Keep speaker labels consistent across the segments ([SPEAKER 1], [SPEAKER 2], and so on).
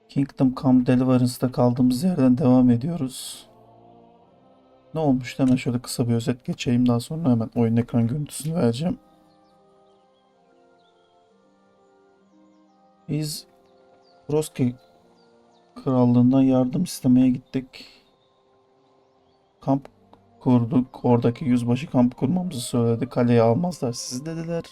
[SPEAKER 1] Kingdom Come Deliverance'da kaldığımız yerden devam ediyoruz. Ne olmuş? Hemen şöyle kısa bir özet geçeyim. Daha sonra hemen oyun ekran görüntüsünü vereceğim. Biz Roski Krallığından yardım istemeye gittik. Kamp kurduk. Oradaki yüzbaşı kamp kurmamızı söyledi. Kaleyi almazlar siz dediler.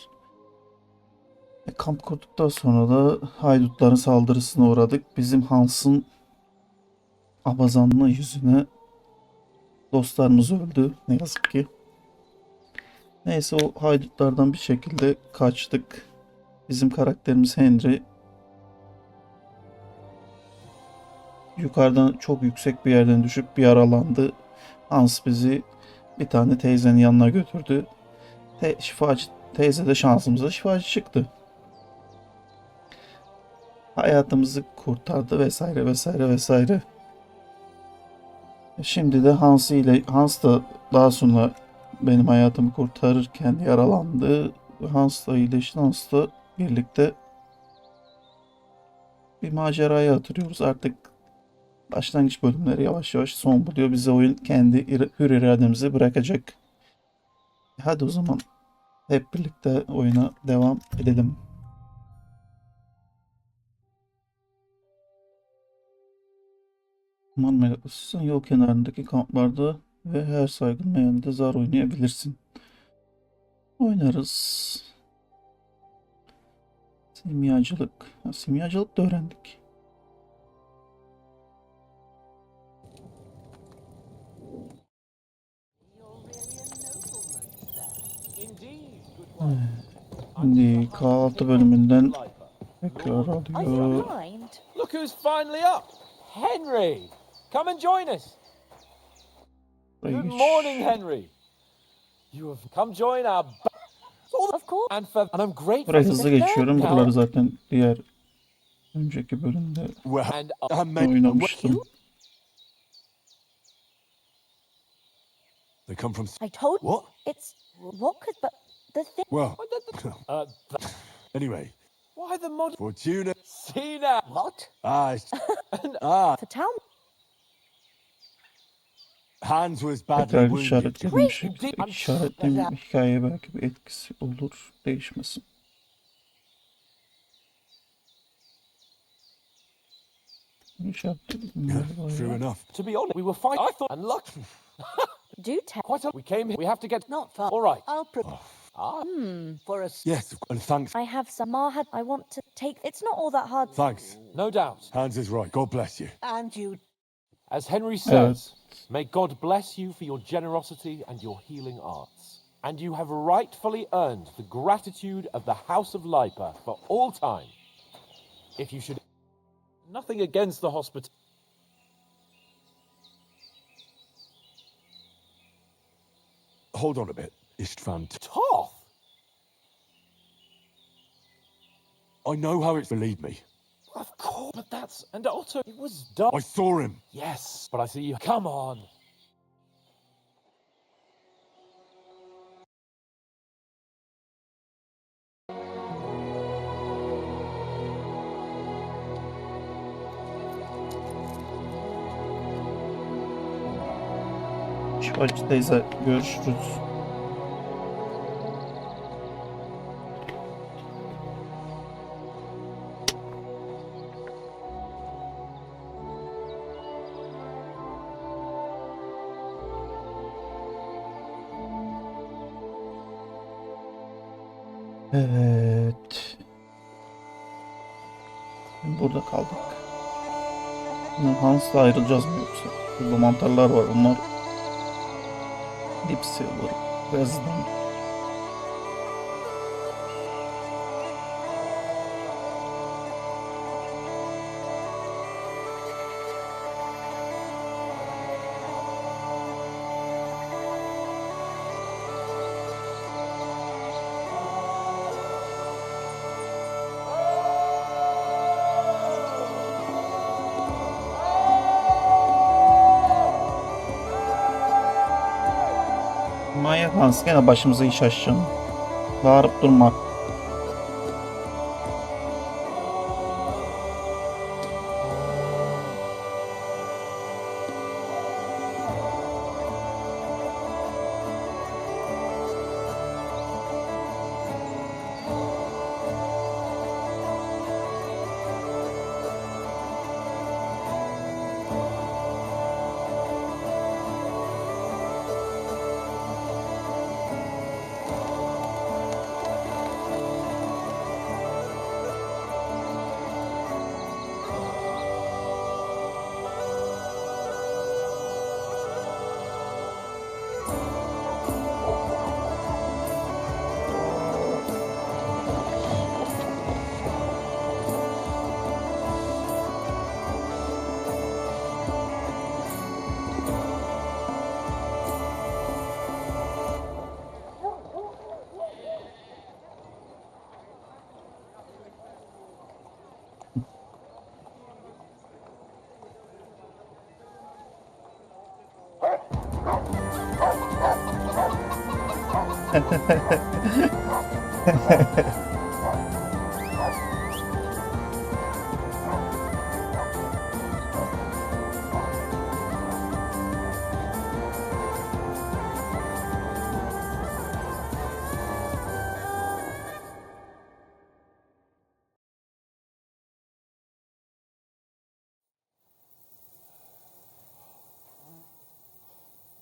[SPEAKER 1] Kamp kurduktan sonra da haydutların saldırısına uğradık. Bizim Hans'ın abazanlığı yüzüne dostlarımız öldü. Ne yazık ki. Neyse o haydutlardan bir şekilde kaçtık. Bizim karakterimiz Henry yukarıdan çok yüksek bir yerden düşüp bir yaralandı. Hans bizi bir tane teyzenin yanına götürdü. Şifacı teyze de şansımıza şifacı çıktı. Hayatımızı kurtardı vesaire vesaire vesaire. Şimdi de Hans da daha sonra benim hayatımı kurtarırken yaralandı. Hans'la iyileşti. Hans'la birlikte bir maceraya atılıyoruz. Artık başlangıç bölümleri yavaş yavaş son buluyor. Bize oyun kendi hür irademizi bırakacak. Hadi o zaman hep birlikte oyuna devam edelim. Aman meraklısın, yol kenarındaki kamplarda ve her saygın meyhanede zar oynayabilirsin. Oynarız. Simyacılık. Simyacılık da öğrendik. Şimdi kahvaltı bölümünden tekrar alıyor.
[SPEAKER 2] Look who's finally up! Henry! Come and join us! Good morning, Henry! You have come join our...
[SPEAKER 3] Of course.
[SPEAKER 2] And I'm grateful.
[SPEAKER 1] Burayı hızlı geçiyorum. Buraları zaten diğer önceki bölümde oynamıştım.
[SPEAKER 4] They come from...
[SPEAKER 3] I told
[SPEAKER 4] What?
[SPEAKER 3] it's what could but the thing.
[SPEAKER 4] Well, anyway,
[SPEAKER 2] Why the mod...
[SPEAKER 4] Fortuna...
[SPEAKER 2] See now!
[SPEAKER 3] What? For town.
[SPEAKER 4] Hans was badly
[SPEAKER 1] Tekrar
[SPEAKER 4] wounded.
[SPEAKER 1] işaretlemiş. İşaretlediğim hikaye belki bir etkisi olur. Değişmesin.
[SPEAKER 4] True enough.
[SPEAKER 2] To be honest, we were fine. I thought... And luck...
[SPEAKER 3] Do tell.
[SPEAKER 2] Quite a... We came here. We have to get...
[SPEAKER 3] Not far.
[SPEAKER 2] All right.
[SPEAKER 3] I'll for us.
[SPEAKER 4] Yes, and thanks.
[SPEAKER 3] I have some Marhad. I want to take. It's not all that hard.
[SPEAKER 4] Thanks.
[SPEAKER 2] No doubt.
[SPEAKER 4] Hans is right. God bless you.
[SPEAKER 3] And you.
[SPEAKER 2] As Henry says, may God bless you for your generosity and your healing arts. And you have rightfully earned the gratitude of the House of Lipa for all time. If you should... Nothing against the hospital...
[SPEAKER 4] Hold on a bit, Istvan.
[SPEAKER 2] Toth!
[SPEAKER 4] I know how it's, believe me.
[SPEAKER 2] Of course, but that's... And also, it was dark.
[SPEAKER 4] I saw him.
[SPEAKER 2] Yes, but I see you... Come on!
[SPEAKER 1] Savaşçı teyze görüşürüz. Evet. Burada kaldık. Hans'la ayrılacağız mı yoksa? Burada mantarlar var. Onlar Deep Silver Resident. Manyak Hans gene başımıza iş açacaksın. Bağırıp durma.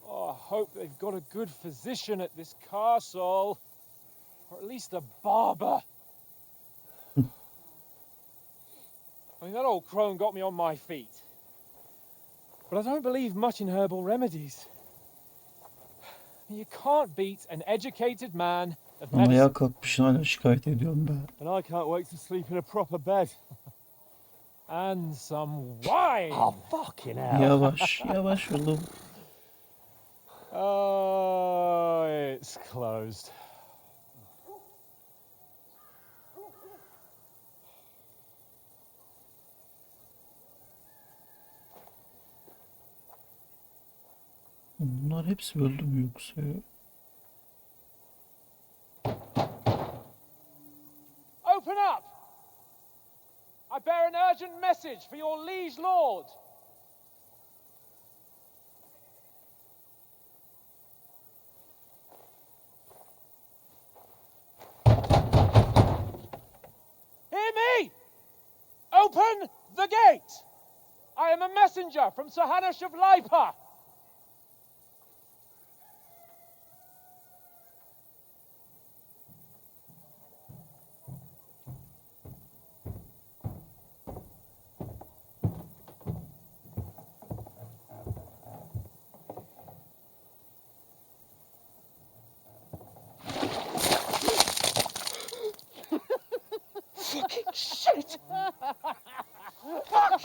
[SPEAKER 2] Oh, I hope they've got a good physician at this castle. Or at least a barber. I mean, that old crone got me on my feet. But I don't believe much in herbal remedies. You can't beat an educated man of
[SPEAKER 1] Ama
[SPEAKER 2] medicine.
[SPEAKER 1] ayağa kalkmışsın hala şikayet ediyorum be.
[SPEAKER 2] And I can't wait to sleep in a proper bed. And some wine!
[SPEAKER 5] Oh, fucking hell.
[SPEAKER 1] Yavaş yavaş oğlum.
[SPEAKER 2] Oh, it's closed.
[SPEAKER 1] Bunlar hepsi öldü mü yoksa ya?
[SPEAKER 2] Open up! I bear an urgent message for your liege lord. Hear me! Open the gate! I am a messenger from Sir Hanush of Lipa. Fucking shit! Fuck!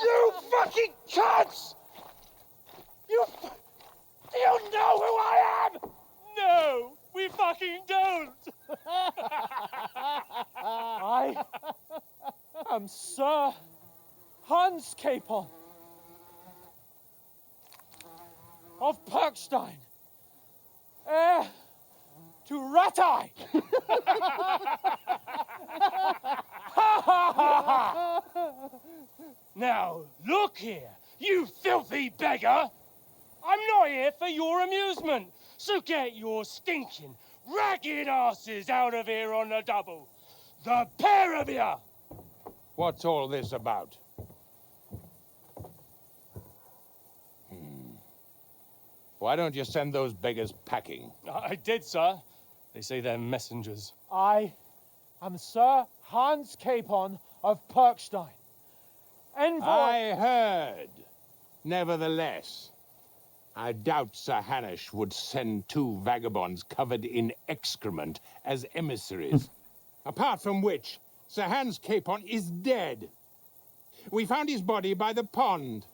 [SPEAKER 2] You fucking cunts! Do you know who I am? No, we fucking don't. I am Sir Hans Capon of Perkstein, heir to Ratai. Now, look here, you filthy beggar! I'm not here for your amusement, so get your stinking, ragged asses out of here on the double. The pair of you!
[SPEAKER 6] What's all this about? Why don't you send those beggars packing?
[SPEAKER 2] I did, sir. They say they're messengers. I am Sir Hans Capon of Perkstein. Envoy...
[SPEAKER 6] I heard. Nevertheless, I doubt Sir Hanush would send two vagabonds covered in excrement as emissaries. Apart from which, Sir Hans Capon is dead. We found his body by the pond.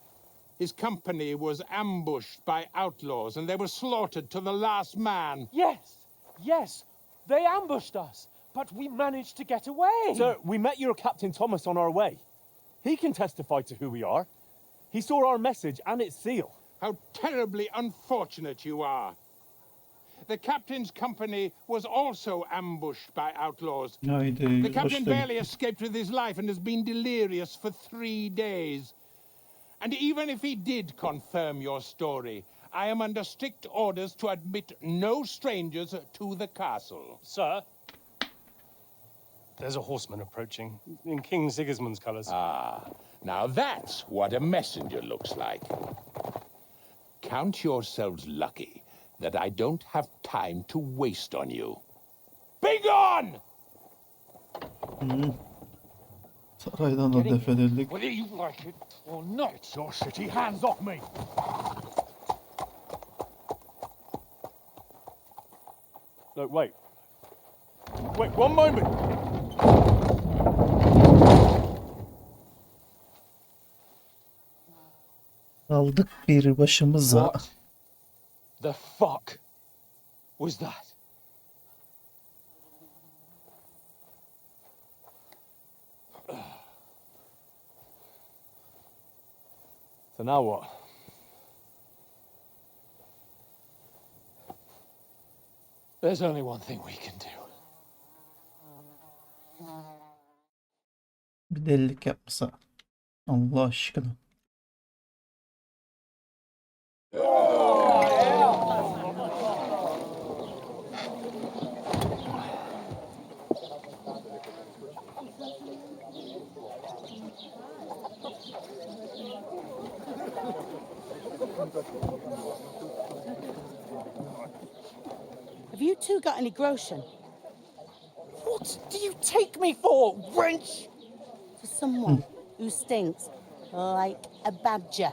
[SPEAKER 6] His company was ambushed by outlaws, and they were slaughtered to the last man.
[SPEAKER 2] Yes, they ambushed us, but we managed to get away.
[SPEAKER 5] Sir, we met your Captain Thomas on our way. He can testify to who we are. He saw our message and its seal.
[SPEAKER 6] How terribly unfortunate you are. The captain's company was also ambushed by outlaws.
[SPEAKER 1] Haydi.
[SPEAKER 6] The captain
[SPEAKER 1] hoş
[SPEAKER 6] barely
[SPEAKER 1] geldin.
[SPEAKER 6] escaped with his life and has been delirious for 3 days. And even if he did confirm your story, I am under strict orders to admit no strangers to the castle.
[SPEAKER 2] Sir, there's a horseman approaching in King Sigismund's colours.
[SPEAKER 6] Ah, now that's what a messenger looks like. Count yourselves lucky that I don't have time to waste on you. Be gone!
[SPEAKER 1] Saraydan da def edildik.
[SPEAKER 2] Whether you like it or not, your shitty hands off me!
[SPEAKER 5] No, wait. Wait, one moment!
[SPEAKER 1] Aldık bir başımıza.
[SPEAKER 2] What the fuck was that?
[SPEAKER 5] So now what?
[SPEAKER 2] There's only one thing we can do.
[SPEAKER 1] Bir delilik yapmasa. Allah aşkına.
[SPEAKER 7] Have you two got any groschen?
[SPEAKER 2] What do you take me for, wench?
[SPEAKER 7] For someone who stinks like a badger.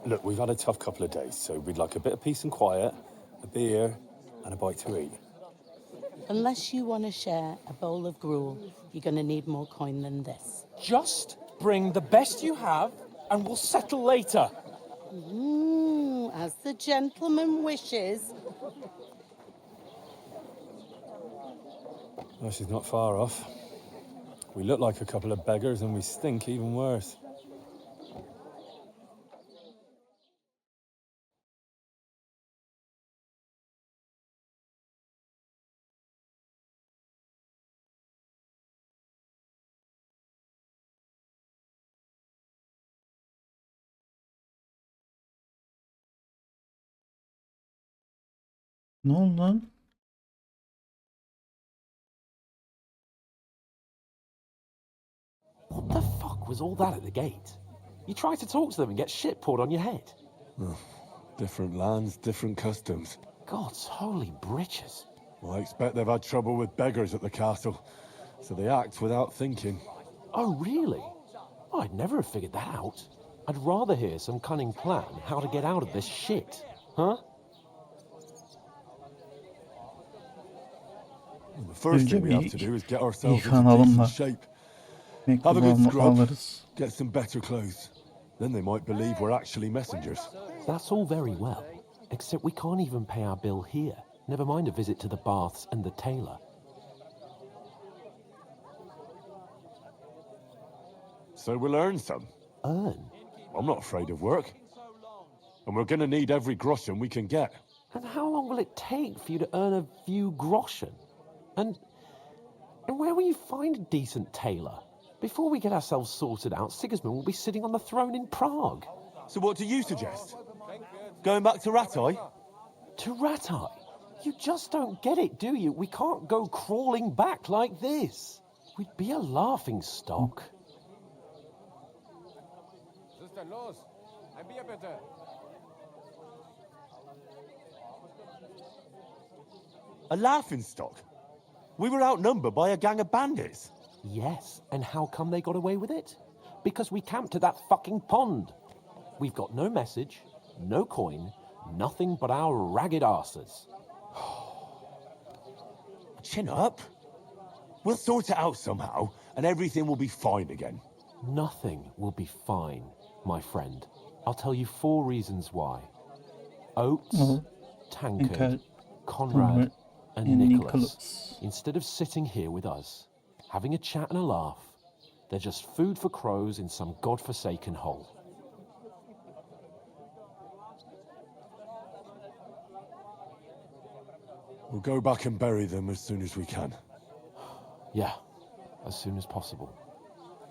[SPEAKER 4] Look, we've had a tough couple of days, so we'd like a bit of peace and quiet, a beer, and a bite to eat.
[SPEAKER 7] Unless you want to share a bowl of gruel, you're going to need more coin than this.
[SPEAKER 2] Just bring the best you have, and we'll settle later.
[SPEAKER 7] As the gentleman wishes.
[SPEAKER 4] Well, she's not far off. We look like a couple of beggars, and we stink even worse.
[SPEAKER 1] Ne oldu lan?
[SPEAKER 2] What the fuck was all that at the gate? You try to talk to them and get shit poured on your head.
[SPEAKER 4] Different lands, different customs.
[SPEAKER 2] God's holy britches.
[SPEAKER 4] Well, I expect they've had trouble with beggars at the castle, so they act without thinking.
[SPEAKER 2] Oh, really? I'd never have figured that out. I'd rather hear some cunning plan how to get out of this shit. Huh?
[SPEAKER 4] Well, the first
[SPEAKER 1] Önce
[SPEAKER 4] thing we have
[SPEAKER 1] bir
[SPEAKER 4] to do is get ourselves into
[SPEAKER 1] yıkanalım
[SPEAKER 4] decent
[SPEAKER 1] da.
[SPEAKER 4] shape. Have a good
[SPEAKER 1] Mektubunu
[SPEAKER 4] scrub,
[SPEAKER 1] alırız.
[SPEAKER 4] get some better clothes. Then they might believe we're actually messengers.
[SPEAKER 2] That's all very well, except we can't even pay our bill here. Never mind a visit to the baths and the tailor.
[SPEAKER 4] So we'll earn some.
[SPEAKER 2] Earn?
[SPEAKER 4] I'm not afraid of work. And we're gonna need every groschen we can get.
[SPEAKER 2] And how long will it take for you to earn a few groschen? And where will you find a decent tailor? Before we get ourselves sorted out, Sigismund will be sitting on the throne in Prague.
[SPEAKER 4] So what do you suggest? Going back to Ratai?
[SPEAKER 2] To Ratai? You just don't get it, do you? We can't go crawling back like this. We'd be a laughing stock.
[SPEAKER 4] A laughingstock? We were outnumbered by a gang of bandits.
[SPEAKER 2] Yes, and how come they got away with it? Because we camped at that fucking pond. We've got no message, no coin, nothing but our ragged arses.
[SPEAKER 4] Chin up. We'll sort it out somehow, and everything will be fine again.
[SPEAKER 2] Nothing will be fine, my friend. I'll tell you 4 reasons why. Oates, Tankard, Conrad, and Nicholas. Instead of sitting here with us, having a chat and a laugh, they're just food for crows in some godforsaken hole.
[SPEAKER 4] We'll go back and bury them as soon as we can.
[SPEAKER 2] Yeah, as soon as possible.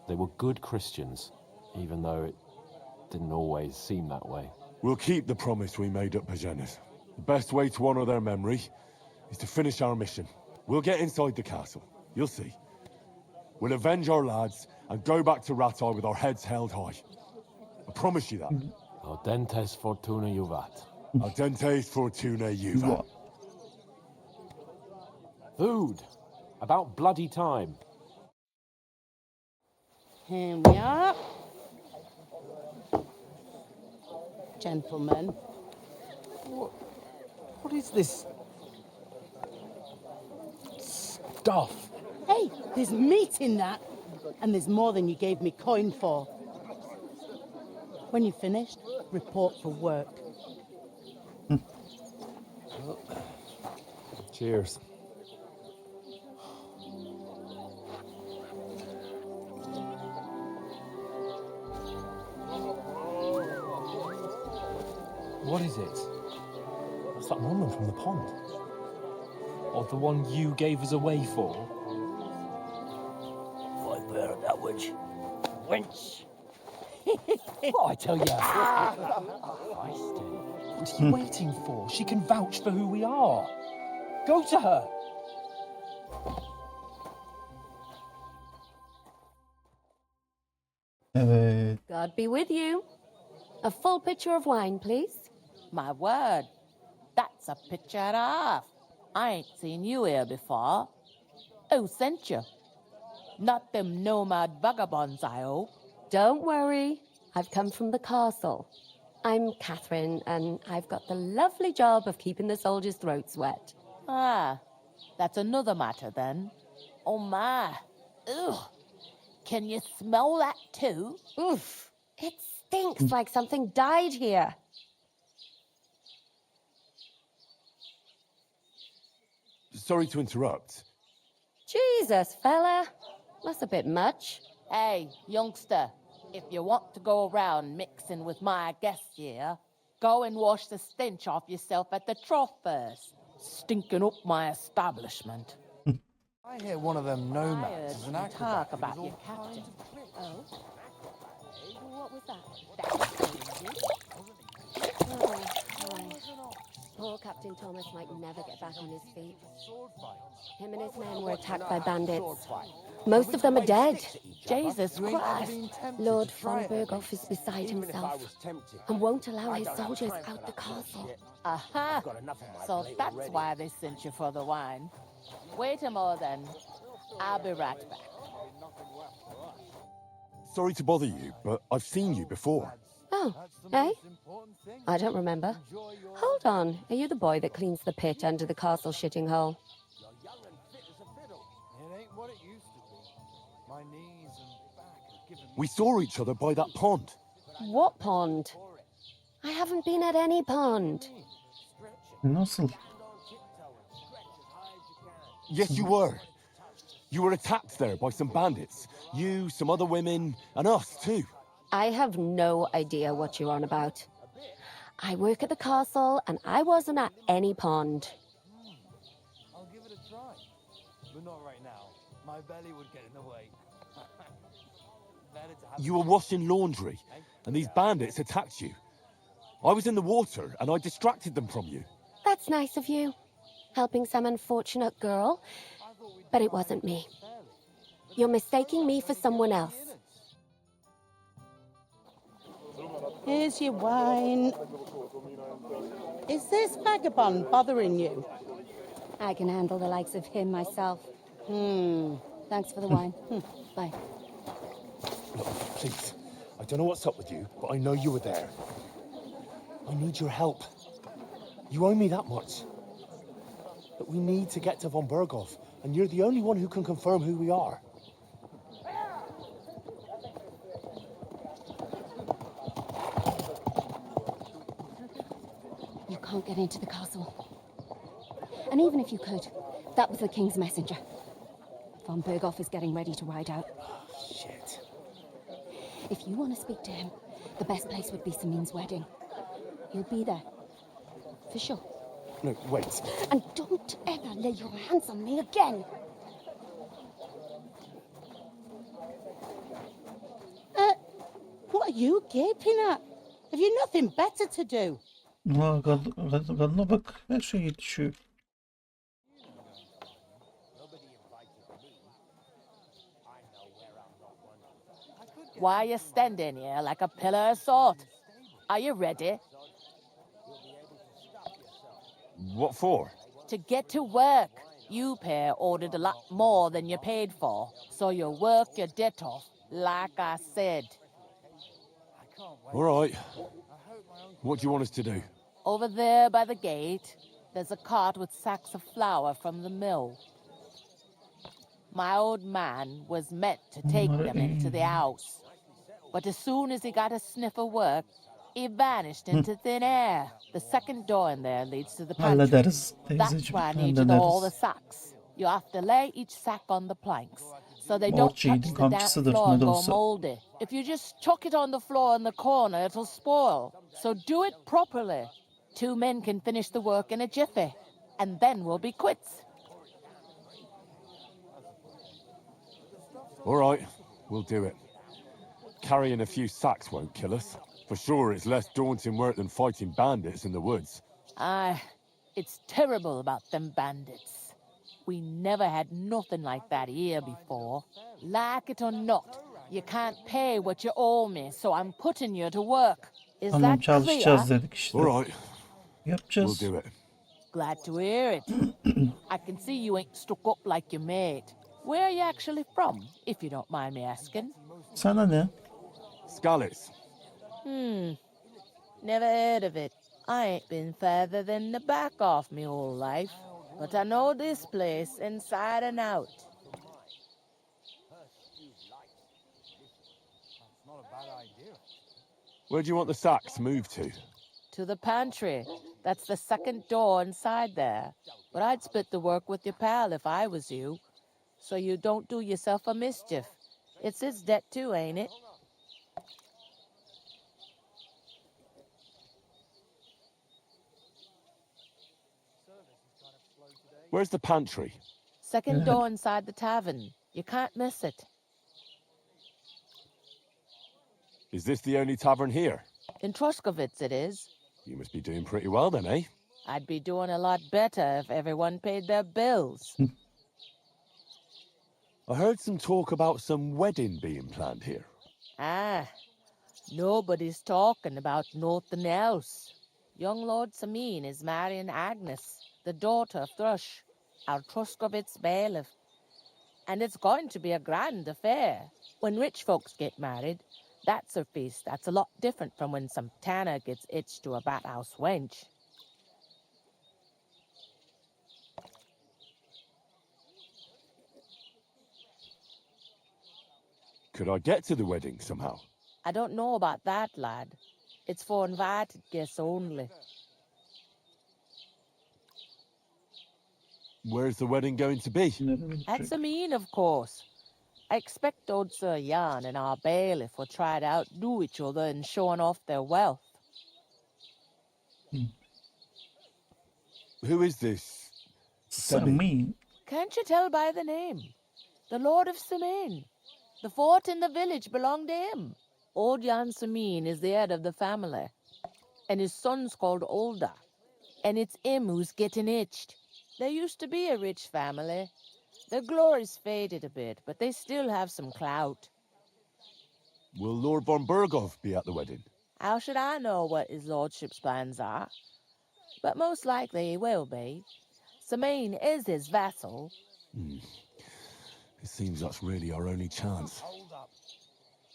[SPEAKER 2] They were good Christians, even though it didn't always seem that way.
[SPEAKER 4] We'll keep the promise we made at Pagenis. The best way to honor their memory is to finish our mission. We'll get inside the castle. You'll see. We'll avenge our lads and go back to Ratai with our heads held high. I promise you that.
[SPEAKER 2] Audentes fortuna juvat.
[SPEAKER 4] Audentes fortuna juvat.
[SPEAKER 2] Food. About bloody time.
[SPEAKER 7] Here we are. Gentlemen.
[SPEAKER 2] What is this stuff?
[SPEAKER 7] Hey, there's meat in that. And there's more than you gave me coin for. When you're finished, report for work.
[SPEAKER 4] Cheers.
[SPEAKER 2] What is it?
[SPEAKER 5] That's that woman from the pond.
[SPEAKER 2] Or the one you gave us away for?
[SPEAKER 8] Viper, that witch. Wench.
[SPEAKER 2] What I tell you? What are you waiting for? She can vouch for who we are. Go to her.
[SPEAKER 1] Evet.
[SPEAKER 9] God be with you. A full pitcher of wine, please.
[SPEAKER 10] My word, that's a picture and a half. I ain't seen you here before. Who sent you? Not them nomad vagabonds, I hope.
[SPEAKER 9] Don't worry. I've come from the castle. I'm Catherine, and I've got the lovely job of keeping the soldiers' throats wet.
[SPEAKER 10] Ah, that's another matter then. Oh my. Ugh. Can you smell that too?
[SPEAKER 9] Oof. It stinks like something died here.
[SPEAKER 4] Sorry to interrupt.
[SPEAKER 9] Jesus, fella. That's a bit much.
[SPEAKER 10] Hey, youngster, if you want to go around mixing with my guests here, go and wash the stench off yourself at the trough first. Stinking up my establishment.
[SPEAKER 8] I hear one of them nomads is an
[SPEAKER 10] Talk
[SPEAKER 8] acrobat.
[SPEAKER 10] about your captain.
[SPEAKER 9] Oh? What was that? Oh, right. Poor Captain Thomas might never get back on his feet. Him and his men were attacked by bandits. Most of them are dead.
[SPEAKER 10] Jesus Christ.
[SPEAKER 9] Lord von Berghoff is beside himself and won't allow his soldiers out the castle.
[SPEAKER 10] Aha! So that's why they sent you for the wine. Wait a moment then. I'll be right back.
[SPEAKER 4] Sorry to bother you, but I've seen you before.
[SPEAKER 9] Oh, eh? I don't remember. Hold on. Are you the boy that cleans the pit under the castle shitting hole?
[SPEAKER 8] It ain't what it used to be. My knees and back are giving me...
[SPEAKER 4] We saw each other by that pond.
[SPEAKER 9] What pond? I haven't been at any pond.
[SPEAKER 1] Nasıl?
[SPEAKER 4] Yes, you were. You were attacked there by some bandits. You, some other women, and us too.
[SPEAKER 9] I have no idea what you're on about. I work at the castle, and I wasn't at any pond.
[SPEAKER 8] I'll give it a try. But not right now. My belly would get in the way. Better to have...
[SPEAKER 4] You were washing laundry, and these bandits attacked you. I was in the water, and I distracted them from you.
[SPEAKER 9] That's nice of you. Helping some unfortunate girl. But it wasn't me. You're mistaking me for someone else.
[SPEAKER 7] Here's your wine. Is this vagabond bothering you?
[SPEAKER 9] I can handle the likes of him myself. Thanks for the wine. Bye.
[SPEAKER 5] Look, please. I don't know what's up with you, but I know you were there. I need your help. You owe me that much. But we need to get to von Berghoff, and you're the only one who can confirm who we are.
[SPEAKER 9] You can't get into the castle. And even if you could, that was the king's messenger. Von Berghoff is getting ready to ride out.
[SPEAKER 5] Shit.
[SPEAKER 9] If you want to speak to him, the best place would be Samin's wedding. He'll be there. For sure.
[SPEAKER 5] No, wait.
[SPEAKER 9] And don't ever lay your hands on me again.
[SPEAKER 7] What are you gaping at? Have you nothing better to do?
[SPEAKER 1] Aa, kadına bak. Her şey yetişiyor.
[SPEAKER 10] Why are you standing here like a pillar of salt? Are you ready?
[SPEAKER 4] What for?
[SPEAKER 10] To get to work. You pair ordered a lot more than you paid for, so you work your debt off, like I said.
[SPEAKER 4] All right. What do you want us to do?
[SPEAKER 10] Over there by the gate, there's a cart with sacks of flour from the mill. My old man was meant to take them into the house, but as soon as he got a sniff of work, he vanished into thin air. The second door in there leads to the pantry.
[SPEAKER 1] Hallederiz
[SPEAKER 10] That's
[SPEAKER 1] teyzeciğim.
[SPEAKER 10] why I needed all the
[SPEAKER 1] Hallederiz.
[SPEAKER 10] sacks. You have to lay each sack on the planks, so they don't touch
[SPEAKER 1] Orçiydin
[SPEAKER 10] the damp
[SPEAKER 1] kamçısıdır
[SPEAKER 10] floor
[SPEAKER 1] ne
[SPEAKER 10] and
[SPEAKER 1] de
[SPEAKER 10] go
[SPEAKER 1] olsa.
[SPEAKER 10] moldy. If you just chuck it on the floor in the corner, it'll spoil. So do it properly. 2 men can finish the work in a jiffy, and then we'll be quits.
[SPEAKER 4] All right, we'll do it. Carrying a few sacks won't kill us. For sure, it's less daunting work than fighting bandits in the woods.
[SPEAKER 10] Aye, it's terrible about them bandits. We never had nothing like that here before. Like it or not, you can't pay what you owe me, so I'm putting you to work. Is
[SPEAKER 1] Tamam,
[SPEAKER 10] that clear?
[SPEAKER 1] çalışacağız dedik işte.
[SPEAKER 4] All right,
[SPEAKER 1] Yapacağız.
[SPEAKER 4] we'll do it.
[SPEAKER 10] Glad to hear it. I can see you ain't stuck up like your mate. Where are you actually from, if you don't mind me asking?
[SPEAKER 1] Sana ne?
[SPEAKER 4] Scallops.
[SPEAKER 10] Never heard of it. I ain't been further than the back off me whole life, but I know this place inside and out.
[SPEAKER 4] Where do you want the sacks moved to?
[SPEAKER 10] To the pantry. That's the second door inside there. But I'd split the work with your pal if I was you, so you don't do yourself a mischief. It's his debt too, ain't it?
[SPEAKER 4] Where's the pantry?
[SPEAKER 10] Second door inside the tavern. You can't miss it.
[SPEAKER 4] Is this the only tavern here?
[SPEAKER 10] In Truskovitz it is.
[SPEAKER 4] You must be doing pretty well then, eh?
[SPEAKER 10] I'd be doing a lot better if everyone paid their bills.
[SPEAKER 4] I heard some talk about some wedding being planned here.
[SPEAKER 10] Ah, nobody's talking about nothing else. Young Lord Samin is marrying Agnes, the daughter of Thrush, our Truskovitz bailiff. And it's going to be a grand affair. When rich folks get married, that's a feast that's a lot different from when some tanner gets hitched to a bathouse wench.
[SPEAKER 4] Could I get to the wedding somehow?
[SPEAKER 10] I don't know about that, lad. It's for invited guests only.
[SPEAKER 4] Where's the wedding going to be?
[SPEAKER 10] At Samin, of course. I expect old Sir Jan and our bailiff will try to outdo each other in showing off their wealth.
[SPEAKER 4] Who is this?
[SPEAKER 1] Samin.
[SPEAKER 10] Can't you tell by the name? The Lord of Samin. The fort and the village belong to him. Old Jan Samin is the head of the family, and his son's called Olda, and it's him who's getting itched. There used to be a rich family. Their glory's faded a bit, but they still have some clout.
[SPEAKER 4] Will Lord von Burgov be at the wedding?
[SPEAKER 10] How should I know what his lordship's plans are? But most likely he will be. Samin is his vassal.
[SPEAKER 4] It seems that's really our only chance.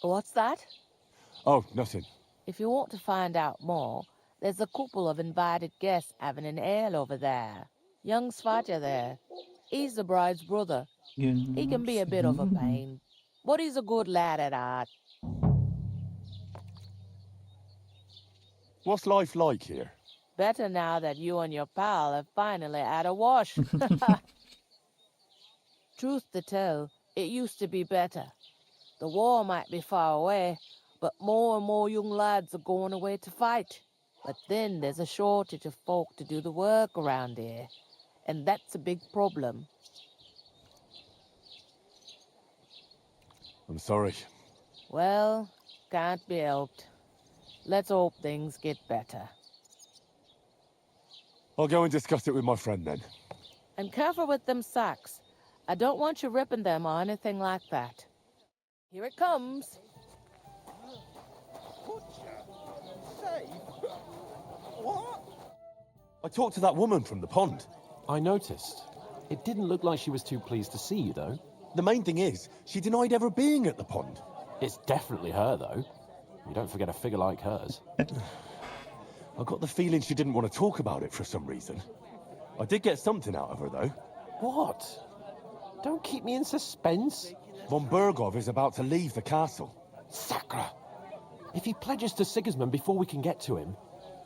[SPEAKER 10] What's that?
[SPEAKER 4] Oh, nothing.
[SPEAKER 10] If you want to find out more, there's a couple of invited guests having an ale over there. Young Svaja there. He's the bride's brother. He can be a bit of a pain, but he's a good lad at heart.
[SPEAKER 4] What's life like here?
[SPEAKER 10] Better now that you and your pal have finally had a wash. Truth to tell, it used to be better. The war might be far away, but more and more young lads are going away to fight. But then there's a shortage of folk to do the work around here, and that's a big problem.
[SPEAKER 4] I'm sorry.
[SPEAKER 10] Well, can't be helped. Let's hope things get better.
[SPEAKER 4] I'll go and discuss it with my friend then.
[SPEAKER 10] And careful with them sacks. I don't want you ripping them or anything like that. Here it comes.
[SPEAKER 4] I talked to that woman from the pond.
[SPEAKER 2] I noticed. It didn't look like she was too pleased to see you, though.
[SPEAKER 4] The main thing is, she denied ever being at the pond.
[SPEAKER 2] It's definitely her, though. You don't forget a figure like hers.
[SPEAKER 4] I got the feeling she didn't want to talk about it for some reason. I did get something out of her, though.
[SPEAKER 2] What? Don't keep me in suspense.
[SPEAKER 4] Von Burgov is about to leave the castle.
[SPEAKER 2] Sacra! If he pledges to Sigismund before we can get to him,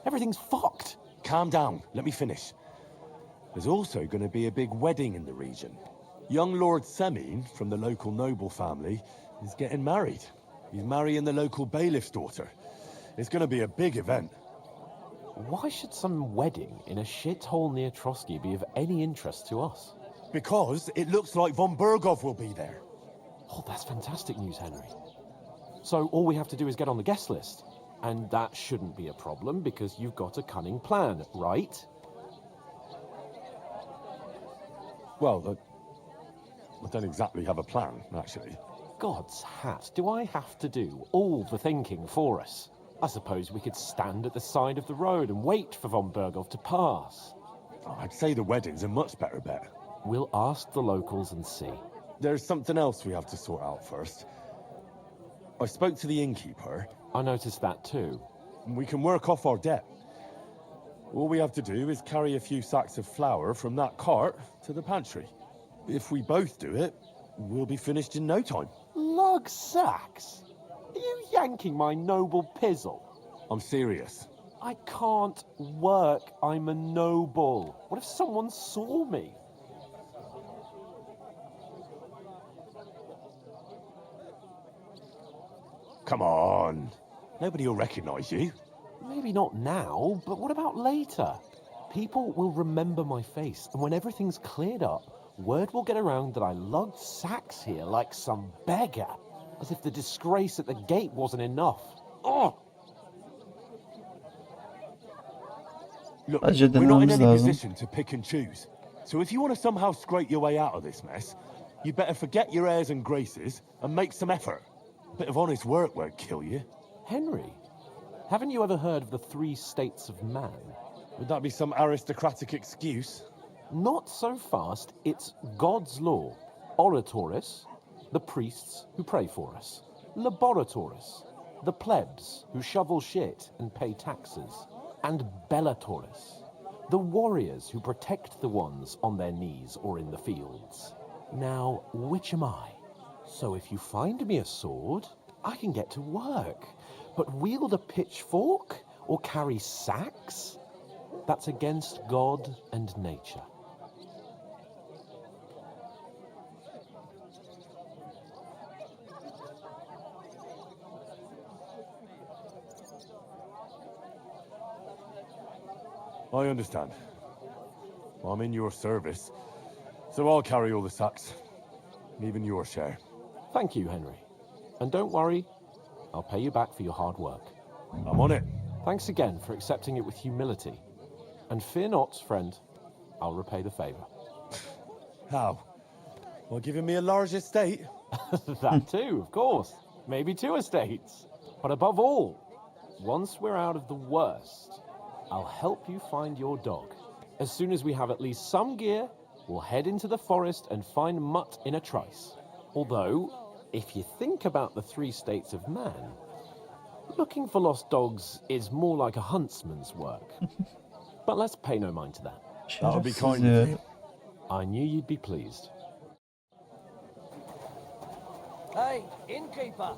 [SPEAKER 2] everything's fucked.
[SPEAKER 4] Calm down, let me finish. There's also going to be a big wedding in the region. Young Lord Semin, from the local noble family, is getting married. He's marrying the local bailiff's daughter. It's going to be a big event.
[SPEAKER 2] Why should some wedding in a shithole near Trotsky be of any interest to us?
[SPEAKER 4] Because it looks like von Bergov will be there.
[SPEAKER 2] Oh, that's fantastic news, Henry. So all we have to do is get on the guest list. And that shouldn't be a problem because you've got a cunning plan, right?
[SPEAKER 4] Well, I don't exactly have a plan, actually.
[SPEAKER 2] God's hat, do I have to do all the thinking for us? I suppose we could stand at the side of the road and wait for von Bergov to pass.
[SPEAKER 4] I'd say the wedding's a much better bet.
[SPEAKER 2] We'll ask the locals and see.
[SPEAKER 4] There's something else we have to sort out first. I spoke to the innkeeper.
[SPEAKER 2] I noticed that too.
[SPEAKER 4] We can work off our debt. All we have to do is carry a few sacks of flour from that cart to the pantry. If we both do it, we'll be finished in no time.
[SPEAKER 2] Lug sacks? Are you yanking my noble pizzle?
[SPEAKER 4] I'm serious.
[SPEAKER 2] I can't work. I'm a noble. What if someone saw me?
[SPEAKER 4] Come on. Nobody will recognize you.
[SPEAKER 2] Maybe not now, but what about later? People will remember my face, and when everything's cleared up, word will get around that I lugged sacks here like some beggar. As if the disgrace at the gate wasn't enough. Oh!
[SPEAKER 4] Look,
[SPEAKER 1] Acele
[SPEAKER 4] we're not in
[SPEAKER 1] etmemiz
[SPEAKER 4] any
[SPEAKER 1] lazım.
[SPEAKER 4] position to pick and choose. So if you want to somehow scrape your way out of this mess, you better forget your airs and graces and make some effort. A bit of honest work won't kill you.
[SPEAKER 2] Henry, haven't you ever heard of the 3 states of man?
[SPEAKER 4] Would that be some aristocratic excuse?
[SPEAKER 2] Not so fast. It's God's law. Oratoris, the priests who pray for us. Laboratoris, the plebs who shovel shit and pay taxes. And Bellatoris, the warriors who protect the ones on their knees or in the fields. Now, which am I? So if you find me a sword, I can get to work. But wield a pitchfork or carry sacks? That's against God and nature.
[SPEAKER 4] I understand. I'm in your service, so I'll carry all the sacks, even your share.
[SPEAKER 2] Thank you, Henry. And don't worry, I'll pay you back for your hard work.
[SPEAKER 4] I'm on it.
[SPEAKER 2] Thanks again for accepting it with humility. And fear not, friend, I'll repay the favor.
[SPEAKER 4] How? Well, giving me a large estate?
[SPEAKER 2] That too, of course. Maybe 2 estates. But above all, once we're out of the worst, I'll help you find your dog. As soon as we have at least some gear, we'll head into the forest and find Mutt in a trice. Although, if you think about the 3 states of man, looking for lost dogs is more like a huntsman's work. But let's pay no mind to that.
[SPEAKER 4] That'll be
[SPEAKER 1] Şerefsiz
[SPEAKER 4] kind
[SPEAKER 1] ya.
[SPEAKER 4] of you.
[SPEAKER 2] I knew you'd be pleased.
[SPEAKER 8] Hey, innkeeper!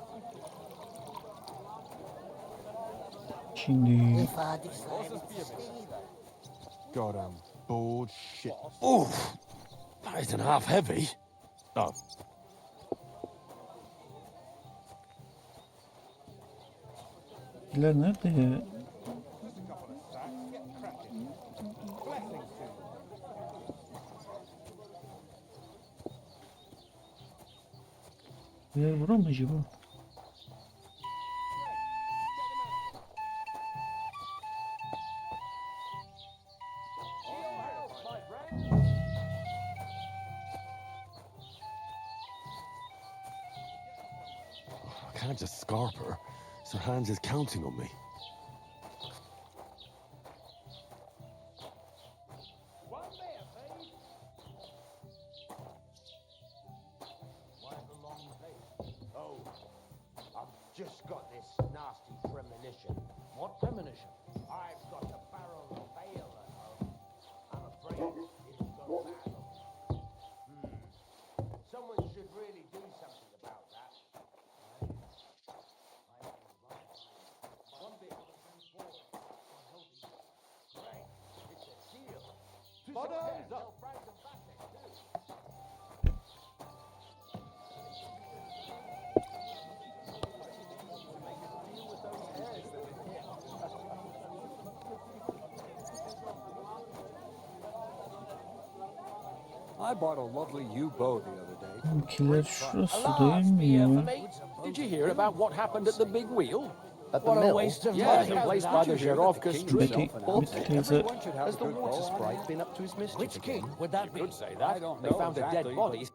[SPEAKER 1] Şimdi
[SPEAKER 4] God, I'm bored shit. Oof! That isn't half heavy. Oh.
[SPEAKER 1] iler nerede ya? Yer bura mı acaba?
[SPEAKER 4] I can't just scarp her. Sir Hans is counting on me.
[SPEAKER 11] Oh, I've just got this nasty premonition. What premonition? I've got a barrel of ale at home. I'm afraid it's gone bad. Someone should really do something about that. One bit of the Great, it's a seal. Bottoms up!
[SPEAKER 8] I bought a lovely U-boat the other day.
[SPEAKER 1] Kiler şurası değil mi ya?
[SPEAKER 2] Did you hear about what happened at the big wheel?
[SPEAKER 11] At the mill?
[SPEAKER 2] Yeah, the place by the Zherovka Street.
[SPEAKER 1] Betty teyze
[SPEAKER 11] Has the water sprite been up to his mischief?
[SPEAKER 8] Which king would that be?
[SPEAKER 2] Could say that.
[SPEAKER 8] I don't
[SPEAKER 2] They
[SPEAKER 8] know
[SPEAKER 2] found a
[SPEAKER 8] exactly,
[SPEAKER 2] dead
[SPEAKER 8] but-
[SPEAKER 2] body.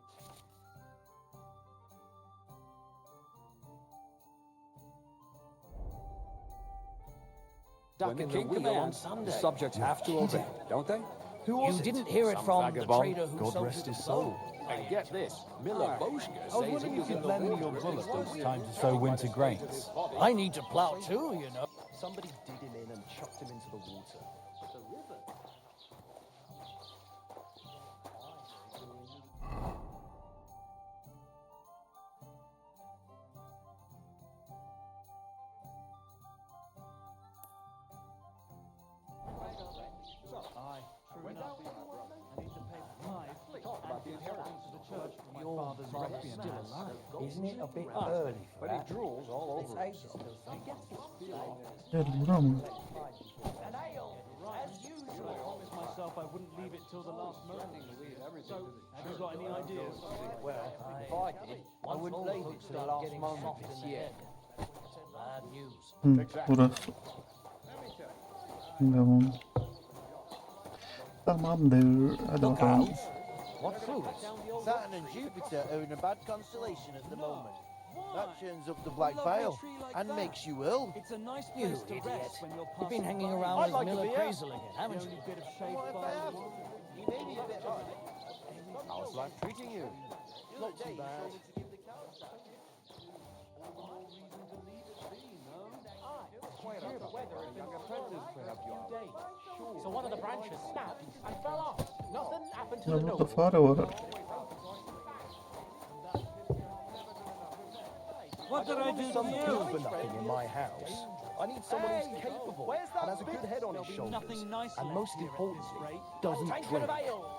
[SPEAKER 8] When
[SPEAKER 2] Stuck
[SPEAKER 8] the
[SPEAKER 2] in the
[SPEAKER 8] king
[SPEAKER 2] wheel on
[SPEAKER 8] commands,
[SPEAKER 2] Sunday.
[SPEAKER 8] the subjects have to obey, don't they?
[SPEAKER 11] Who was
[SPEAKER 8] You
[SPEAKER 11] it?
[SPEAKER 8] didn't hear it
[SPEAKER 2] Some
[SPEAKER 8] from the
[SPEAKER 2] vagabond.
[SPEAKER 8] trader who
[SPEAKER 11] God
[SPEAKER 8] sold
[SPEAKER 11] rest
[SPEAKER 8] you
[SPEAKER 11] his
[SPEAKER 8] the
[SPEAKER 11] soul.
[SPEAKER 8] boat.
[SPEAKER 2] And get this, Miller Boschke
[SPEAKER 8] I was
[SPEAKER 2] says he
[SPEAKER 8] wondering if
[SPEAKER 2] was in
[SPEAKER 8] you'd
[SPEAKER 2] the
[SPEAKER 8] lend me
[SPEAKER 2] water
[SPEAKER 8] your
[SPEAKER 2] as
[SPEAKER 8] bullet
[SPEAKER 2] well.
[SPEAKER 8] those times to sow winter grains. I need to plow too, you know.
[SPEAKER 11] Somebody did him in and chucked him into the water. The river? Isn't it a bit early for that?
[SPEAKER 8] drools all over it.
[SPEAKER 1] gel bura mı?
[SPEAKER 8] Myself, I wouldn't leave it till the last moment. So, have you got any ideas?
[SPEAKER 11] Well, if I did, I wouldn't leave it to the last moment this year.
[SPEAKER 8] Bad news.
[SPEAKER 1] Hı, burası. Tamam. Tamamdır. Hadi bakalım.
[SPEAKER 11] What fluids? Saturn and Jupiter are in a bad constellation at the moment. That churns up the black veil and makes you ill.
[SPEAKER 8] It's a nice
[SPEAKER 11] You
[SPEAKER 8] place to
[SPEAKER 11] idiot.
[SPEAKER 8] rest when you're
[SPEAKER 11] You've been
[SPEAKER 8] passing
[SPEAKER 11] hanging
[SPEAKER 8] by.
[SPEAKER 11] around
[SPEAKER 8] I'd
[SPEAKER 11] with
[SPEAKER 8] like a
[SPEAKER 11] Miller
[SPEAKER 8] beer.
[SPEAKER 11] Crazel again, haven't
[SPEAKER 8] The
[SPEAKER 11] you?
[SPEAKER 8] only bit of shade
[SPEAKER 11] Well, if I
[SPEAKER 8] by
[SPEAKER 11] have, you may be a bit odd.
[SPEAKER 8] How's life treating you?
[SPEAKER 11] Not too bad.
[SPEAKER 2] So one of the branches snapped and fell off. Nothing happened to
[SPEAKER 1] Ya
[SPEAKER 2] the
[SPEAKER 1] burada
[SPEAKER 2] note.
[SPEAKER 1] fare var.
[SPEAKER 8] What did I do to
[SPEAKER 11] Some
[SPEAKER 8] you?
[SPEAKER 11] good for nothing in my house. I need someone who's capable and has a good head on his shoulders.
[SPEAKER 8] Nothing nice
[SPEAKER 11] And
[SPEAKER 8] left
[SPEAKER 11] most
[SPEAKER 8] here at
[SPEAKER 11] importantly,
[SPEAKER 8] this rate.
[SPEAKER 11] doesn't drink.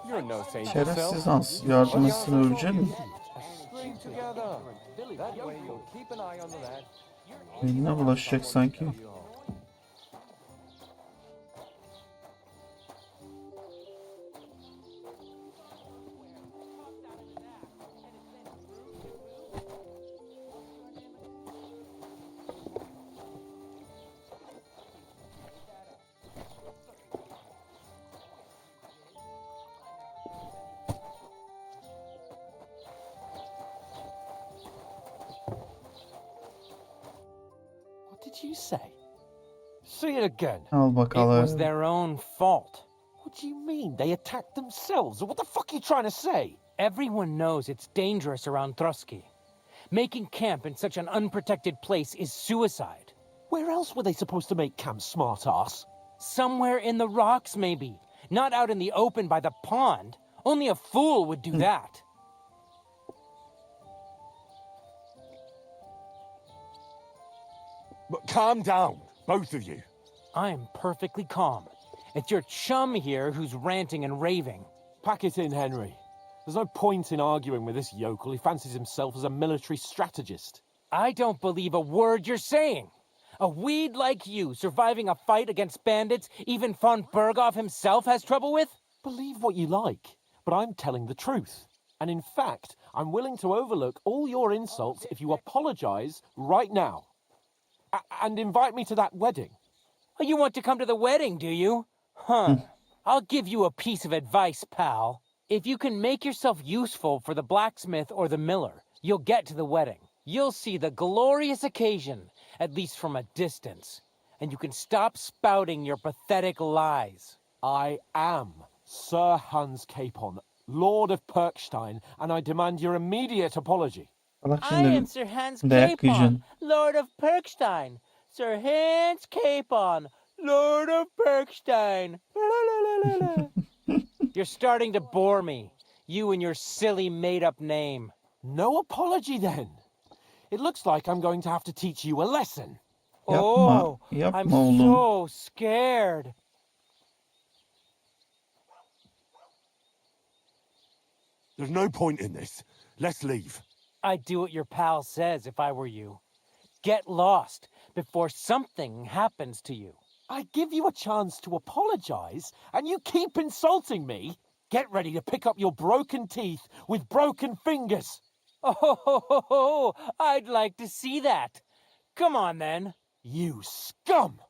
[SPEAKER 2] You're no saint
[SPEAKER 1] Şerefsiz Hans. Yardımcısını övecek mi?
[SPEAKER 8] String together. That way you'll keep an eye on the lad.
[SPEAKER 1] Eline bulaşacak sanki.
[SPEAKER 2] What did you say? Say it again.
[SPEAKER 1] Al
[SPEAKER 12] It was
[SPEAKER 1] bakalım.
[SPEAKER 12] their own fault.
[SPEAKER 2] What do you mean? They attacked themselves? What the fuck are you trying to say?
[SPEAKER 12] Everyone knows it's dangerous around Trotsky. Making camp in such an unprotected place is suicide.
[SPEAKER 2] Where else were they supposed to make camp, smart-ass?
[SPEAKER 12] Somewhere in the rocks, maybe. Not out in the open by the pond. Only a fool would do that.
[SPEAKER 4] But calm down, both of you.
[SPEAKER 12] I'm perfectly calm. It's your chum here who's ranting and raving.
[SPEAKER 2] Pack it in, Henry. There's no point in arguing with this yokel. He fancies himself as a military strategist.
[SPEAKER 12] I don't believe a word you're saying. A weed like you surviving a fight against bandits even von Berghoff himself has trouble with?
[SPEAKER 2] Believe what you like, but I'm telling the truth. And in fact, I'm willing to overlook all your insults if you apologize right now. And invite me to that wedding.
[SPEAKER 12] Oh, you want to come to the wedding, do you? Huh. I'll give you a piece of advice, pal. If you can make yourself useful for the blacksmith or the miller, you'll get to the wedding. You'll see the glorious occasion, at least from a distance. And you can stop spouting your pathetic lies.
[SPEAKER 2] I am Sir Hans Capon, Lord of Perkstein, and I demand your immediate apology.
[SPEAKER 1] Bak
[SPEAKER 12] I am
[SPEAKER 1] şimdi
[SPEAKER 12] Sir Hans
[SPEAKER 1] dayak
[SPEAKER 12] Capon,
[SPEAKER 1] yiyeceksin.
[SPEAKER 12] Lord of Perkstein. Sir Hans Capon, Lord of Perkstein. You're starting to bore me. You and your silly made-up name.
[SPEAKER 2] No apology then. It looks like I'm going to have to teach you a lesson.
[SPEAKER 1] Yapma.
[SPEAKER 12] Oh,
[SPEAKER 1] Yapma
[SPEAKER 12] I'm
[SPEAKER 1] oğlum.
[SPEAKER 12] so scared.
[SPEAKER 4] There's no point in this. Let's leave.
[SPEAKER 12] I'd do what your pal says if I were you. Get lost before something happens to you.
[SPEAKER 2] I give you a chance to apologize, and you keep insulting me. Get ready to pick up your broken teeth with broken fingers.
[SPEAKER 12] Oh, I'd like to see that. Come on, then.
[SPEAKER 2] You scum!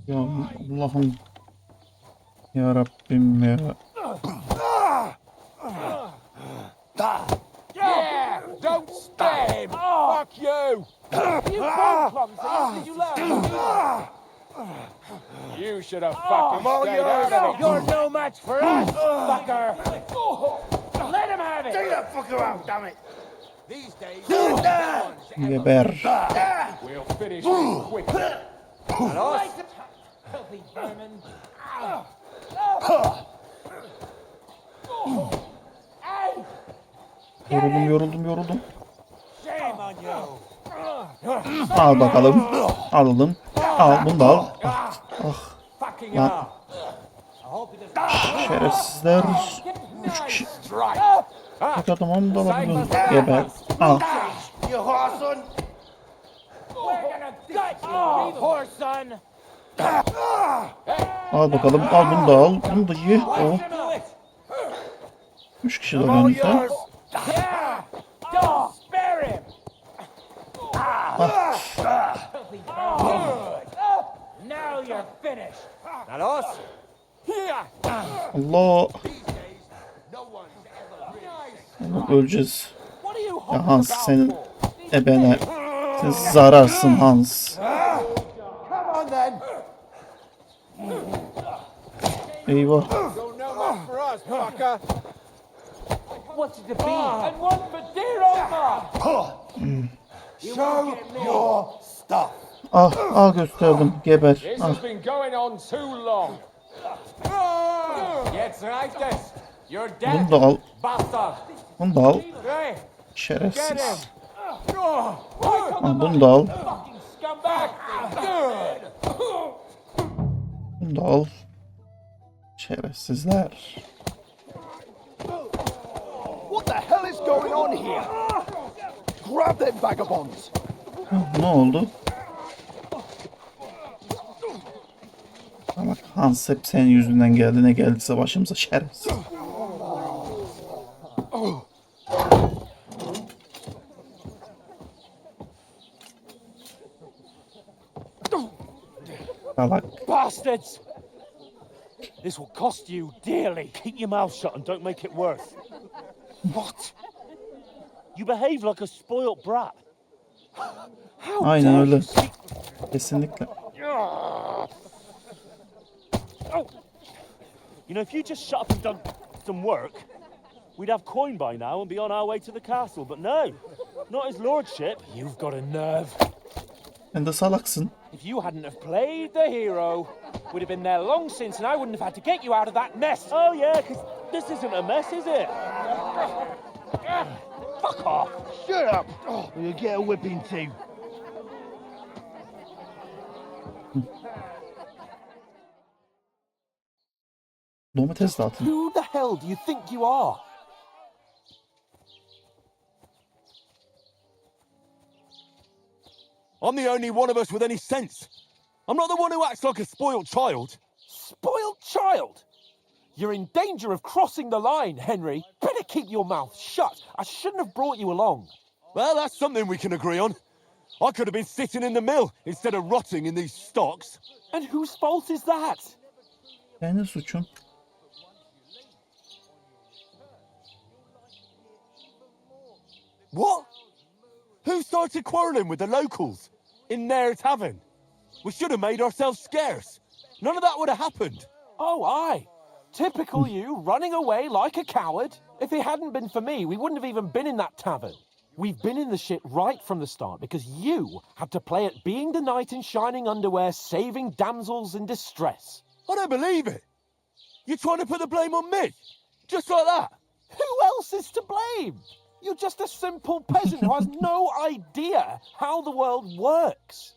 [SPEAKER 1] Ya Allah'ım. Ya Rabbim ya.
[SPEAKER 2] Yeah! Don't spare him! Fuck you! You born clumsy, did you learn? You should have fucking stayed out of it.
[SPEAKER 12] You're no match for us, fucker. Let him have it.
[SPEAKER 11] Take that fucker out, damn it! These days,
[SPEAKER 1] Geber.
[SPEAKER 2] We'll finish this quickly.
[SPEAKER 12] Filthy vermin.
[SPEAKER 1] Yoruldum.
[SPEAKER 12] Shame on you.
[SPEAKER 1] Al bakalım. Alalım. Al bunu da al. Ah.
[SPEAKER 12] Fucking
[SPEAKER 1] Lan.
[SPEAKER 12] hell. I hope he doesn't.
[SPEAKER 1] Şerefsizler. 3 kişi. Tek adam onu da alabiliyorum. Geber. Al.
[SPEAKER 11] you whore son!
[SPEAKER 12] We're gonna gut you, poor son.
[SPEAKER 1] Al bakalım. Al bunu da al. Bunu da ye. Oh. 3 kişi de bende.
[SPEAKER 12] Yeah. Don't spare him. Filthy vermin. Now you're finished.
[SPEAKER 2] Nalos?
[SPEAKER 1] Allah.
[SPEAKER 11] These days, no one's ever
[SPEAKER 1] Öleceğiz.
[SPEAKER 2] What are you
[SPEAKER 1] Ya
[SPEAKER 2] holding
[SPEAKER 1] Hans
[SPEAKER 2] about
[SPEAKER 1] senin
[SPEAKER 2] for?
[SPEAKER 1] ebene. Sen zararsın Hans.
[SPEAKER 11] Come on then!
[SPEAKER 1] Eyvah.
[SPEAKER 2] You're no match for us, fucker.
[SPEAKER 12] What's it to be?
[SPEAKER 2] And one for dear Omar.
[SPEAKER 11] Show your stuff!
[SPEAKER 1] Ah gösterdim. Geber.
[SPEAKER 2] This
[SPEAKER 1] Ah.
[SPEAKER 2] has been going on too long. Jetzt reicht es. You're dead,
[SPEAKER 1] Bunu da al.
[SPEAKER 2] bastard.
[SPEAKER 1] Bunu da al.
[SPEAKER 2] Hey, get
[SPEAKER 1] Şerefsiz.
[SPEAKER 2] him.
[SPEAKER 1] Al bunu da al.
[SPEAKER 2] Fucking scumbag.
[SPEAKER 1] Bunu da al. Şerefsizler.
[SPEAKER 11] What the hell is going on here? Grab them vagabonds!
[SPEAKER 1] Ne oldu? Bak Hans hep senin yüzünden geldi. Ne geldiyse başımıza şerefsiz. Salak.
[SPEAKER 5] Bastards! This will cost you dearly. Keep your mouth shut and don't make it worse. What? You behave like a spoilt brat. How
[SPEAKER 1] Aynen
[SPEAKER 5] dare
[SPEAKER 1] öyle.
[SPEAKER 5] you speak...
[SPEAKER 1] Kesinlikle.
[SPEAKER 5] Oh. You know, if you just shut up and done some work, we'd have coin by now and be on our way to the castle. But no, not his lordship.
[SPEAKER 2] You've got a nerve.
[SPEAKER 1] Sen de salaksın.
[SPEAKER 2] If you hadn't have played the hero, we'd have been there long since, and I wouldn't have had to get you out of that mess.
[SPEAKER 5] Oh yeah, because this isn't a mess, is it? Fuck off.
[SPEAKER 11] Shut up! Or you'll get a whipping too.
[SPEAKER 1] Domates de atın.
[SPEAKER 2] Who the hell do you think you are?
[SPEAKER 4] I'm the only one of us with any sense. I'm not the one who acts like a spoiled child.
[SPEAKER 2] Spoiled child? You're in danger of crossing the line, Henry. Better keep your mouth shut. I shouldn't have brought you along.
[SPEAKER 4] Well, that's something we can agree on. I could have been sitting in the mill instead of rotting in these stocks.
[SPEAKER 2] And whose fault is that?
[SPEAKER 1] Senin suçun.
[SPEAKER 4] What? Who started quarrelling with the locals in their tavern? We should have made ourselves scarce. None of that would have happened.
[SPEAKER 2] Oh, aye. Typical you, running away like a coward. If it hadn't been for me, we wouldn't have even been in that tavern. We've been in the shit right from the start because you had to play at being the knight in shining underwear, saving damsels in distress.
[SPEAKER 4] I don't believe it. You're trying to put the blame on me? Just like that?
[SPEAKER 2] Who else is to blame? You're just a simple peasant who has no idea how the world works.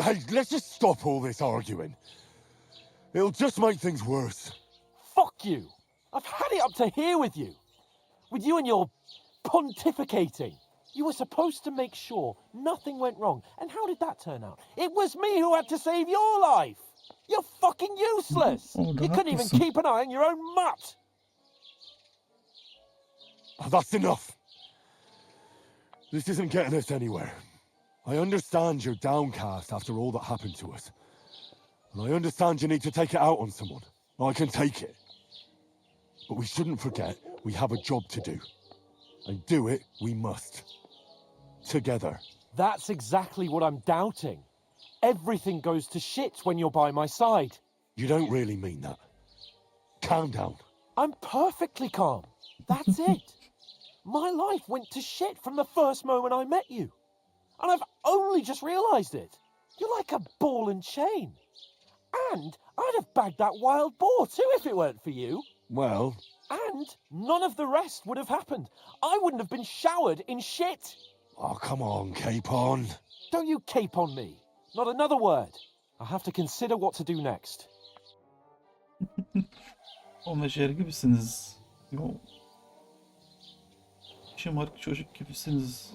[SPEAKER 4] Hey, let's just stop all this arguing. It'll just make things worse.
[SPEAKER 2] Fuck you! I've had it up to here with you. With you and your pontificating. You were supposed to make sure nothing went wrong. And how did that turn out? It was me who had to save your life. You're fucking useless. You couldn't even keep an eye on your own mutt.
[SPEAKER 4] Oh, that's enough. This isn't getting us anywhere. I understand you're downcast after all that happened to us. And I understand you need to take it out on someone. I can take it. But we shouldn't forget we have a job to do. And do it we must. Together.
[SPEAKER 2] That's exactly what I'm doubting. Everything goes to shit when you're by my side.
[SPEAKER 4] You don't really mean that. Calm down.
[SPEAKER 2] I'm perfectly calm. That's it. My life went to shit from the first moment I met you. And I've only just realised it. You're like a ball and chain. And I'd have bagged that wild boar too if it weren't for you.
[SPEAKER 4] Well...
[SPEAKER 2] And none of the rest would have happened. I wouldn't have been showered in shit.
[SPEAKER 4] Oh, come on, Capon.
[SPEAKER 2] Don't you cape on me. Not another word. I'll have to consider what to do next.
[SPEAKER 1] O meşer gibisiniz. Yo. Şımarık çocuk gibisiniz.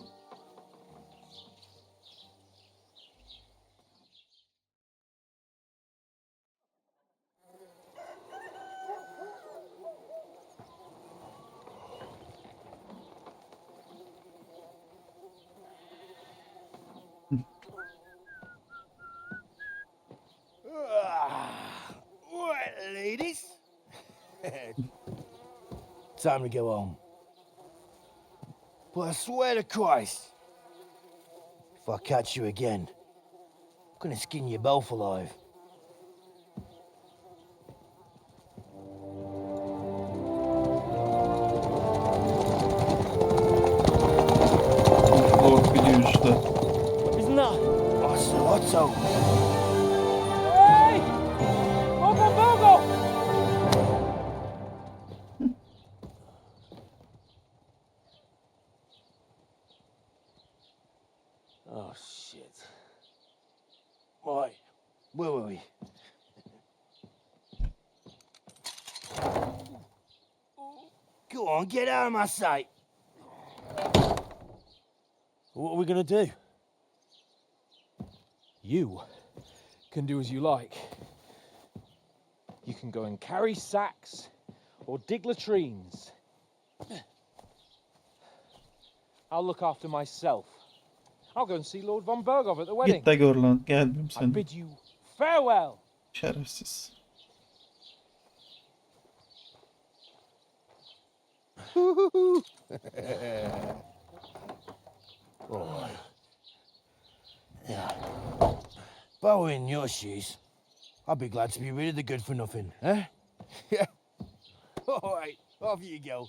[SPEAKER 11] Right, ladies. Time to go home. But I swear to Christ, if I catch you again, I'm gonna skin you both alive.
[SPEAKER 1] Lord biliyor işte.
[SPEAKER 11] Isn't that? Otto.
[SPEAKER 2] Hey! Bogo, Bogo!
[SPEAKER 11] Oh, shit. Right, where were we? Go on, get out of my sight. What are we gonna do?
[SPEAKER 2] You can do as you like. You can go and carry sacks or dig latrines. I'll look after myself. I'll go and see Lord von Bergov at the wedding.
[SPEAKER 1] Git de gör lan. Gelmeyeyim
[SPEAKER 2] I
[SPEAKER 1] seni.
[SPEAKER 2] bid you farewell.
[SPEAKER 1] Şerefsiz.
[SPEAKER 11] Right. Yeah. If I were in your shoes, I'd be glad to be rid of the good for nothing, eh? Yeah. All right, off you go.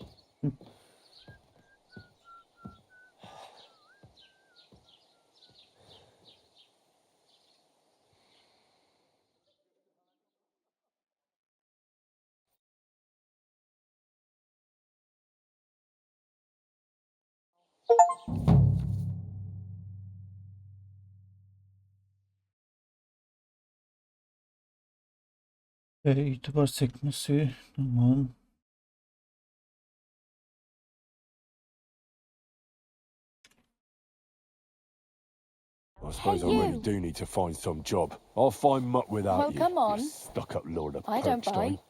[SPEAKER 1] İtibar sekmesi. Tamam.
[SPEAKER 4] I suppose I
[SPEAKER 3] Hey,
[SPEAKER 4] really
[SPEAKER 3] you.
[SPEAKER 4] do need to find some job. I'll find mutt without
[SPEAKER 3] Well,
[SPEAKER 4] you.
[SPEAKER 3] come on.
[SPEAKER 4] You stuck-up lord of
[SPEAKER 3] I don't
[SPEAKER 4] Perkstein.
[SPEAKER 3] bite.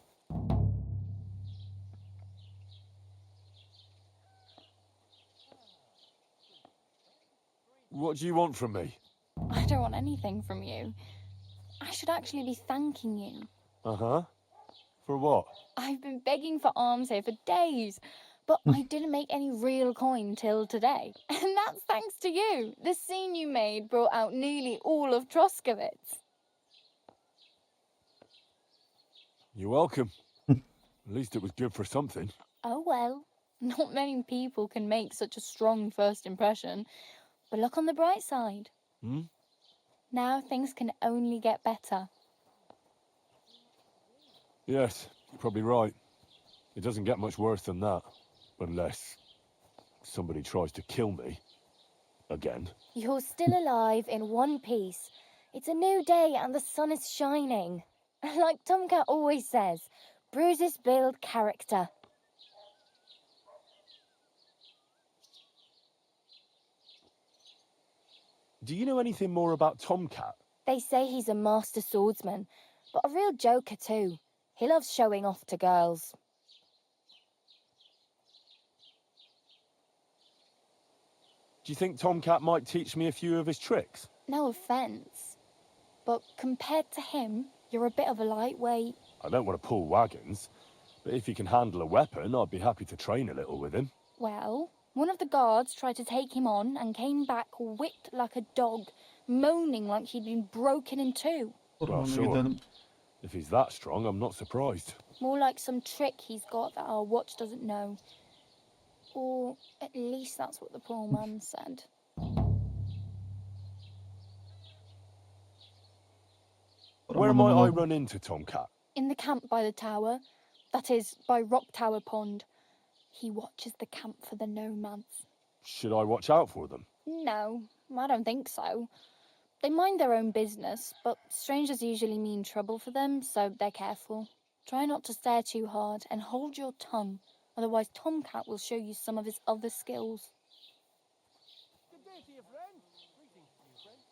[SPEAKER 4] What do you want from me?
[SPEAKER 13] I don't want anything from you. I should actually be thanking you.
[SPEAKER 4] Uh-huh. For what?
[SPEAKER 13] I've been begging for alms here for days, but I didn't make any real coin till today. And that's thanks to you. The scene you made brought out nearly all of Troskowitz.
[SPEAKER 4] You're welcome. At least it was good for something.
[SPEAKER 13] Oh well, not many people can make such a strong first impression. But look on the bright side.
[SPEAKER 4] Hmm?
[SPEAKER 13] Now things can only get better.
[SPEAKER 4] Yes, you're probably right. It doesn't get much worse than that. Unless somebody tries to kill me. Again.
[SPEAKER 3] You're still alive in one piece. It's a new day and the sun is shining. Like Tomcat always says, Bruises build character.
[SPEAKER 4] Do you know anything more about Tomcat?
[SPEAKER 3] They say he's a master swordsman, but a real joker too. He loves showing off to girls.
[SPEAKER 4] Do you think Tomcat might teach me a few of his tricks?
[SPEAKER 3] No offence, but compared to him, you're a bit of a lightweight.
[SPEAKER 4] I don't want to pull wagons, but if he can handle a weapon, I'd be happy to train a little with him.
[SPEAKER 3] Well, one of the guards tried to take him on and came back whipped like a dog, moaning like he'd been broken in two.
[SPEAKER 4] Well, sure. If he's that strong, I'm not surprised.
[SPEAKER 3] More like some trick he's got that our watch doesn't know. Or at least that's what the poor man said.
[SPEAKER 4] Where might I run into Tomcat?
[SPEAKER 3] In the camp by the tower. That is, by Rock Tower Pond. He watches the camp for the nomads.
[SPEAKER 4] Should I watch out for them?
[SPEAKER 3] No, I don't think so. They mind their own business, but strangers usually mean trouble for them, so they're careful. Try not to stare too hard and hold your tongue, otherwise Tomcat will show you some of his other skills.
[SPEAKER 6] Good day to you, friend. Greetings to you, friend.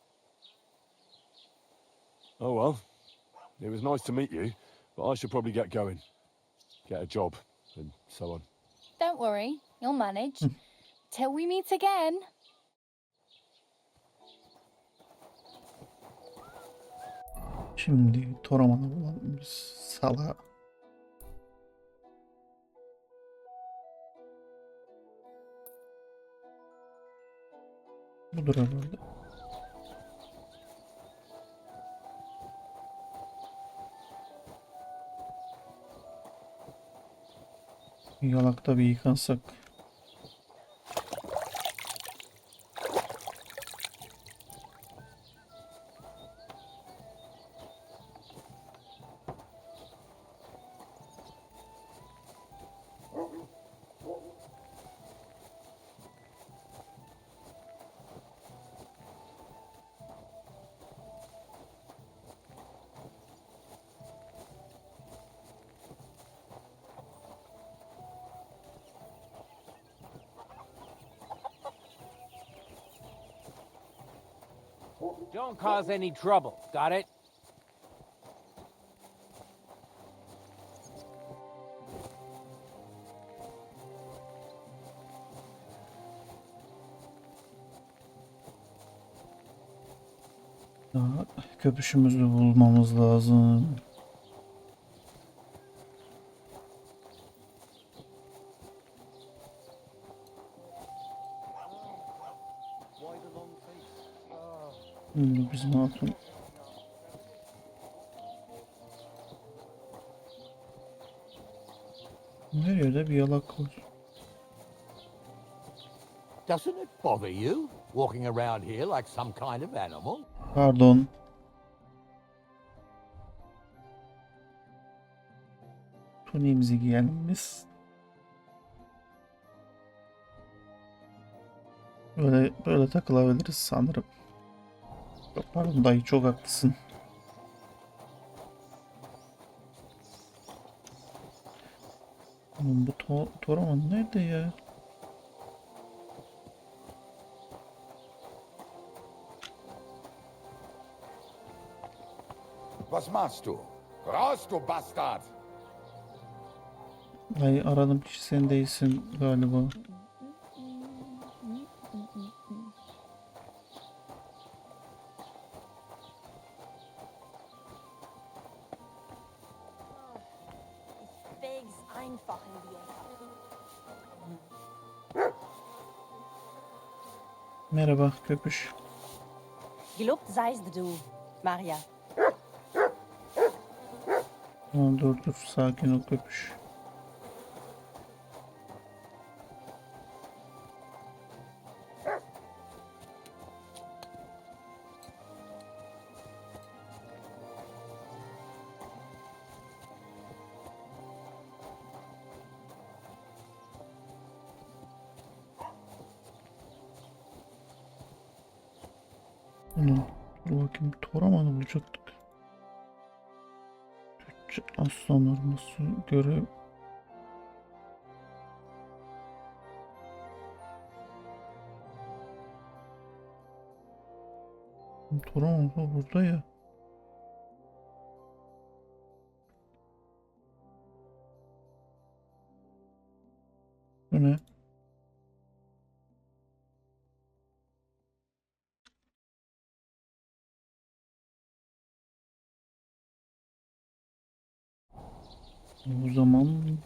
[SPEAKER 4] Oh well. It was nice to meet you, but I should probably get going. Get a job, and so on.
[SPEAKER 3] Don't worry, you'll manage. Till we meet again.
[SPEAKER 1] Şimdi Toraman'ı bulalım biz. Sala. Budur herhalde. Yalakta bir yıkansak.
[SPEAKER 12] Don't cause any trouble, got it?
[SPEAKER 1] Daha köpüşümüzü bulmamız lazım. Bizim hatun. Her yerde bir yalak var.
[SPEAKER 11] Doesn't it bother you walking around here like some kind of animal?
[SPEAKER 1] Pardon. Tunimizi giyelim biz. Böyle takılabiliriz sanırım. Yok, pardon dayı, çok haklısın. Bu Toraman nerede ya?
[SPEAKER 14] Was machst du? Raus, du Bastard!
[SPEAKER 1] Dayı, aradığım kişi sen değilsin galiba. Merhaba köpüş.
[SPEAKER 7] Gelobt seist du, Maria.
[SPEAKER 1] Tamam, dur sakin ol köpüş. Dur bakayım, Toraman'ı bulacaktık. Aslan orması görev. Toron burada ya. Bu ne? O zaman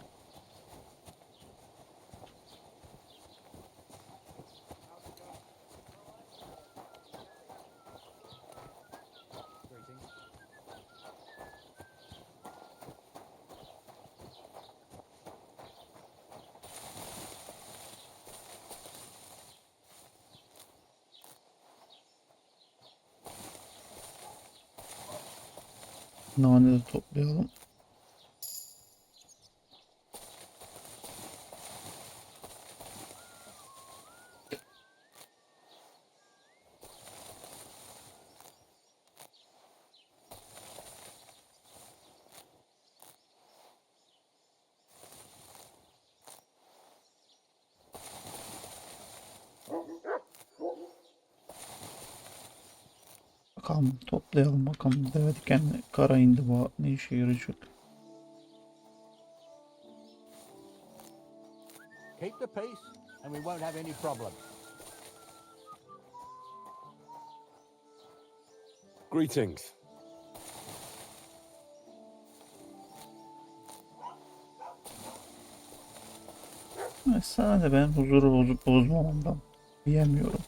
[SPEAKER 1] nane de toplayalım. Bakalım toplayalım bakalım. Deve dikenli kara hindiba ne işe yarayacak?
[SPEAKER 11] Keep the peace, and we won't have any problems.
[SPEAKER 4] Greetings.
[SPEAKER 1] Sadece ben huzuru bozup bozmamamdan diyemiyorum.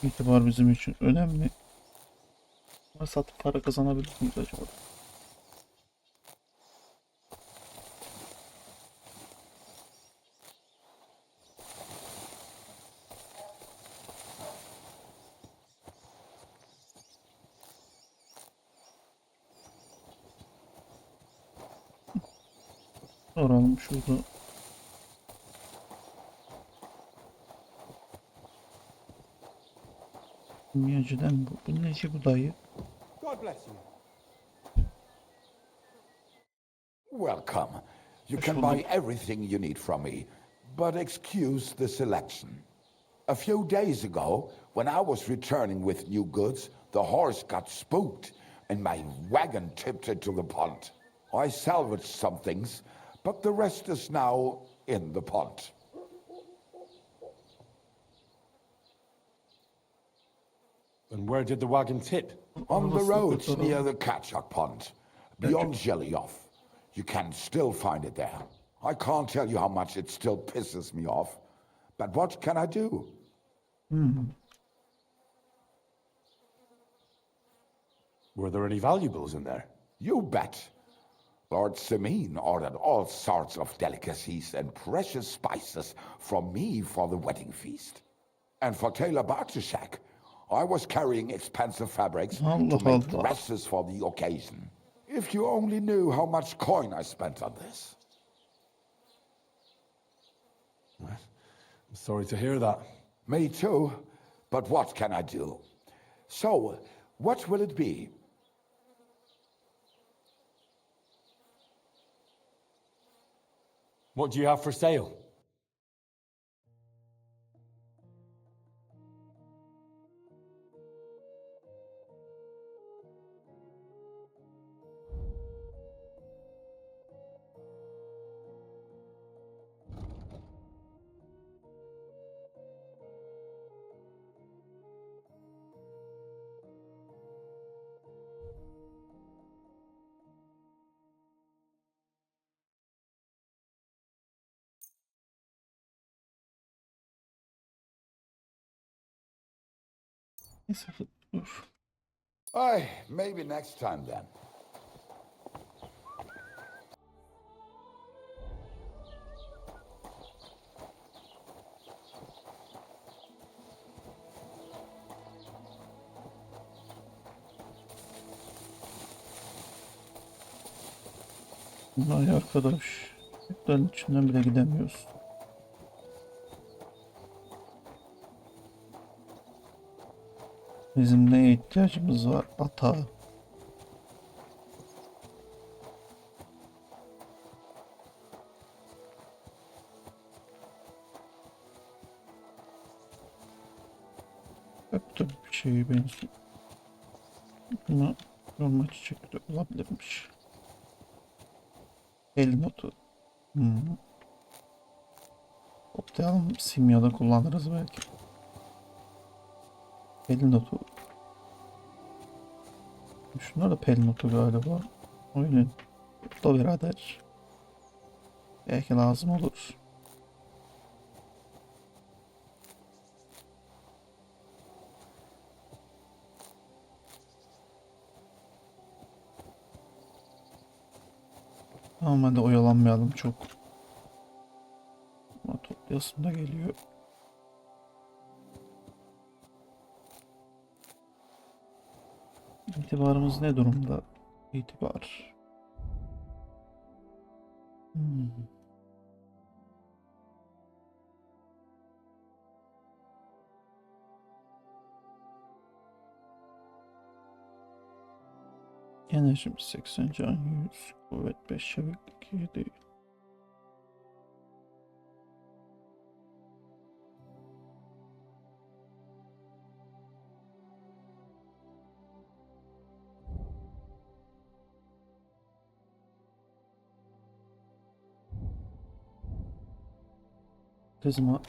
[SPEAKER 1] İtibar bizim için önemli. Ama satıp para kazanabilir miyiz acaba? Soralım şurada. Kimyacıdan bu. Bu neci bu dayı?
[SPEAKER 6] God bless you.
[SPEAKER 14] Welcome. You can buy everything you need from me, but excuse the selection. A few days ago, when I was returning with new goods, the horse got spooked and my wagon tipped into the pond. I salvaged some things, but the rest is now in the pond.
[SPEAKER 4] And where did the wagon tip?
[SPEAKER 14] On the roads near the Katchak Pond, beyond Jelly-Off. You can still find it there. I can't tell you how much it still pisses me off, but what can I do?
[SPEAKER 4] Were there any valuables in there?
[SPEAKER 14] You bet. Lord Semin ordered all sorts of delicacies and precious spices from me for the wedding feast. And for Taylor Bartushak, I was carrying expensive fabrics to make dresses for the occasion. If you only knew how much coin I spent on this.
[SPEAKER 4] I'm sorry to hear that.
[SPEAKER 14] Me too, but what can I do? So, what will it be?
[SPEAKER 4] What do you have for sale?
[SPEAKER 1] Neyse dur.
[SPEAKER 14] Aye, maybe next time then.
[SPEAKER 1] Vay arkadaş. Çocukların içinden bile gidemiyoruz. Bizim neye ihtiyacımız var? Ata. Öptü bir şeye benziyor. Buna normal çiçek de olabilirmiş. El notu. Optayalım, simyada kullanırız belki. El notu. Şunlar da pel notu galiba. Aynen. Da birader. Belki lazım olur. Tamam, hadi oyalanmayalım çok. Ama toplayasım da geliyor. İtibarımız ne durumda? İtibar. Enerjimiz 80, can 100, kuvvet 5, çeviklik 7. Karizma,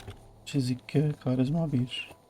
[SPEAKER 1] çizik, karizma 1.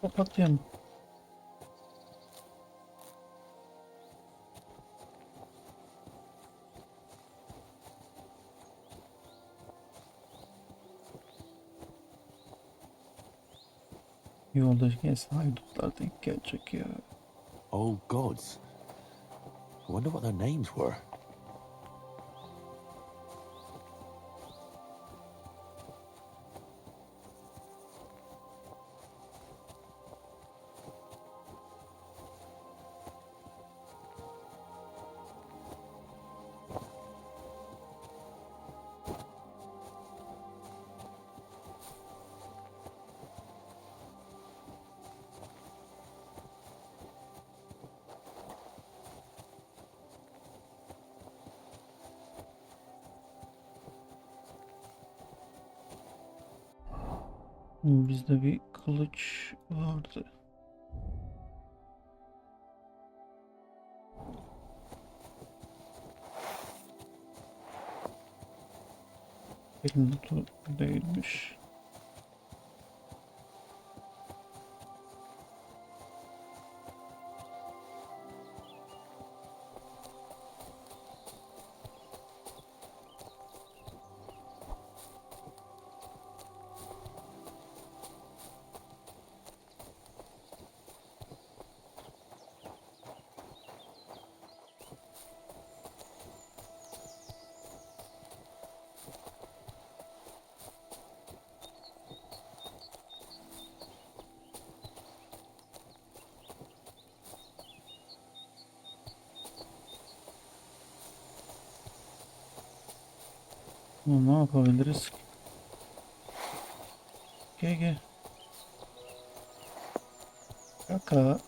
[SPEAKER 1] Kapatıyorum. Yoldaki haydutlar denk gelecek ya.
[SPEAKER 4] Oh gods. I wonder what their names were.
[SPEAKER 1] Bizde bir kılıç vardı. Benim notu değilmiş. Ne yapabiliriz? Gel. Kaka.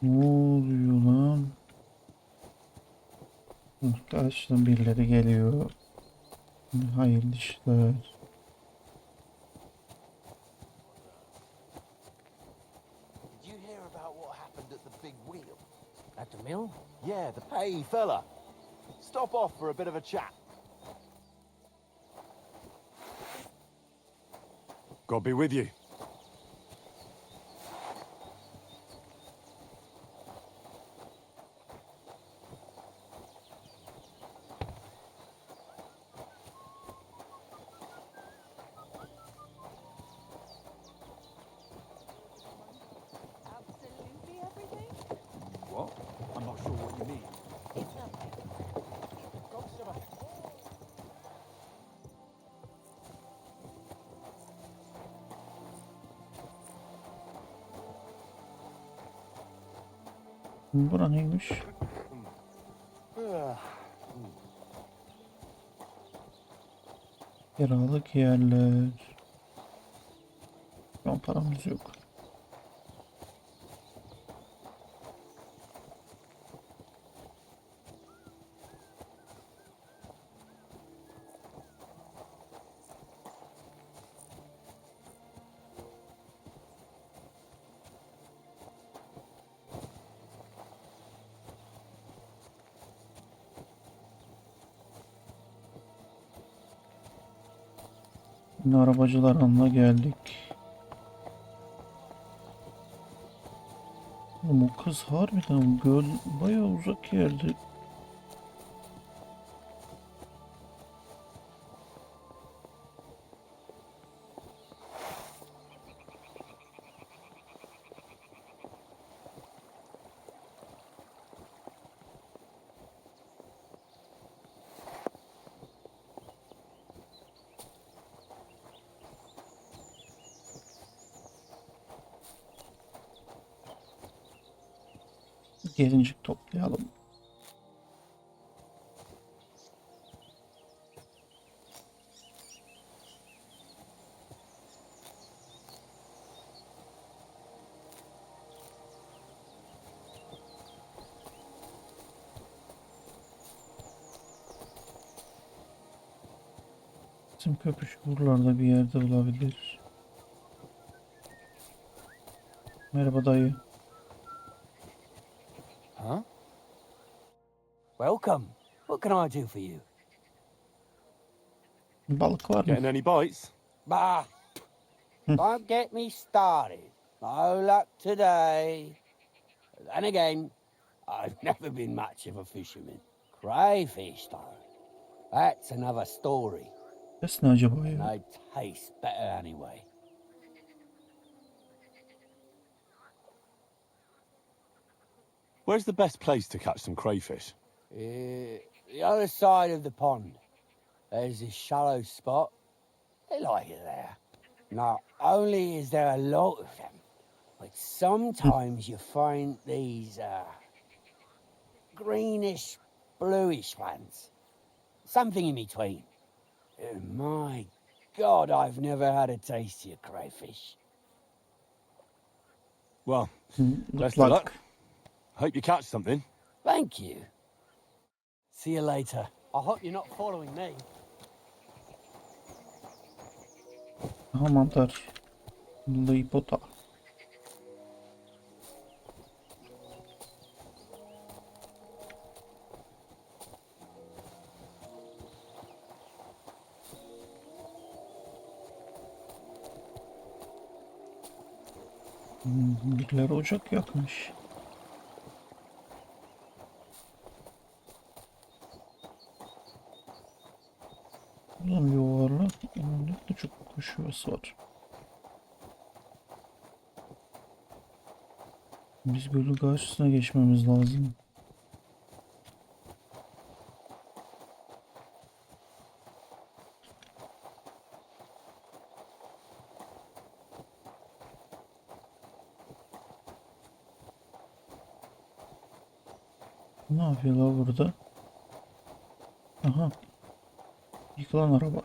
[SPEAKER 1] Ne oluyor lan? Karşıdan birileri geliyor. Hayırlı işler.
[SPEAKER 11] Did you hear about what happened at the big wheel?
[SPEAKER 12] At the mill?
[SPEAKER 11] Yeah, Hey, fella. Stop off for a bit of a chat.
[SPEAKER 4] God be with you.
[SPEAKER 1] Bura neymiş? Kiralık yerler. Şu an paramız yok. Yine arabacılar anına geldik. Oğlum o kız harbiden göl bayağı uzak yerde. Gelincik toplayalım. Bizim köpüş buralarda bir yerde olabilir. Merhaba dayı.
[SPEAKER 12] Huh? Welcome. What can I do for you?
[SPEAKER 1] Balık var mı?
[SPEAKER 4] Getting any bites?
[SPEAKER 11] Bah! Don't get me started. No luck today. Then again, I've never been much of a fisherman. Crayfish, though. That's another story.
[SPEAKER 1] Ses ne acaba
[SPEAKER 11] And
[SPEAKER 1] ya?
[SPEAKER 11] they taste better anyway.
[SPEAKER 4] Where's the best place to catch some crayfish?
[SPEAKER 11] The other side of the pond. There's this shallow spot. They like it there. Not only is there a lot of them, but sometimes you find these, greenish, bluish ones. Something in between. My God, I've never had a tastier crayfish.
[SPEAKER 4] Well,
[SPEAKER 1] Good
[SPEAKER 4] best of
[SPEAKER 1] luck.
[SPEAKER 4] luck. Hope you catch something.
[SPEAKER 11] Thank you. See you later. I hope you're not following me.
[SPEAKER 1] Aha mantar. Lipota. Birileri ocak yakmış. Ulan yuvarlak. Ne çok kuş yuvası var. Biz gölün karşısına geçmemiz lazım. Ne yapıyorlar burada? Aha. Yıkılan araba.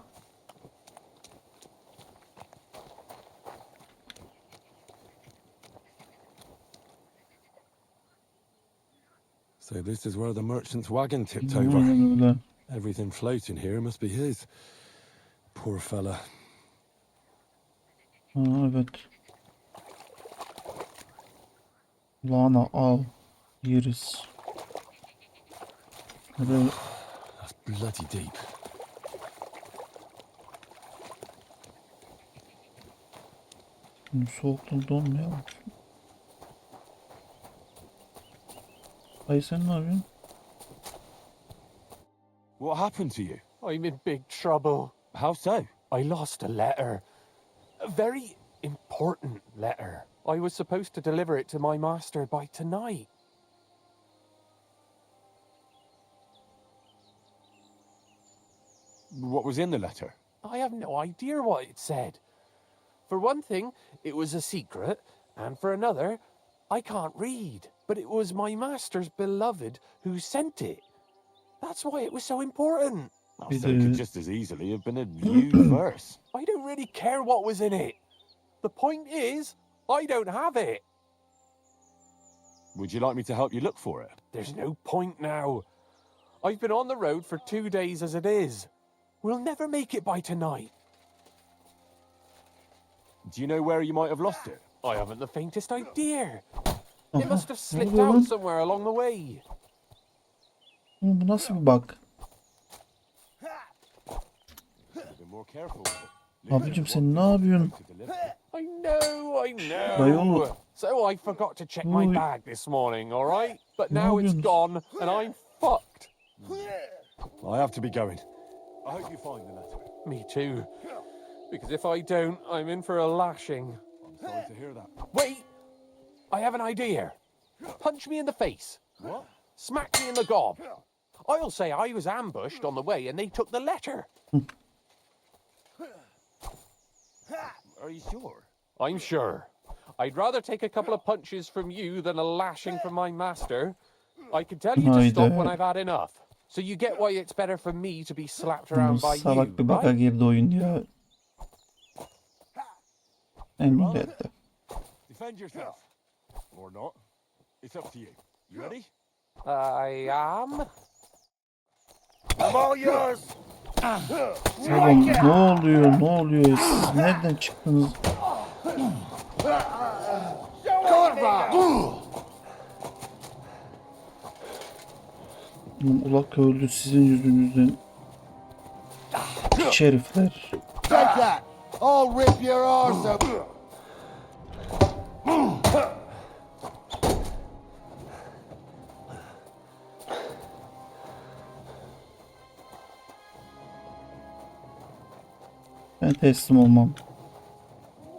[SPEAKER 4] So this is where the merchant's wagon tipped
[SPEAKER 1] Aynen
[SPEAKER 4] over.
[SPEAKER 1] öyle.
[SPEAKER 4] Everything floating here must be his. Poor fella.
[SPEAKER 1] Ha, evet. Lana al. Yeriz. Böyle
[SPEAKER 4] That's bloody deep.
[SPEAKER 1] soğuktan donmayalım. Ay sen ne yapıyorsun?
[SPEAKER 4] What happened to you?
[SPEAKER 2] I'm in big trouble.
[SPEAKER 4] How so?
[SPEAKER 2] I lost a letter. A very important letter. I was supposed to deliver it to my master by tonight.
[SPEAKER 4] What was in the letter?
[SPEAKER 2] I have no idea what it said. For one thing, it was a secret, and for another, I can't read. but it was my master's beloved who sent it. That's why it was so important.
[SPEAKER 4] So it could just as easily have been a new verse.
[SPEAKER 2] I don't really care what was in it. The point is, I don't have it.
[SPEAKER 4] Would you like me to help you look for it?
[SPEAKER 2] There's no point now. I've been on the road for 2 days as it is. We'll never make it by tonight.
[SPEAKER 4] Do you know where you might have lost it?
[SPEAKER 2] I haven't the faintest idea. It must have slipped
[SPEAKER 1] oluyor lan?
[SPEAKER 2] out somewhere along the way.
[SPEAKER 1] Bu nasıl bir bug?
[SPEAKER 4] Be more careful with it.
[SPEAKER 1] Abicim sen ne yapıyorsun?
[SPEAKER 2] I know, I know.
[SPEAKER 1] Dayı.
[SPEAKER 2] So I forgot to check my
[SPEAKER 1] Oy.
[SPEAKER 2] bag this morning, all right? But
[SPEAKER 1] Ne
[SPEAKER 2] now it's
[SPEAKER 1] yapıyorsunuz?
[SPEAKER 2] gone and I'm fucked.
[SPEAKER 4] I have to be going. I hope you find the letter.
[SPEAKER 2] Me too. Because if I don't, I'm in for a lashing.
[SPEAKER 4] I'm sorry to hear that.
[SPEAKER 2] Wait! I have an idea. Punch me in the face.
[SPEAKER 4] What?
[SPEAKER 2] Smack me in the gob. I'll say I was ambushed on the way and they took the letter.
[SPEAKER 4] Are you sure?
[SPEAKER 2] I'm sure. I'd rather take a couple of punches from you than a lashing from my master. I can tell you to stop when I've had enough. So you get why it's better for me to be slapped around by you,
[SPEAKER 1] Salak bir bug'a
[SPEAKER 2] right?
[SPEAKER 1] girdi oyun ya. Emniyette.
[SPEAKER 4] Defend yourself. Or not. It's up to you. You ready?
[SPEAKER 2] I am.
[SPEAKER 11] I'm all yours.
[SPEAKER 1] Oğlum ne oluyor? Ne oluyor? Siz nereden çıktınız? Oğlum ulak öldü sizin yüzünüzden. Piç herifler.
[SPEAKER 11] Take that. I'll rip your arse up.
[SPEAKER 1] Ben teslim olmam.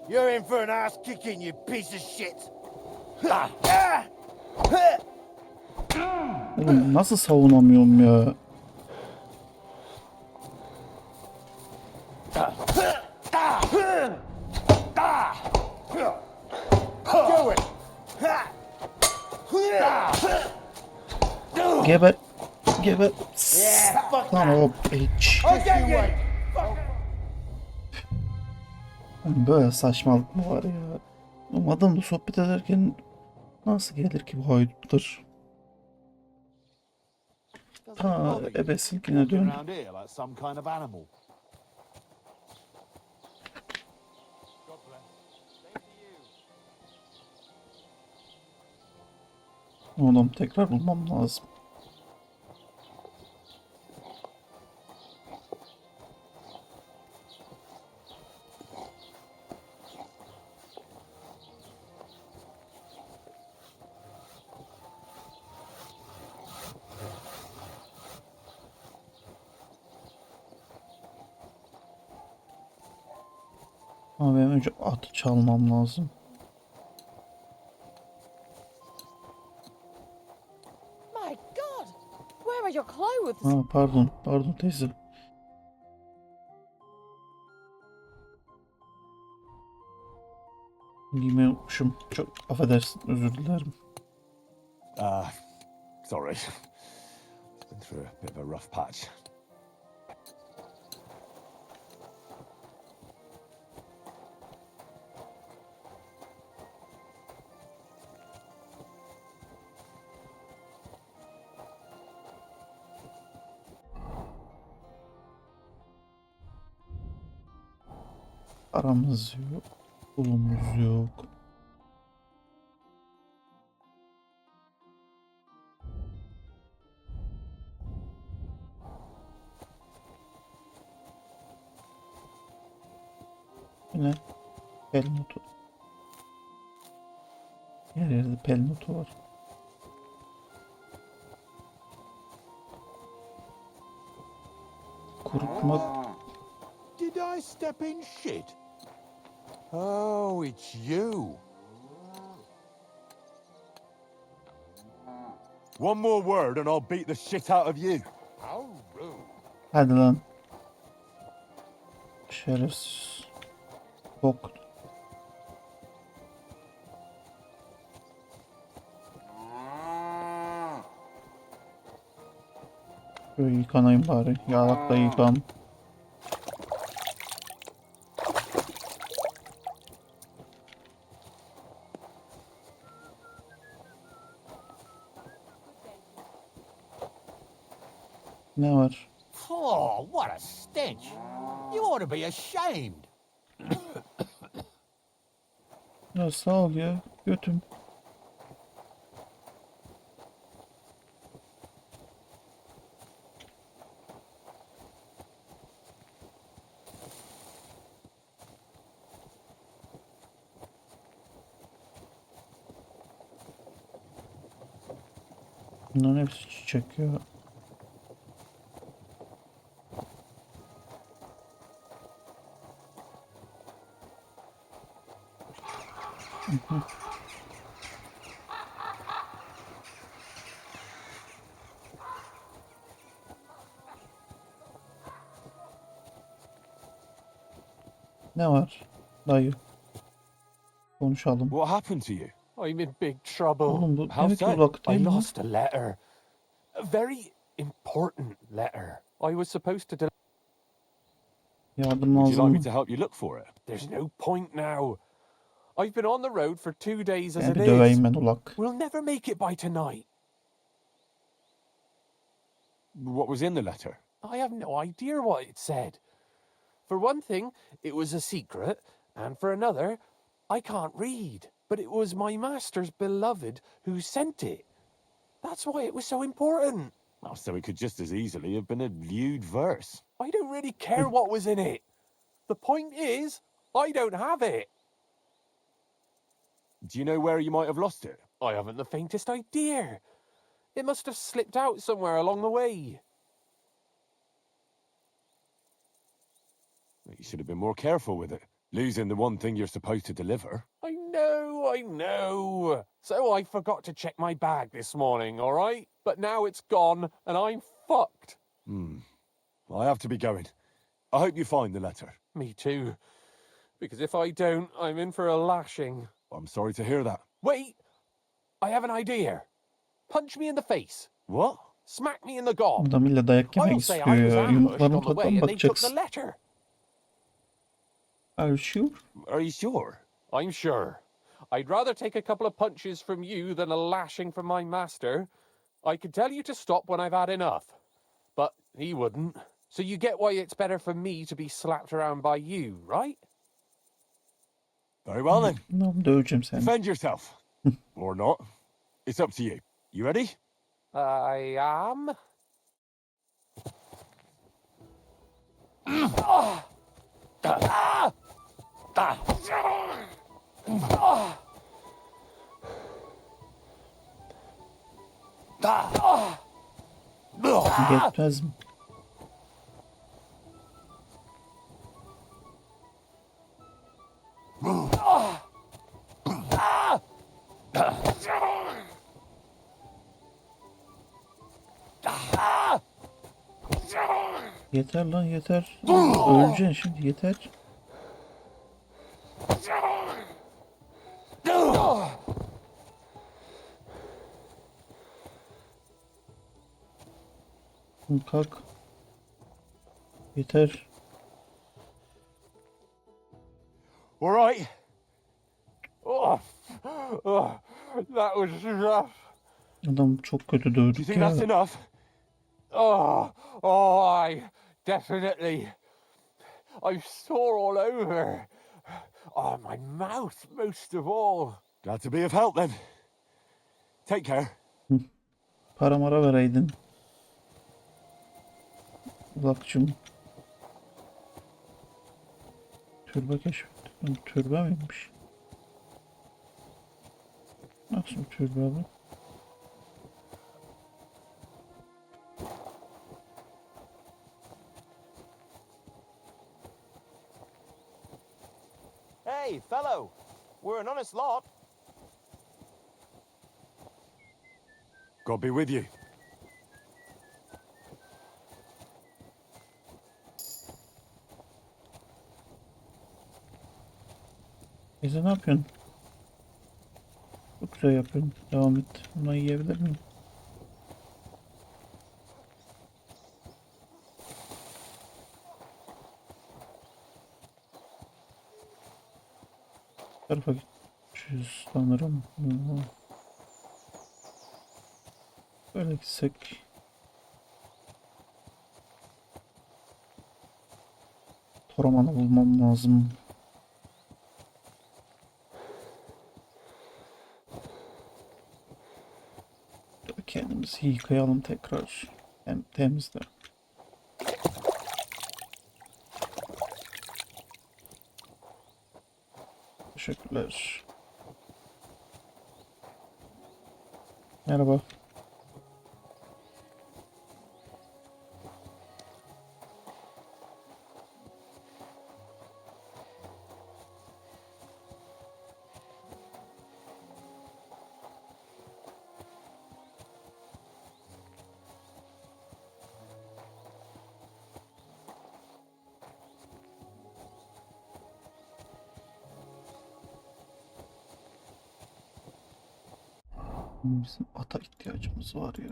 [SPEAKER 11] You're in for an ass kicking, you piece of shit.
[SPEAKER 1] Oğlum nasıl savunamıyorum ya?
[SPEAKER 11] Do it.
[SPEAKER 1] Geber. Geber.
[SPEAKER 11] Fuck
[SPEAKER 1] Lan o piç.
[SPEAKER 11] I'll get you.
[SPEAKER 1] Böyle saçmalık mı var ya? Oğlum adamla sohbet ederken nasıl gelir ki bu haydutlar? Ha, ebesinkine dön.
[SPEAKER 11] Around here like some kind of animal.
[SPEAKER 1] Oğlum tekrar bulmam lazım. Ama benim önce atı çalmam lazım.
[SPEAKER 10] My God! Where are your clothes?
[SPEAKER 1] Ha, pardon teyze. Giymeyi unutmuşum. Çok affedersin, özür dilerim.
[SPEAKER 4] Sorry. Been through a bit of a rough patch.
[SPEAKER 1] Paramız yok. Pulumuz yok. Yine pel notu. Her yerde pel notu var. Kurutmak.
[SPEAKER 6] Did I step in shit? Oh, it's you.
[SPEAKER 4] One more word and I'll beat the shit out of you.
[SPEAKER 6] How rude.
[SPEAKER 1] Hadi lan. Şerefsiz. Bok. Şöyle yıkanayım bari. Yağlakla yıkan. Ne var?
[SPEAKER 6] Oh, what a stench! You ought to be ashamed.
[SPEAKER 1] Ya sağ ol ya. Götüm. Bunların hepsi çiçek ya. Ne var? Dayı. Konuşalım.
[SPEAKER 4] What happened to you?
[SPEAKER 2] I'm in big trouble.
[SPEAKER 1] Oğlum bu
[SPEAKER 4] How
[SPEAKER 1] demek ki
[SPEAKER 4] so?
[SPEAKER 1] uzak
[SPEAKER 2] I
[SPEAKER 1] değil mi?
[SPEAKER 2] lost a letter. A very important letter. I was supposed to
[SPEAKER 1] Yardım
[SPEAKER 4] Would you like me
[SPEAKER 1] lazım.
[SPEAKER 4] to help you look for it?
[SPEAKER 2] There's no point now. I've been on the road for 2 days as
[SPEAKER 1] Seni
[SPEAKER 2] it
[SPEAKER 1] bir
[SPEAKER 2] is.
[SPEAKER 1] döveyim ben ulak.
[SPEAKER 2] We'll never make it by tonight.
[SPEAKER 4] What was in the letter?
[SPEAKER 2] I have no idea what it said. For one thing, it was a secret, and for another, I can't read. But it was my master's beloved who sent it. That's why it was so important.
[SPEAKER 4] Oh, so it could just as easily have been a lewd verse.
[SPEAKER 2] I don't really care what was in it. The point is, I don't have it.
[SPEAKER 4] Do you know where you might have lost it?
[SPEAKER 2] I haven't the faintest idea. It must have slipped out somewhere along the way.
[SPEAKER 4] You should have been more careful with it. Losing the one thing you're supposed to deliver.
[SPEAKER 2] I know. So I forgot to check my bag this morning, all right? But now it's gone, and I'm fucked.
[SPEAKER 4] I have to be going. I hope you find the letter.
[SPEAKER 2] Me too. Because if I don't, I'm in for a lashing.
[SPEAKER 4] I'm sorry to hear that.
[SPEAKER 2] Wait! I have an idea. Punch me in the face.
[SPEAKER 4] What?
[SPEAKER 2] Smack me in the gob.
[SPEAKER 1] Adam illa dayak
[SPEAKER 2] I'll
[SPEAKER 1] yemek
[SPEAKER 2] say
[SPEAKER 1] istiyor
[SPEAKER 2] I was
[SPEAKER 1] ya.
[SPEAKER 2] ambushed
[SPEAKER 1] Yumrukların
[SPEAKER 2] on the way
[SPEAKER 1] tadına mı
[SPEAKER 2] and they took the
[SPEAKER 1] bakacaksın?
[SPEAKER 2] letter.
[SPEAKER 1] Are you sure?
[SPEAKER 4] Are you sure?
[SPEAKER 2] I'm sure. I'd rather take a couple of punches from you than a lashing from my master. I could tell you to stop when I've had enough. But he wouldn't. So you get why it's better for me to be slapped around by you, right?
[SPEAKER 4] Very well then.
[SPEAKER 1] Tamam döveceğim seni.
[SPEAKER 4] Defend yourself. Or not. It's up to you. You ready?
[SPEAKER 2] I am.
[SPEAKER 1] Yetmez mi? Yeter lan yeter. Öleceksin şimdi yeter. Kalk. Yeter.
[SPEAKER 4] All right.
[SPEAKER 2] That was rough.
[SPEAKER 1] Adam çok kötü
[SPEAKER 4] Do you
[SPEAKER 1] dövdük
[SPEAKER 4] think
[SPEAKER 1] ya.
[SPEAKER 4] that's enough?
[SPEAKER 2] I definitely. I'm sore all over. Oh, my mouth most of all.
[SPEAKER 4] Glad to be of help then. Take care.
[SPEAKER 1] Para mara vereydin. Ulakçım. Türbe keşfettik. Bu türbe miymiş? Nasıl bir türbe bu?
[SPEAKER 11] Hey, fellow, we're an honest lot.
[SPEAKER 4] God be with you.
[SPEAKER 1] Teyze ne yapıyorsun? Çok güzel yapıyorsun. Devam et. Bunu yiyebilir miyim? tarafa gideceğiz sanırım. Böyle gitsek. Toraman'ı bulmam lazım. Kendimizi yıkayalım tekrar. Hem temizle. Teşekkürler. Merhaba. Bizim ata ihtiyacımız var ya.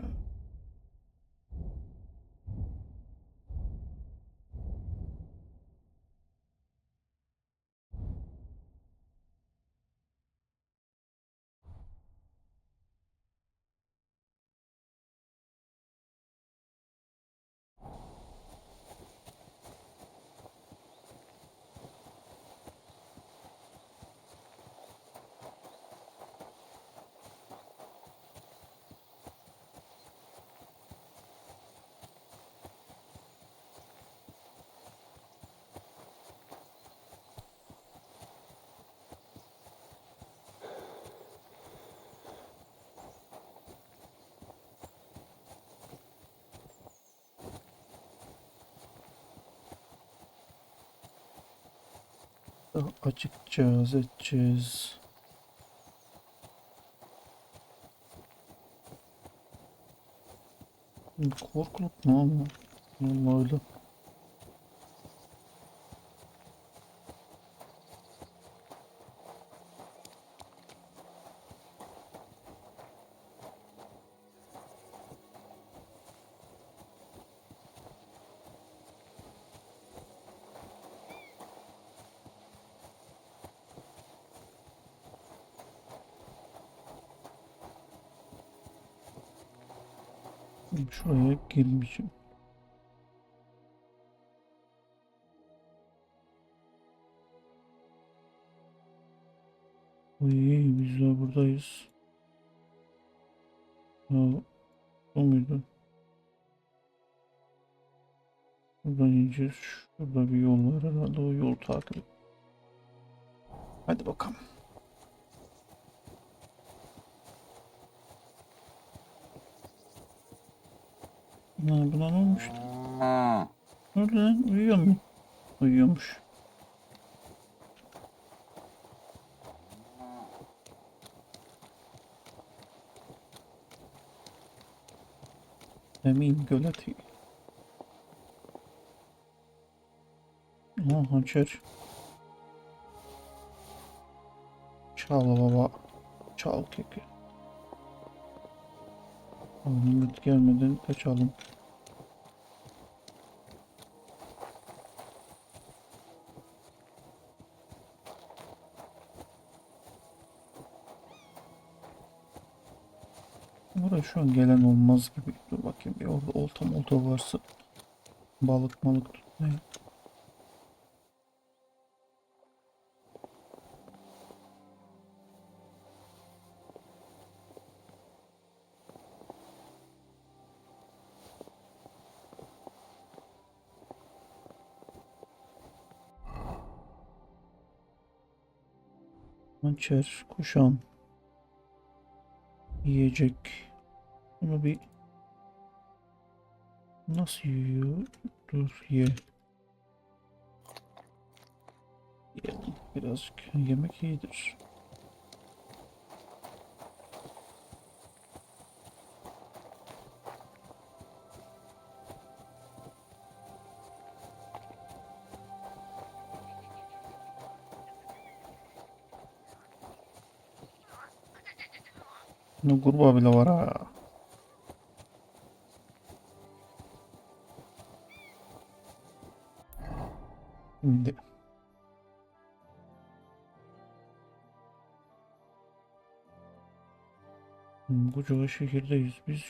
[SPEAKER 1] Acıkacağız, edeceğiz. Korkuluk ne ama? Vallahi öyle. Şuraya girmişim. Uy, biz de buradayız. Ya, o muydu? Buradan ineceğiz. Şurada bir yol var herhalde. O yolu takip et. Hadi bakalım. Buna ne olmuş? Ne oldu lan? Uyuyor mu? Uyuyormuş. Emin göleti. Aha hançer. Çal baba. Çal keki. Millet gelmeden kaçalım. Buraya şu an gelen olmaz gibi. Dur bakayım bir orada olta varsa balık tutmaya. Hançer, kuşan, yiyecek. Bunu bir nasıl yiyor? Dur ye. Yiyelim. Birazcık yemek iyidir. Ne kurbağa bile var ha. Şimdi Bucağı şehirdeyiz biz.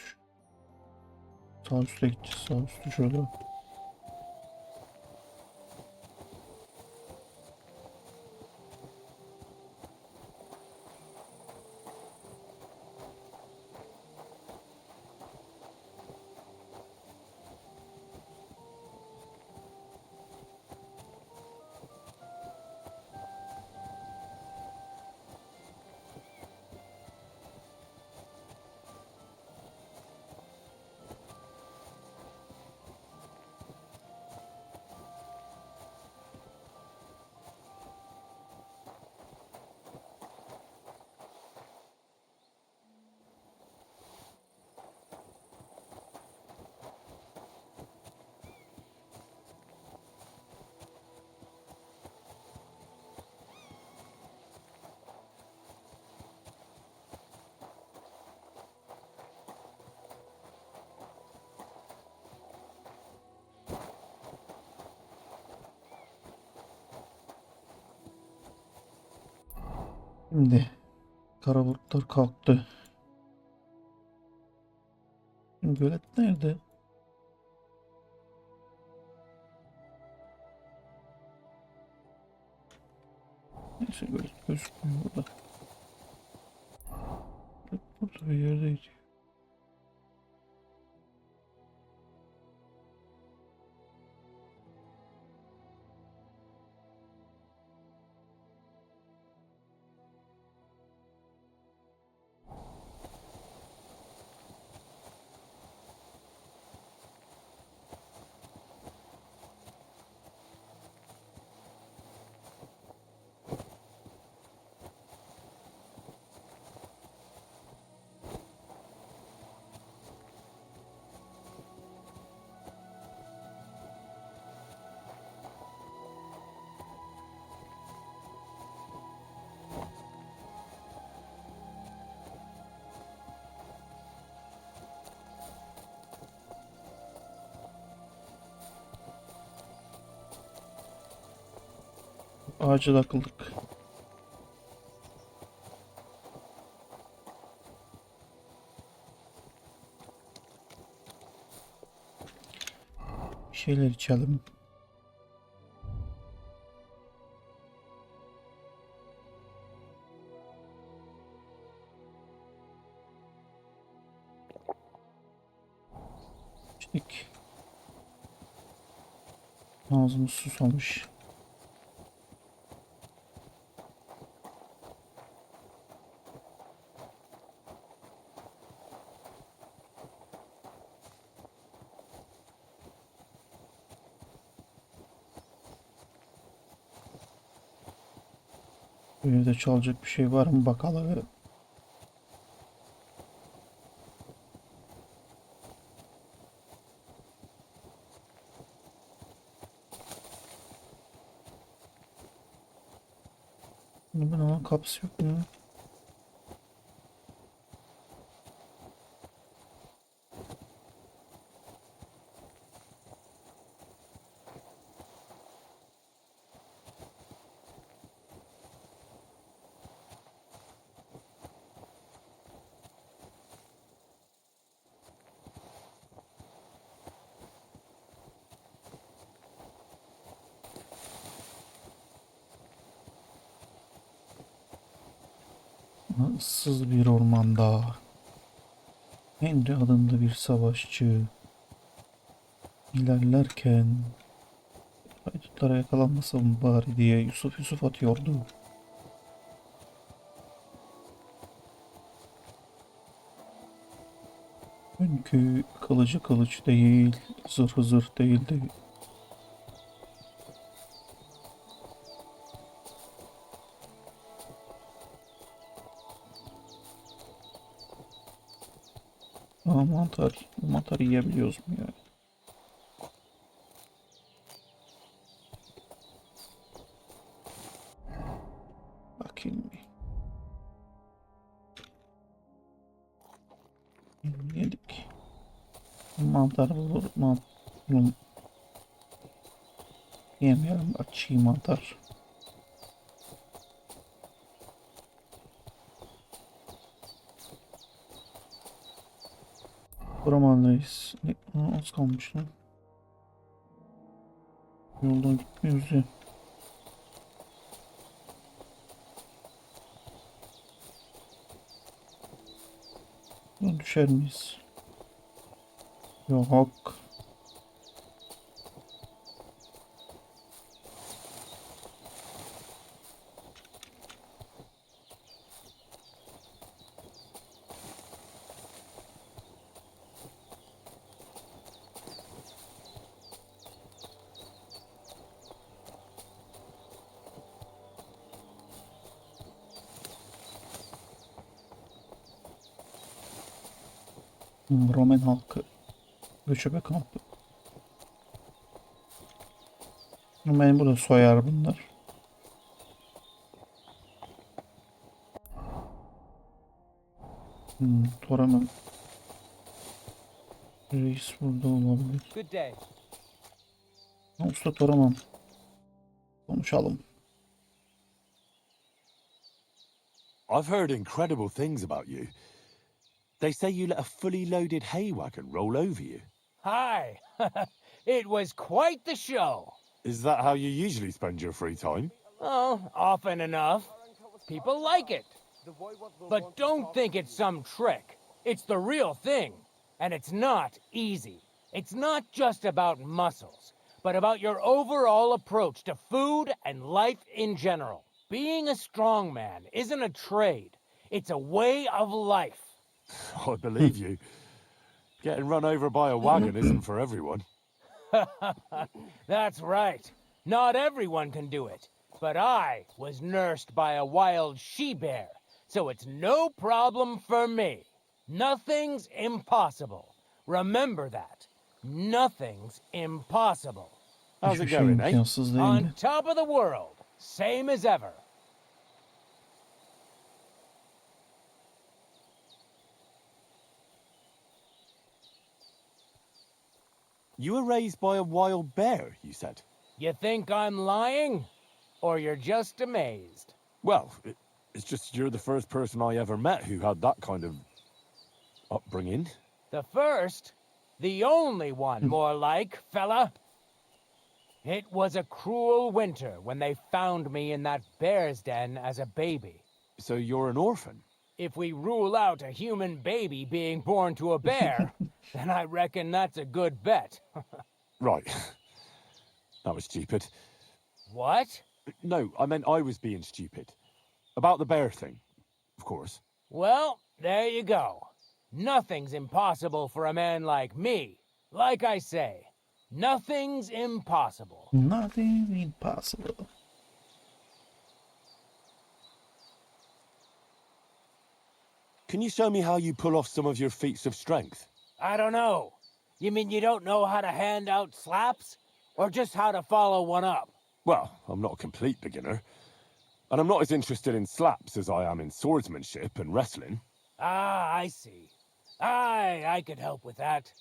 [SPEAKER 1] Sağ üstte gideceğiz. Sağ üstü şöyle. Şimdi kara bulutlar kalktı. Şimdi gölet nerede? Neyse gölet gözükmüyor burada. Gölet burada bir yerdeydi. Ağaca takıldık. Bir şeyler içelim. İçtik. Ağzımız susamış. Bu evde çalacak bir şey var mı bakalım. Bunun kapısı yok mu? Issız bir ormanda Henry adında bir savaşçı ilerlerken haydutlara yakalanmasam bari diye Yusuf atıyordu. Çünkü kılıcı kılıç değil, zırhı zırh değildi. Aa, mantar yiyebiliyoruz mu ya? Bakayım bir. Yedik. Mantar bulur, yemeyelim bak, çiğ mantar. Buramalıyız. Az kalmış lan. Yoldan gitmiyoruz ya. Düşer miyiz? Yok. Roman halkı. Göçebe kampı. Beni burada soyar bunlar. Toraman. Reis burada olabilir.
[SPEAKER 12] Good day.
[SPEAKER 1] Usta Toraman. Konuşalım.
[SPEAKER 4] I've heard incredible things about you. They say you let a fully loaded hay wagon roll over you.
[SPEAKER 12] Hi. It was quite the show.
[SPEAKER 4] Is that how you usually spend your free time?
[SPEAKER 12] Oh, often enough. People like it. But don't think it's some trick. It's the real thing. And it's not easy. It's not just about muscles, but about your overall approach to food and life in general. Being a strongman isn't a trade. It's a way of life.
[SPEAKER 4] I believe you. Getting run over by a wagon isn't for everyone.
[SPEAKER 12] That's right. Not everyone can do it. But I was nursed by a wild she-bear, so it's no problem for me. Nothing's impossible. Remember that. Nothing's impossible.
[SPEAKER 4] How's it
[SPEAKER 1] Hiçbir şey
[SPEAKER 4] going, eh?
[SPEAKER 1] imkansız değil.
[SPEAKER 12] On top of the world, same as ever.
[SPEAKER 4] You were raised by a wild bear, you said?
[SPEAKER 12] You think I'm lying? Or you're just amazed?
[SPEAKER 4] Well, it's just you're the first person I ever met who had that kind of upbringing.
[SPEAKER 12] The first? The only one, more like, fella. It was a cruel winter when they found me in that bear's den as a baby.
[SPEAKER 4] So you're an orphan?
[SPEAKER 12] If we rule out a human baby being born to a bear, then I reckon that's a good bet.
[SPEAKER 4] Right. That was stupid.
[SPEAKER 12] What?
[SPEAKER 4] No, I meant I was being stupid. About the bear thing, of course.
[SPEAKER 12] Well, there you go. Nothing's impossible for a man like me. Like I say, nothing's impossible.
[SPEAKER 1] Nothing impossible.
[SPEAKER 4] Can you show me how you pull off some of your feats of strength?
[SPEAKER 12] I don't know. You mean you don't know how to hand out slaps? Or just how to follow one up?
[SPEAKER 4] Well, I'm not a complete beginner. And I'm not as interested in slaps as I am in swordsmanship and wrestling.
[SPEAKER 12] Ah, I see. I could help with that.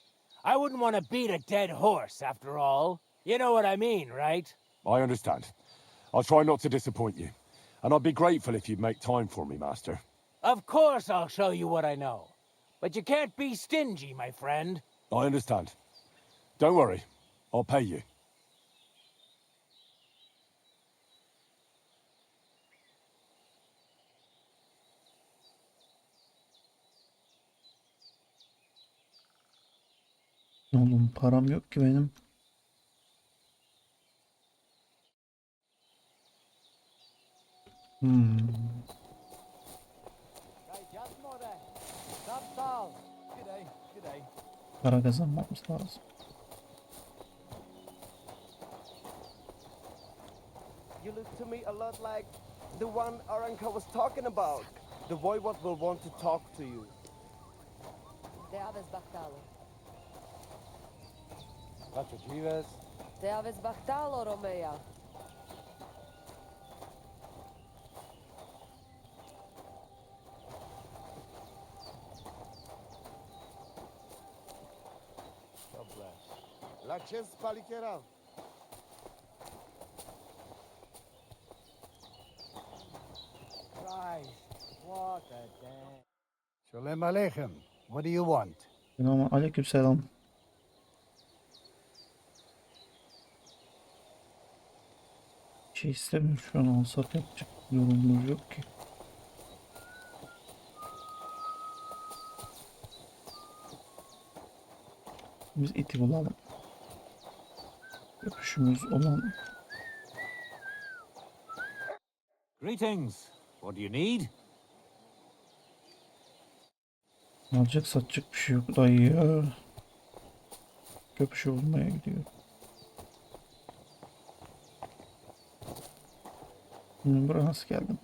[SPEAKER 12] I wouldn't want to beat a dead horse, after all. You know what I mean, right?
[SPEAKER 4] I understand. I'll try not to disappoint you. And I'd be grateful if you'd make time for me, Master.
[SPEAKER 12] Of course I'll show you what I know. But you can't be stingy, my friend.
[SPEAKER 4] I understand. Don't worry. I'll pay you.
[SPEAKER 1] Oğlum param yok ki benim. Para kazanmamız lazım.
[SPEAKER 15] You look to me a lot like the one Aranka was talking about. The voivod will want to talk to you.
[SPEAKER 9] Te aves Bactalo.
[SPEAKER 8] Pacho Chivas.
[SPEAKER 9] Te aves Bactalo, Romea.
[SPEAKER 15] God bless. La Ches Palikera.
[SPEAKER 8] Christ, what a day. Shalom Aleichem. What do you want?
[SPEAKER 1] Selam, aleykümselam. Bir şey istemiyor şu an, alsak yapacak yorumumuz yok ki. Biz iti bulalım. Öpüşümüz olan.
[SPEAKER 16] Greetings. What do you need?
[SPEAKER 1] Alacak satacak bir şey yok dayı ya. Köpüşü bulmaya gidiyor. Buraya nasıl geldim?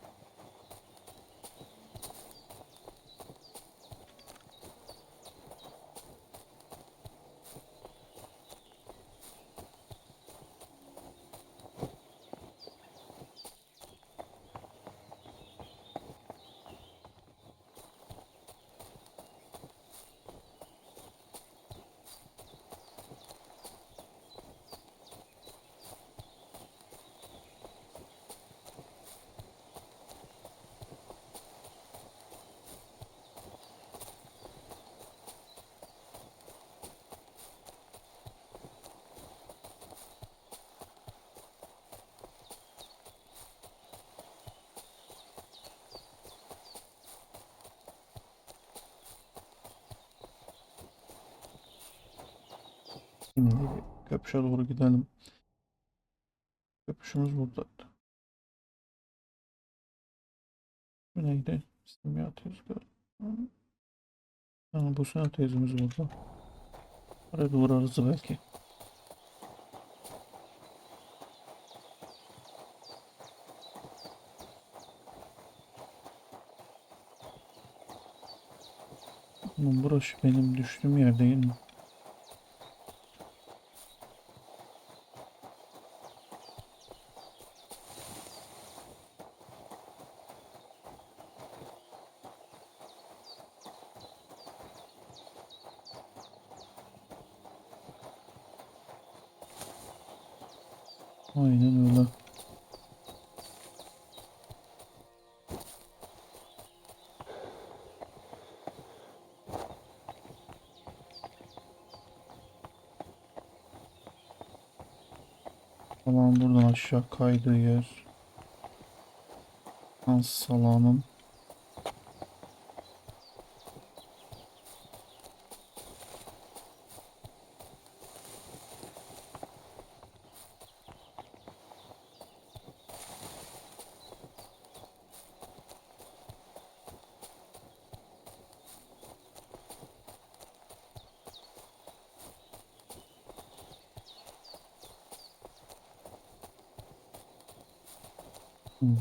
[SPEAKER 1] Şimdi köpüşe doğru gidelim. Köpüşümüz burada. Bu neydi? Simya tezgahı. Bu sene teyzemiz burada. Oraya da uğrarız belki. Burası benim düştüğüm yer değil mi? Aynen öyle. Salan buradan aşağı kaydığı yer. Salanın.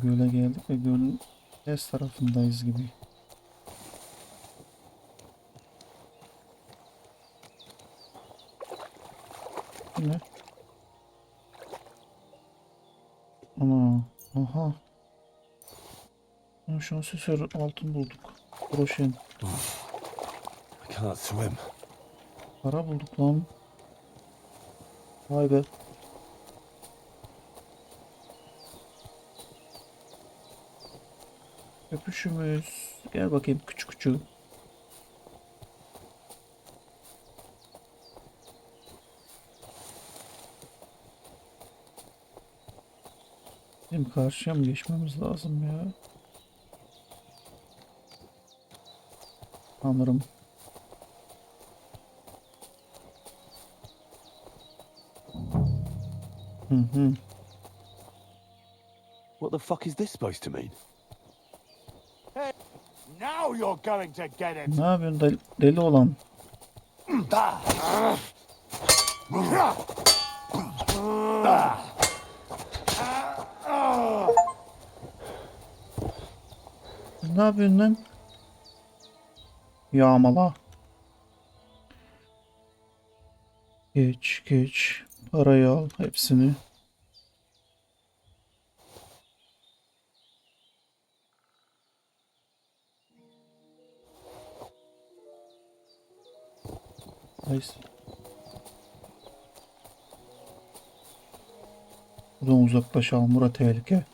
[SPEAKER 1] Göle geldik ve gölün ters tarafındayız gibi. Bu ne? Ana, aha. Şansölye altın bulduk. Broşen.
[SPEAKER 5] I can't swim.
[SPEAKER 1] Para bulduk lan. Vay be. Öpüşümüz. Gel bakayım küçük küçük. Bizim karşıya mı geçmemiz lazım ya? Sanırım. Hı.
[SPEAKER 5] What the fuck is this supposed to mean?
[SPEAKER 6] Hey, now you're going to get it.
[SPEAKER 1] Ne yapıyorsun deli olan? Ne yapıyorsun lan? Yağmala. Geç. Parayı al hepsini. Nice. Buradan uzaklaşalım. Bura tehlike.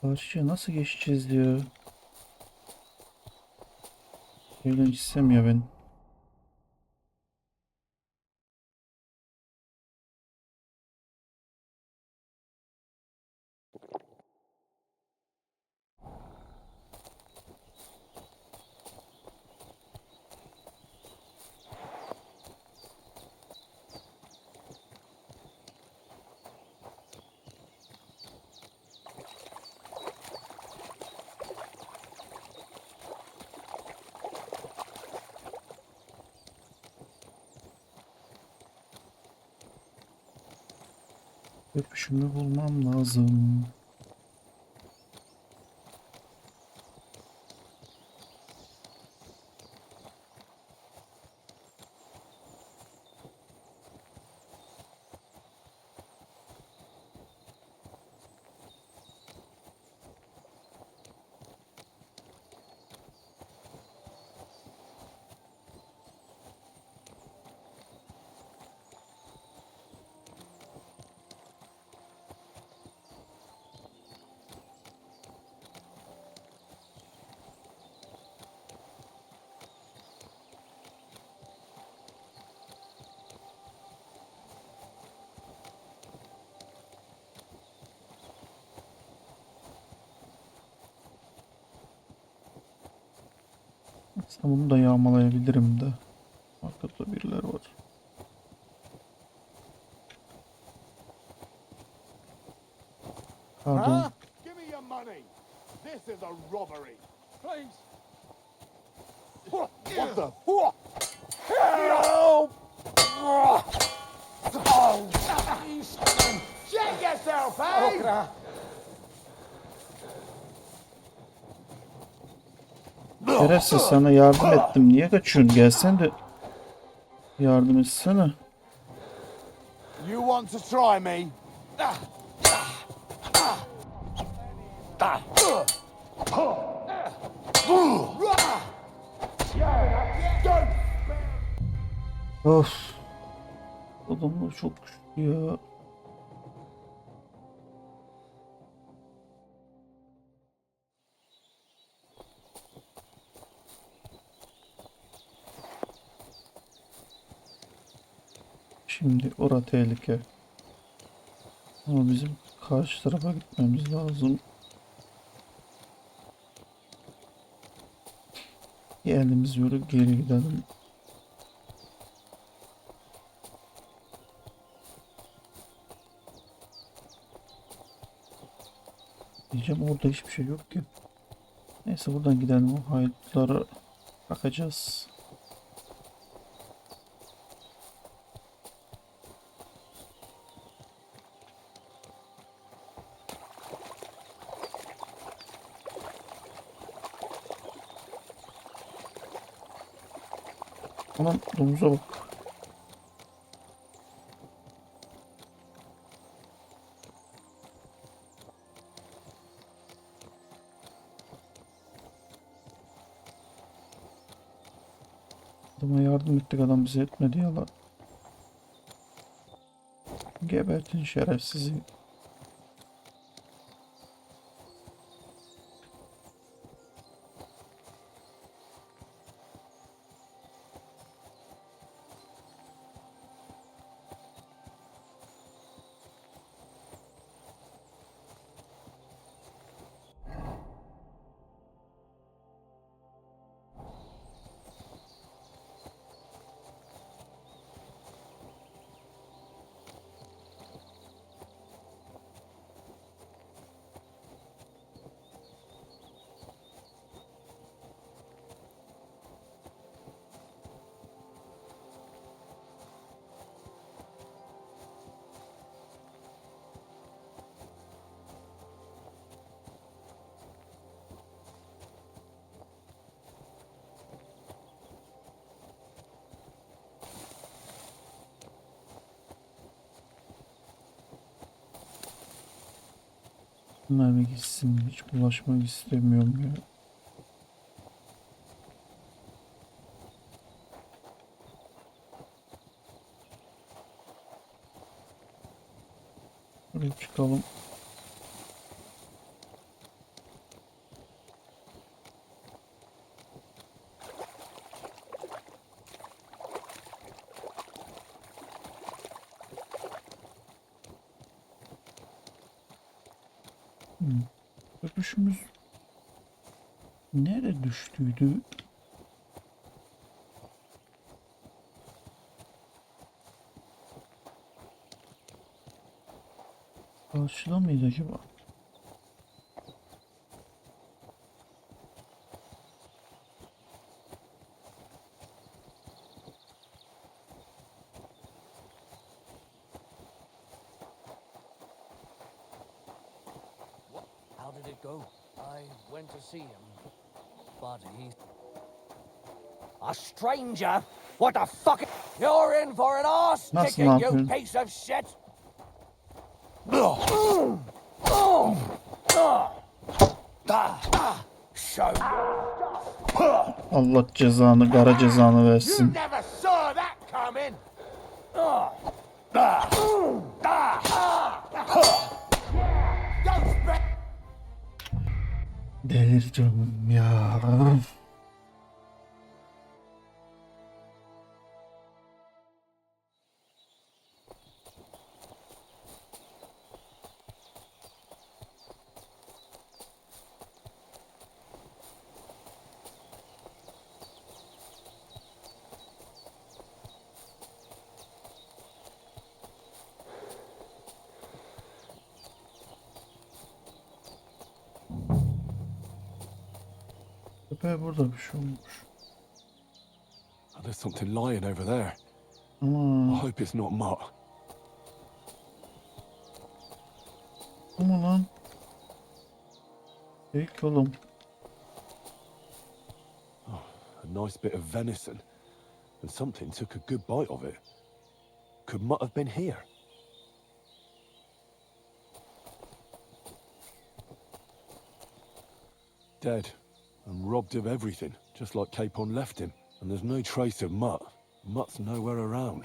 [SPEAKER 1] Karşıya nasıl geçeceğiz diyor. Öyle istemiyor beni. Öpüşümü bulmam lazım. Aslında bunu da yağmalayabilirim de. Arkada birileri var. Pardon.
[SPEAKER 4] Give me your money. This is a robbery. Please. What the? Help! Check yourself, hey!
[SPEAKER 1] Şerefsiz, sana yardım ettim. Niye kaçıyorsun? Gelsen de yardım etsene.
[SPEAKER 4] You want to try me?
[SPEAKER 1] Of. Adamlar çok güçlü ya. Şimdi orada tehlike. Ama bizim karşı tarafa gitmemiz lazım. Geldiğimiz yolu geri gidelim. Diyeceğim, orada hiçbir şey yok ki. Neyse buradan gidelim, o haydutlara bakacağız. Aman domuza bak. Adama yardım ettik, adam bize etmedi ya lan. Gebertin şerefsizi. Bunlar bir gitsin, hiç bulaşmak istemiyorum ya. Buraya çıkalım. Öpüşümüz nerede düştüydü? Karşıda mıydı acaba?
[SPEAKER 8] How did it go? I went to see him, but he...
[SPEAKER 11] A stranger? What the fuck? You're in for an arse
[SPEAKER 1] Nasıl
[SPEAKER 11] kicking, you
[SPEAKER 1] yapıyorsun?
[SPEAKER 11] piece of shit! Show
[SPEAKER 1] Allah cezanı, kara cezanı
[SPEAKER 11] You
[SPEAKER 1] versin.
[SPEAKER 11] never saw that coming!
[SPEAKER 1] Delireceğim ya. Köpeğe burada bir şey olmuş.
[SPEAKER 4] There's something lying over there. I
[SPEAKER 1] Ama
[SPEAKER 4] hope it's not Mutt.
[SPEAKER 1] ama lan. İlk oğlum.
[SPEAKER 4] A nice bit of venison. And something took a good bite of it. Could Mutt have been here? Dead. And robbed of everything, just like Capon left him. And there's no trace of Mutt. Mutt's nowhere around.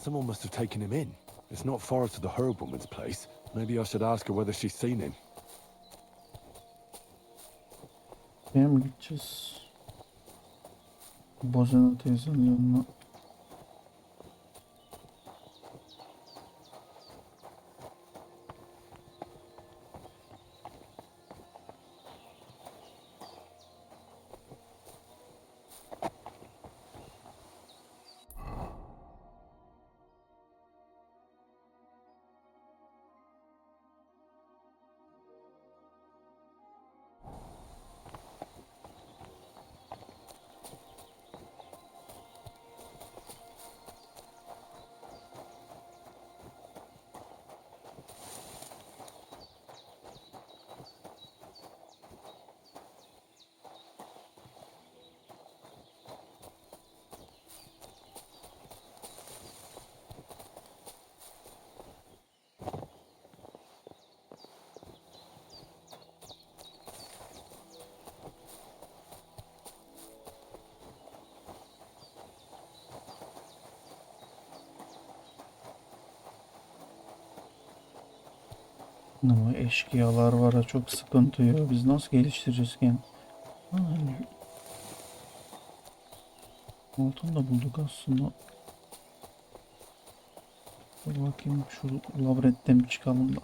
[SPEAKER 4] Someone must have taken him in. It's not far to the herb woman's place. Maybe I should ask her whether she's seen him.
[SPEAKER 1] Şeye mi gideceğiz? Bozena teyzenin yanına. Ama eşkıyalar var ya, çok sıkıntı ya. Biz nasıl geliştireceğiz ki? Altın da bulduk aslında. Dur bakayım, şu labirentten bir çıkalım da.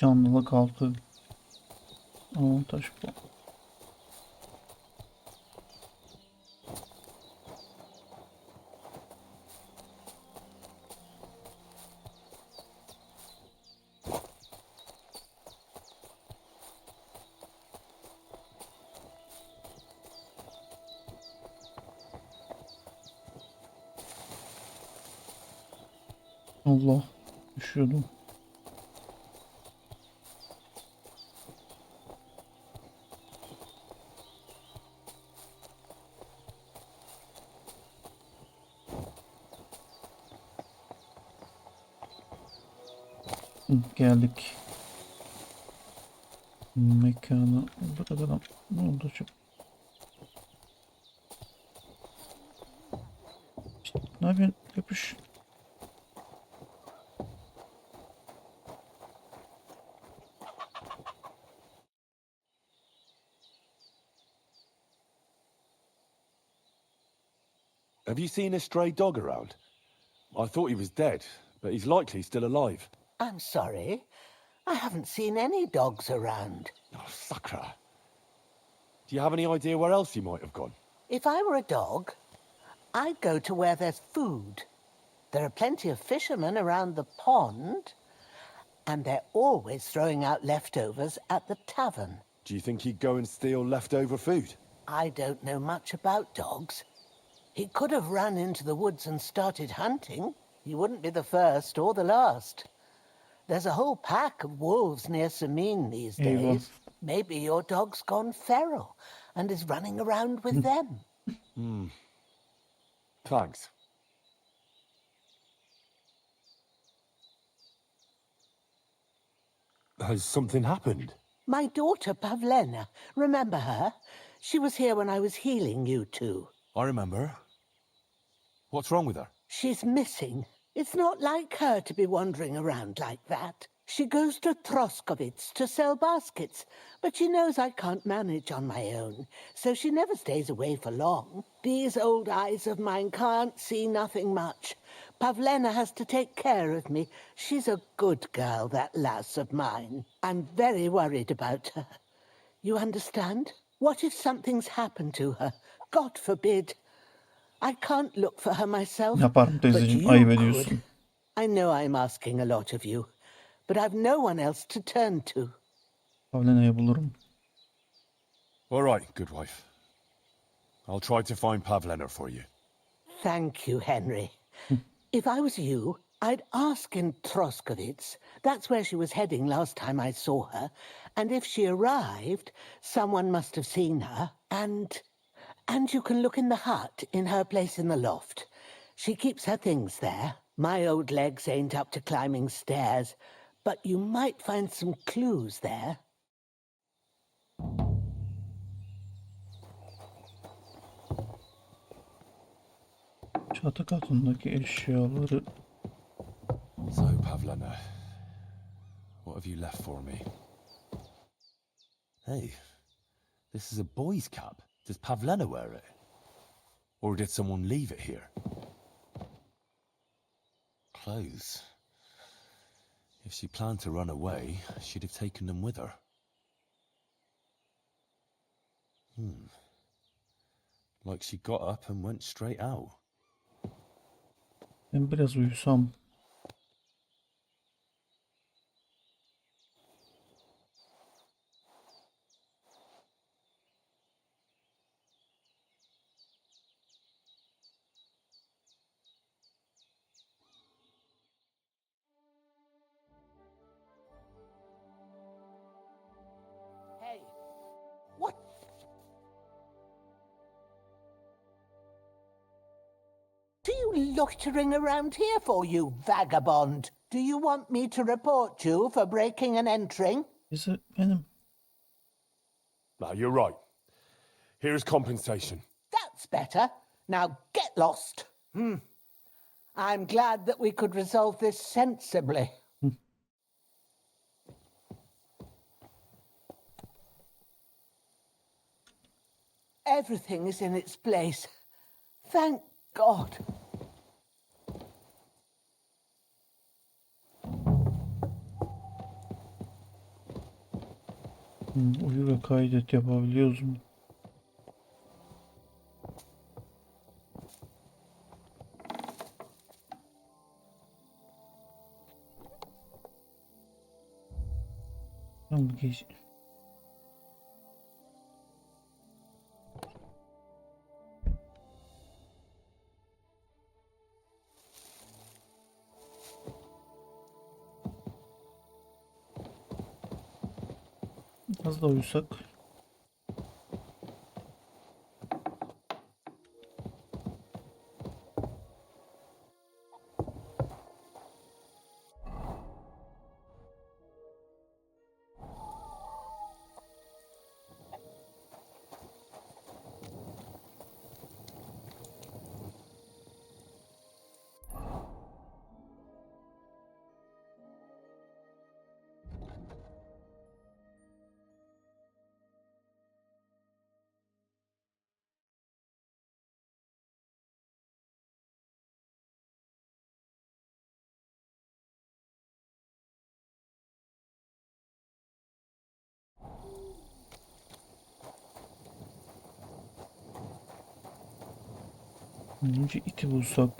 [SPEAKER 1] Canlılık 6 avantaj bu. Allah, düşüyordum. Geldik. Mekana. Burada adam ne oldu çok? İşte, ne yapıyorsun? Yapış.
[SPEAKER 4] Have you seen a stray dog around? I thought he was dead, but he's likely still alive.
[SPEAKER 17] I'm sorry. I haven't seen any dogs around.
[SPEAKER 4] Oh, sucker. Do you have any idea where else he might have gone?
[SPEAKER 17] If I were a dog, I'd go to where there's food. There are plenty of fishermen around the pond, and they're always throwing out leftovers at the tavern.
[SPEAKER 4] Do you think he'd go and steal leftover food?
[SPEAKER 17] I don't know much about dogs. He could have run into the woods and started hunting. He wouldn't be the first or the last. There's a whole pack of wolves near Samin these days. Maybe your dog's gone feral and is running around with them.
[SPEAKER 4] Thanks. Has something happened?
[SPEAKER 17] My daughter Pavlena, remember her? She was here when I was healing you two.
[SPEAKER 4] I remember. What's wrong with her?
[SPEAKER 17] She's missing. It's not like her to be wandering around like that. She goes to Troskovitz to sell baskets, but she knows I can't manage on my own, so she never stays away for long. These old eyes of mine can't see nothing much. Pavlena has to take care of me. She's a good girl, that lass of mine. I'm very worried about her. You understand? What if something's happened to her? God forbid. I can't look for her myself,
[SPEAKER 1] Yaparım
[SPEAKER 17] but
[SPEAKER 1] teyzeciğim,
[SPEAKER 17] you
[SPEAKER 1] ayıp
[SPEAKER 17] could.
[SPEAKER 1] ediyorsun.
[SPEAKER 17] I know I'm asking a lot of you, but I've no one else to turn to.
[SPEAKER 1] Pavlena'yı bulurum.
[SPEAKER 4] All right, good wife. I'll try to find Pavlena for you.
[SPEAKER 17] Thank you, Henry. If I was you, I'd ask in Troskovitz. That's where she was heading last time I saw her. And if she arrived, someone must have seen her. And you can look in the hut in her place in the loft. She keeps her things there. My old legs ain't up to climbing stairs, but you might find some clues there.
[SPEAKER 1] Çatı katındaki eşyaları.
[SPEAKER 4] So, Pavlena, what have you left for me? Hey, this is a boy's cap. Does Pavlena wear it? Or did someone leave it here? Clothes. If she planned to run away, she'd have taken them with her. Like she got up and went straight out.
[SPEAKER 1] Ben biraz uyusam.
[SPEAKER 17] Hey, what? What are you loitering around here for, you vagabond? Do you want me to report you for breaking and entering?
[SPEAKER 1] Is it benim?
[SPEAKER 4] No, you're right. Here's compensation.
[SPEAKER 17] That's better. Now get lost. I'm glad that we could resolve this sensibly. Everything is in its place. Thank God.
[SPEAKER 1] Uyu ve kaydet yapabiliyoruz mu? Tamam geç. Az da uyusak. Önce iti bulsak.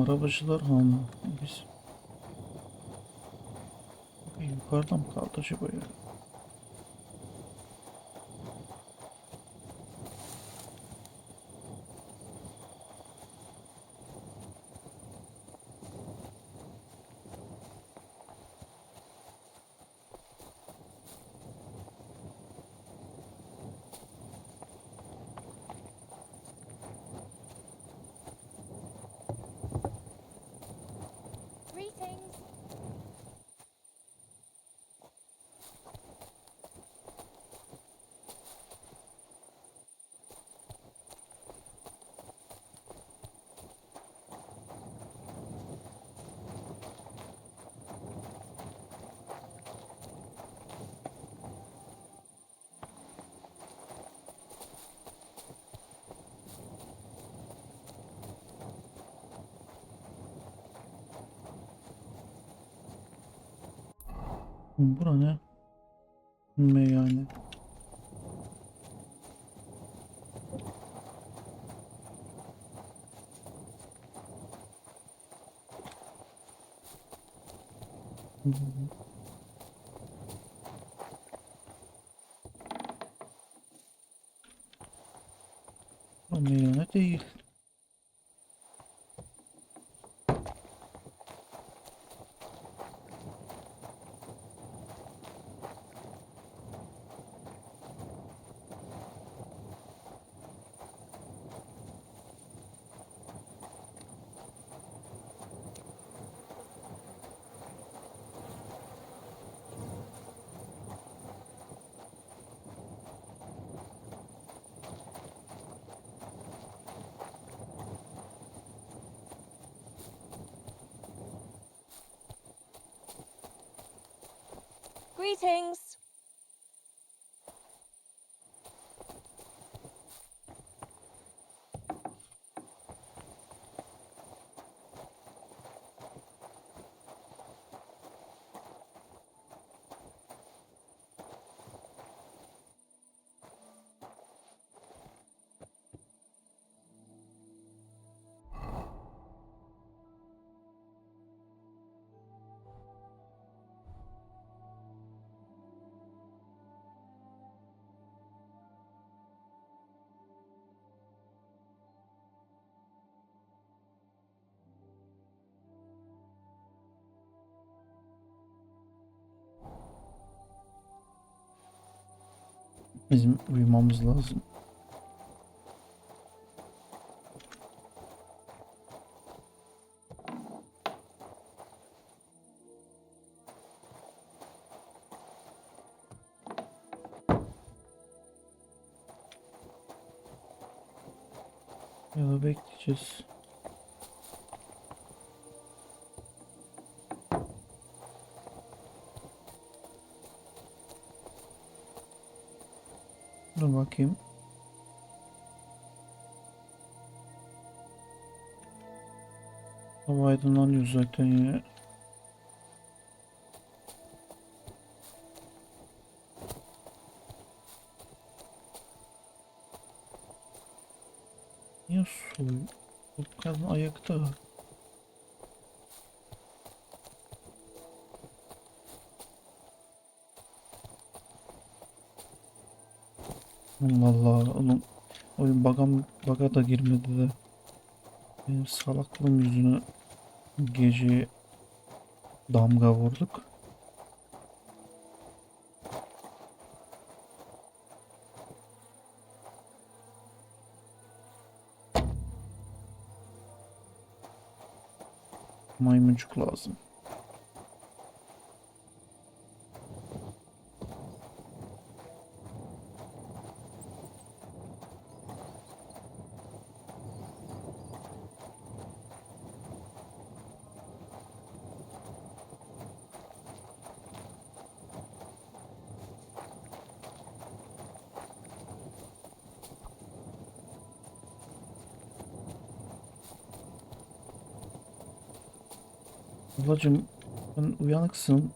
[SPEAKER 1] Arabacılar Han. Biz yukarıda mı kaldı acaba ya?
[SPEAKER 13] Greetings.
[SPEAKER 1] Bura ne? Meyhane. Bu meyhane değil.
[SPEAKER 13] Greetings.
[SPEAKER 1] Bizim uyumamız lazım. Ya da bekleyeceğiz. Dur bakayım. Hava aydınlanıyor zaten ya. Niye su? Bu kadın ayakta. Allah Allah. Oğlum, oyun baga da girmedi de. Benim salaklığım yüzüne gece damga vurduk. Maymuncuk lazım. Ablacım, sen uyanıksın.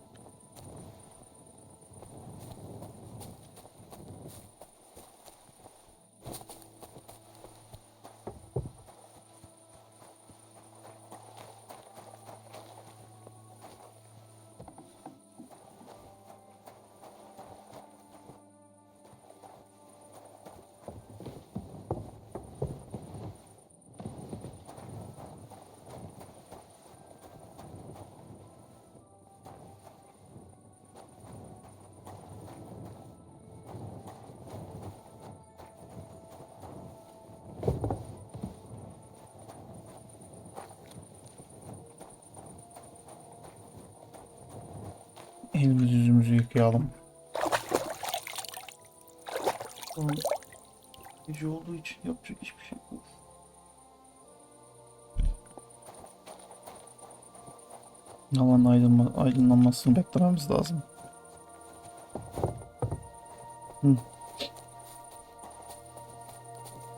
[SPEAKER 1] Elimizi yüzümüzü yıkayalım. Tamam. Gece olduğu için yapacak hiçbir şey yok. Havanın aydınlanmasını beklememiz lazım. Hı.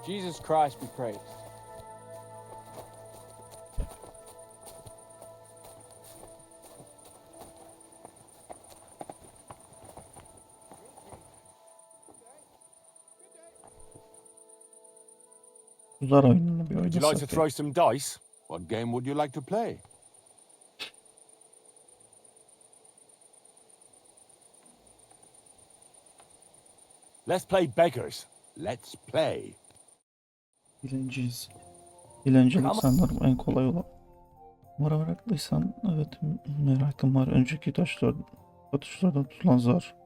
[SPEAKER 18] Jesus Christ be praised.
[SPEAKER 1] Uzar oyununu bir
[SPEAKER 4] Would you like to
[SPEAKER 1] oynasak ya.
[SPEAKER 4] throw some dice? What game would you like to play? Let's play beggars. Let's play.
[SPEAKER 1] Dilenciyiz. Dilencilik sanırım en kolay olan. Meraklıysan evet, merakım var. Önceki atışlardan tutulan zar.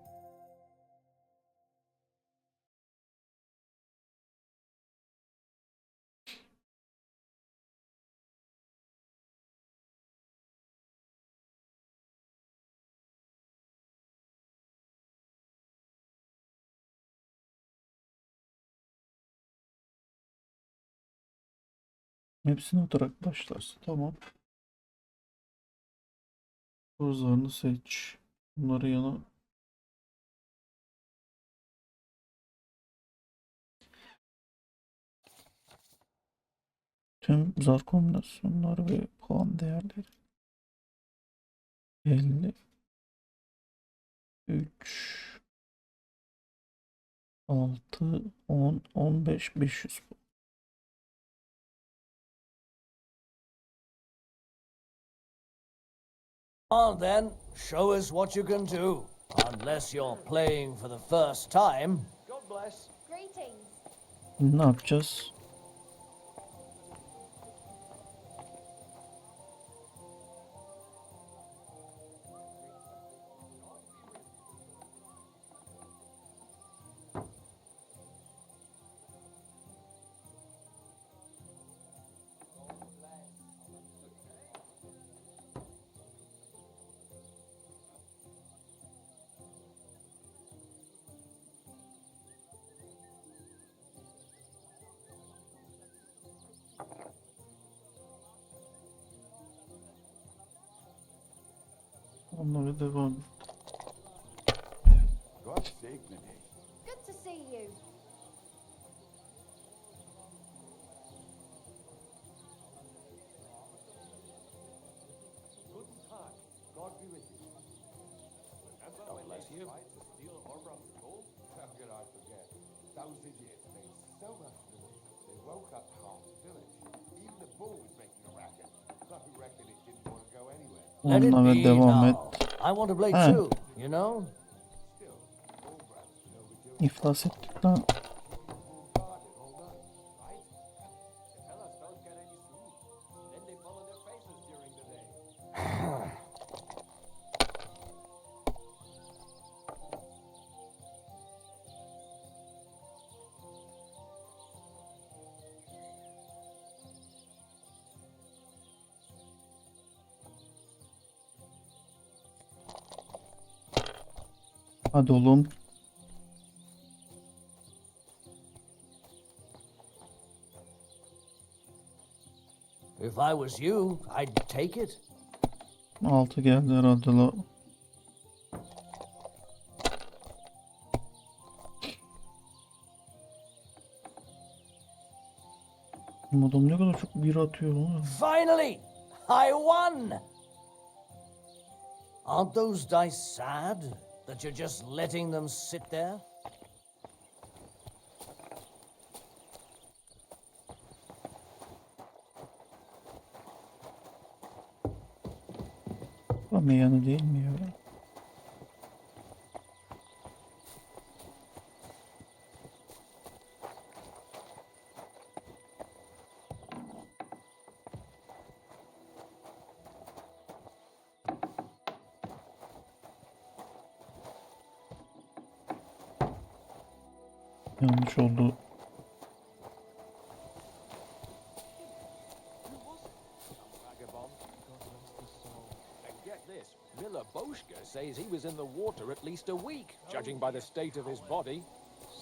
[SPEAKER 1] Hepsini atarak başlarsın. Tamam. Soru zarını seç. Bunları yana Tüm zar kombinasyonları ve puan değerleri. 50 3 6 10 15 500.
[SPEAKER 11] On then, show us what you can do. Unless you're playing for the first time. God bless.
[SPEAKER 13] Greetings.
[SPEAKER 1] Ne yapacağız? Onlara devam.
[SPEAKER 14] God segne dich.
[SPEAKER 13] Good to see you.
[SPEAKER 4] Guten Tag. God be with you. Remember when they tried to steal Orbran's gold? How could I forget? Those idiots made so much noise. They woke up half the village. Even the bull was making a racket. I reckon it didn't want to go anywhere.
[SPEAKER 11] Let it
[SPEAKER 1] Onlara
[SPEAKER 11] be
[SPEAKER 1] devam et.
[SPEAKER 11] now. I want to play
[SPEAKER 1] Ha,
[SPEAKER 11] too, you know?
[SPEAKER 1] iflas ettik lan. Hadi oğlum.
[SPEAKER 11] If I was you, I'd take it.
[SPEAKER 1] 6 geldi herhalde la. Bu adam ne kadar çok bir atıyor lan.
[SPEAKER 11] Finally! I won! Aren't those dice sad that you're just letting them sit there?
[SPEAKER 1] Ama yanı değil mi ya? Yanlış oldu.
[SPEAKER 2] Miller Boschke says he was in the water at least a week, judging by the state of his body.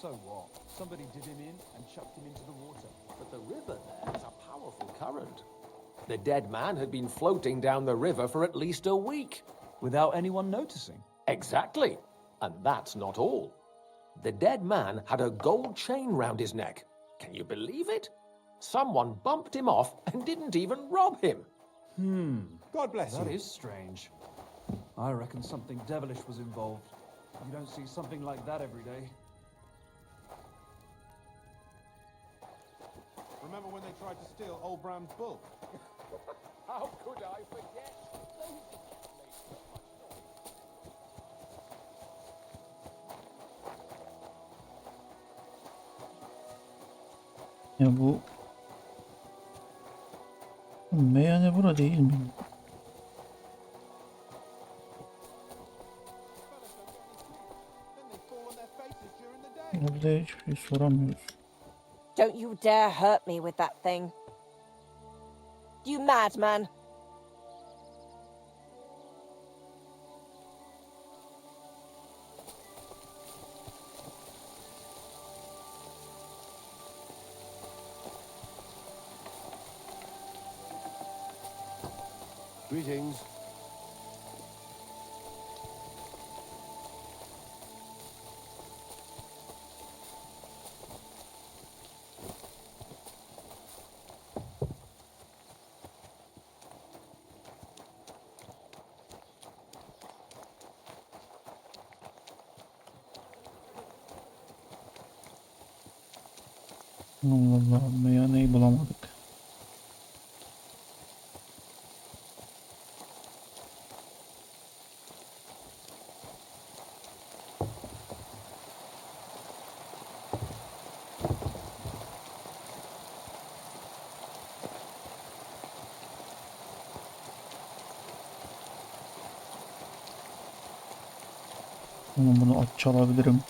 [SPEAKER 18] So what? Somebody did him in and chucked him into the water.
[SPEAKER 2] But the river there is a powerful current. The dead man had been floating down the river for at least a week.
[SPEAKER 18] Without anyone noticing.
[SPEAKER 2] Exactly. And that's not all. The dead man had a gold chain round his neck. Can you believe it? Someone bumped him off and didn't even rob him.
[SPEAKER 16] God bless
[SPEAKER 18] That
[SPEAKER 16] you.
[SPEAKER 18] is strange. I reckon something devilish was involved. You don't see something like that every day.
[SPEAKER 6] Remember when they tried to steal old Bram's bull?
[SPEAKER 2] How could I forget?
[SPEAKER 1] Ya bu meyhane bura değil mi? Burada hiçbir şey soramıyoruz.
[SPEAKER 9] Don't you dare hurt me with that thing. You madman.
[SPEAKER 4] Greetings.
[SPEAKER 1] Allah Allah ya, neyi bulamadık. Bunu at çalabilirim.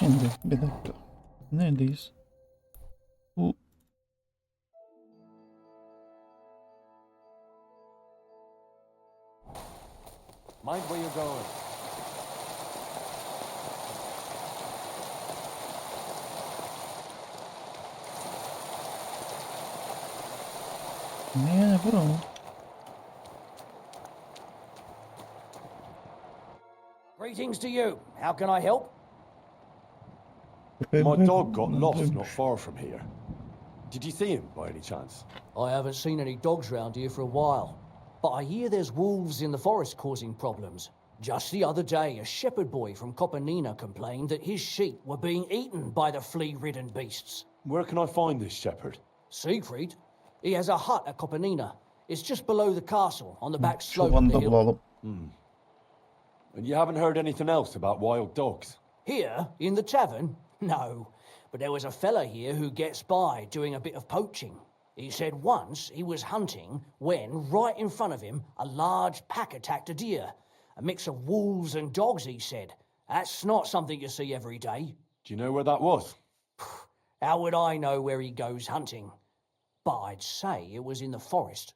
[SPEAKER 1] Şimdi bir dakika. Neredeyiz? Bu
[SPEAKER 2] Mind where you're going.
[SPEAKER 1] ne yani bura mı?
[SPEAKER 19] Greetings to you. How can I help?
[SPEAKER 4] My dog got lost not far from here. Did you see him by any chance?
[SPEAKER 19] I haven't seen any dogs round here for a while, but I hear there's wolves in the forest causing problems. Just the other day, a shepherd boy from Kopanina complained that his sheep were being eaten by the flea-ridden beasts.
[SPEAKER 4] Where can I find this shepherd?
[SPEAKER 19] Siegfried? He has a hut at Kopanina. It's just below the castle, on the back slope of
[SPEAKER 1] Çobanı
[SPEAKER 19] the
[SPEAKER 1] da
[SPEAKER 19] hill.
[SPEAKER 1] bulalım.
[SPEAKER 4] And you haven't heard anything else about wild dogs?
[SPEAKER 19] Here, in the tavern? No. But there was a fella here who gets by doing a bit of poaching. He said once he was hunting when, right in front of him, a large pack attacked a deer. A mix of wolves and dogs, he said. That's not something you see every day.
[SPEAKER 4] Do you know where that was?
[SPEAKER 19] How would I know where he goes hunting? But I'd say it was in the forest.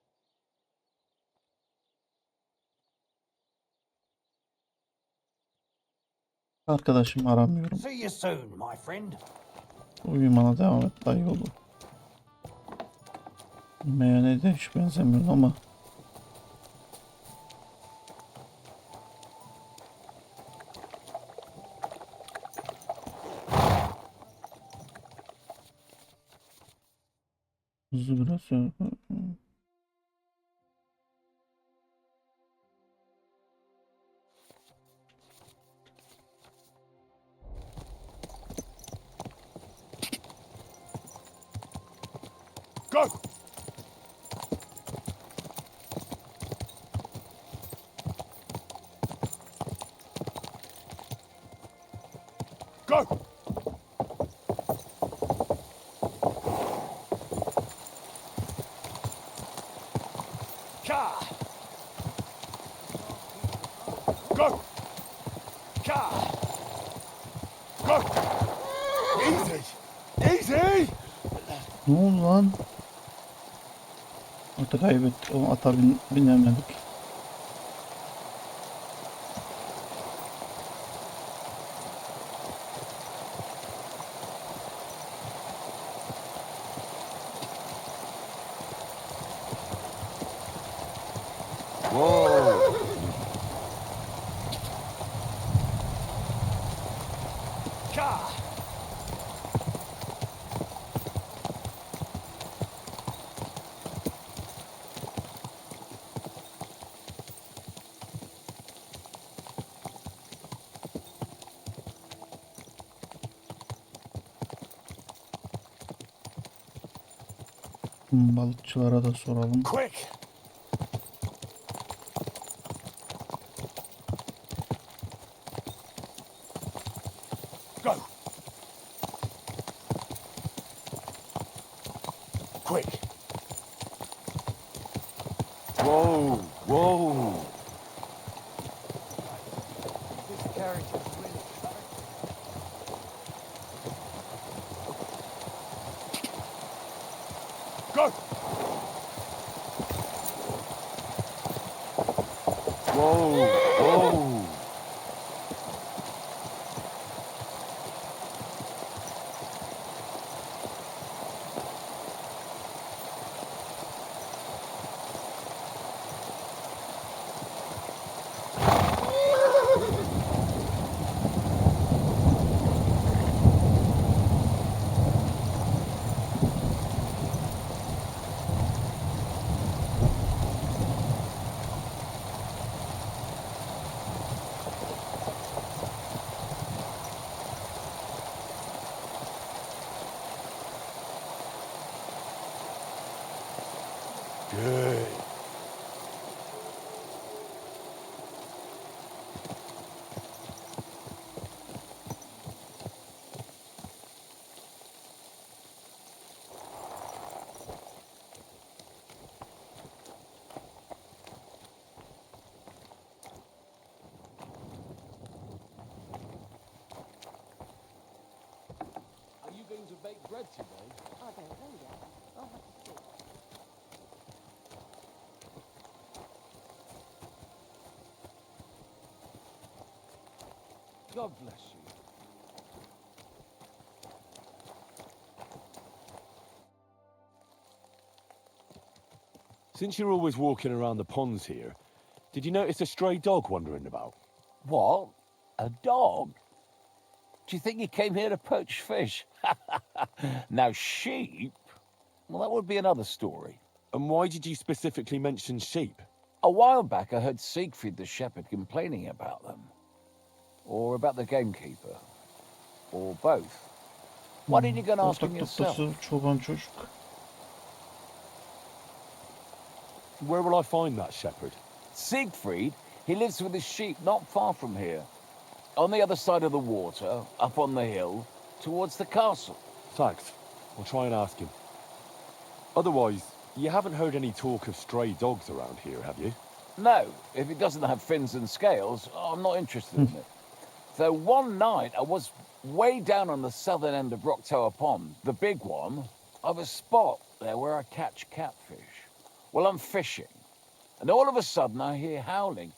[SPEAKER 1] Arkadaşım aramıyorum.
[SPEAKER 19] See you soon, my friend.
[SPEAKER 1] Uyumana devam et dayı oğlu. Mayonnaise hiç benzemiyor ama. Hızlı biraz.
[SPEAKER 4] Go! Go! Ka! Go! Ka!
[SPEAKER 1] Ne oldu lan? Atı kaybettik. O ata binemedik.
[SPEAKER 4] Whoa!
[SPEAKER 1] Balıkçılara da soralım.
[SPEAKER 4] Quick! Go! Quick! Whoa! Whoa!
[SPEAKER 8] This carriage is really
[SPEAKER 4] Go! Whoa! Whoa! Good.
[SPEAKER 6] Are you going to bake bread today?
[SPEAKER 9] I don't know yet. I'll have to see.
[SPEAKER 6] God bless you.
[SPEAKER 4] Since you're always walking around the ponds here, did you notice a stray dog wandering about?
[SPEAKER 20] What? A dog? Do you think he came here to poach fish? Now, sheep? Well, that would be another story.
[SPEAKER 4] And why did you specifically mention sheep?
[SPEAKER 20] A while back, I heard Siegfried the shepherd complaining about them. Or about the gamekeeper. Or both. Why didn't you go and ask him yourself?
[SPEAKER 1] Çoban çocuk.
[SPEAKER 4] Where will I find that shepherd?
[SPEAKER 20] Siegfried, he lives with his sheep not far from here. On the other side of the water, up on the hill, towards the castle.
[SPEAKER 4] Thanks. I'll try and ask him. Otherwise, you haven't heard any talk of stray dogs around here, have you?
[SPEAKER 20] No, if it doesn't have fins and scales, I'm not interested in it. Though one night I was way down on the southern end of Rock Tower Pond, the big one, I've a spot there where I catch catfish. Well, I'm fishing, and all of a sudden I hear howling.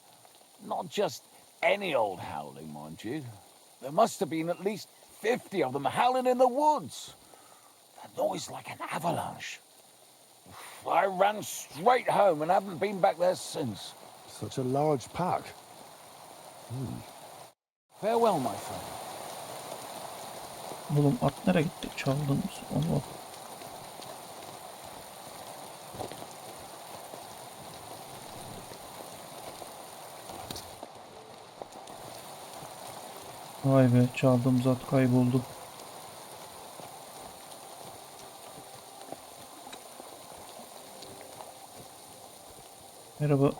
[SPEAKER 20] Not just any old howling, mind you. There must have been at least 50 of them howling in the woods. A noise like an avalanche. I ran straight home and haven't been back there since.
[SPEAKER 4] Such a large pack.
[SPEAKER 20] Farewell, my friend.
[SPEAKER 1] Oğlum at nereye gitti? Çaldınız. Allah. Vay be, çaldığımız at kayboldu. Merhaba.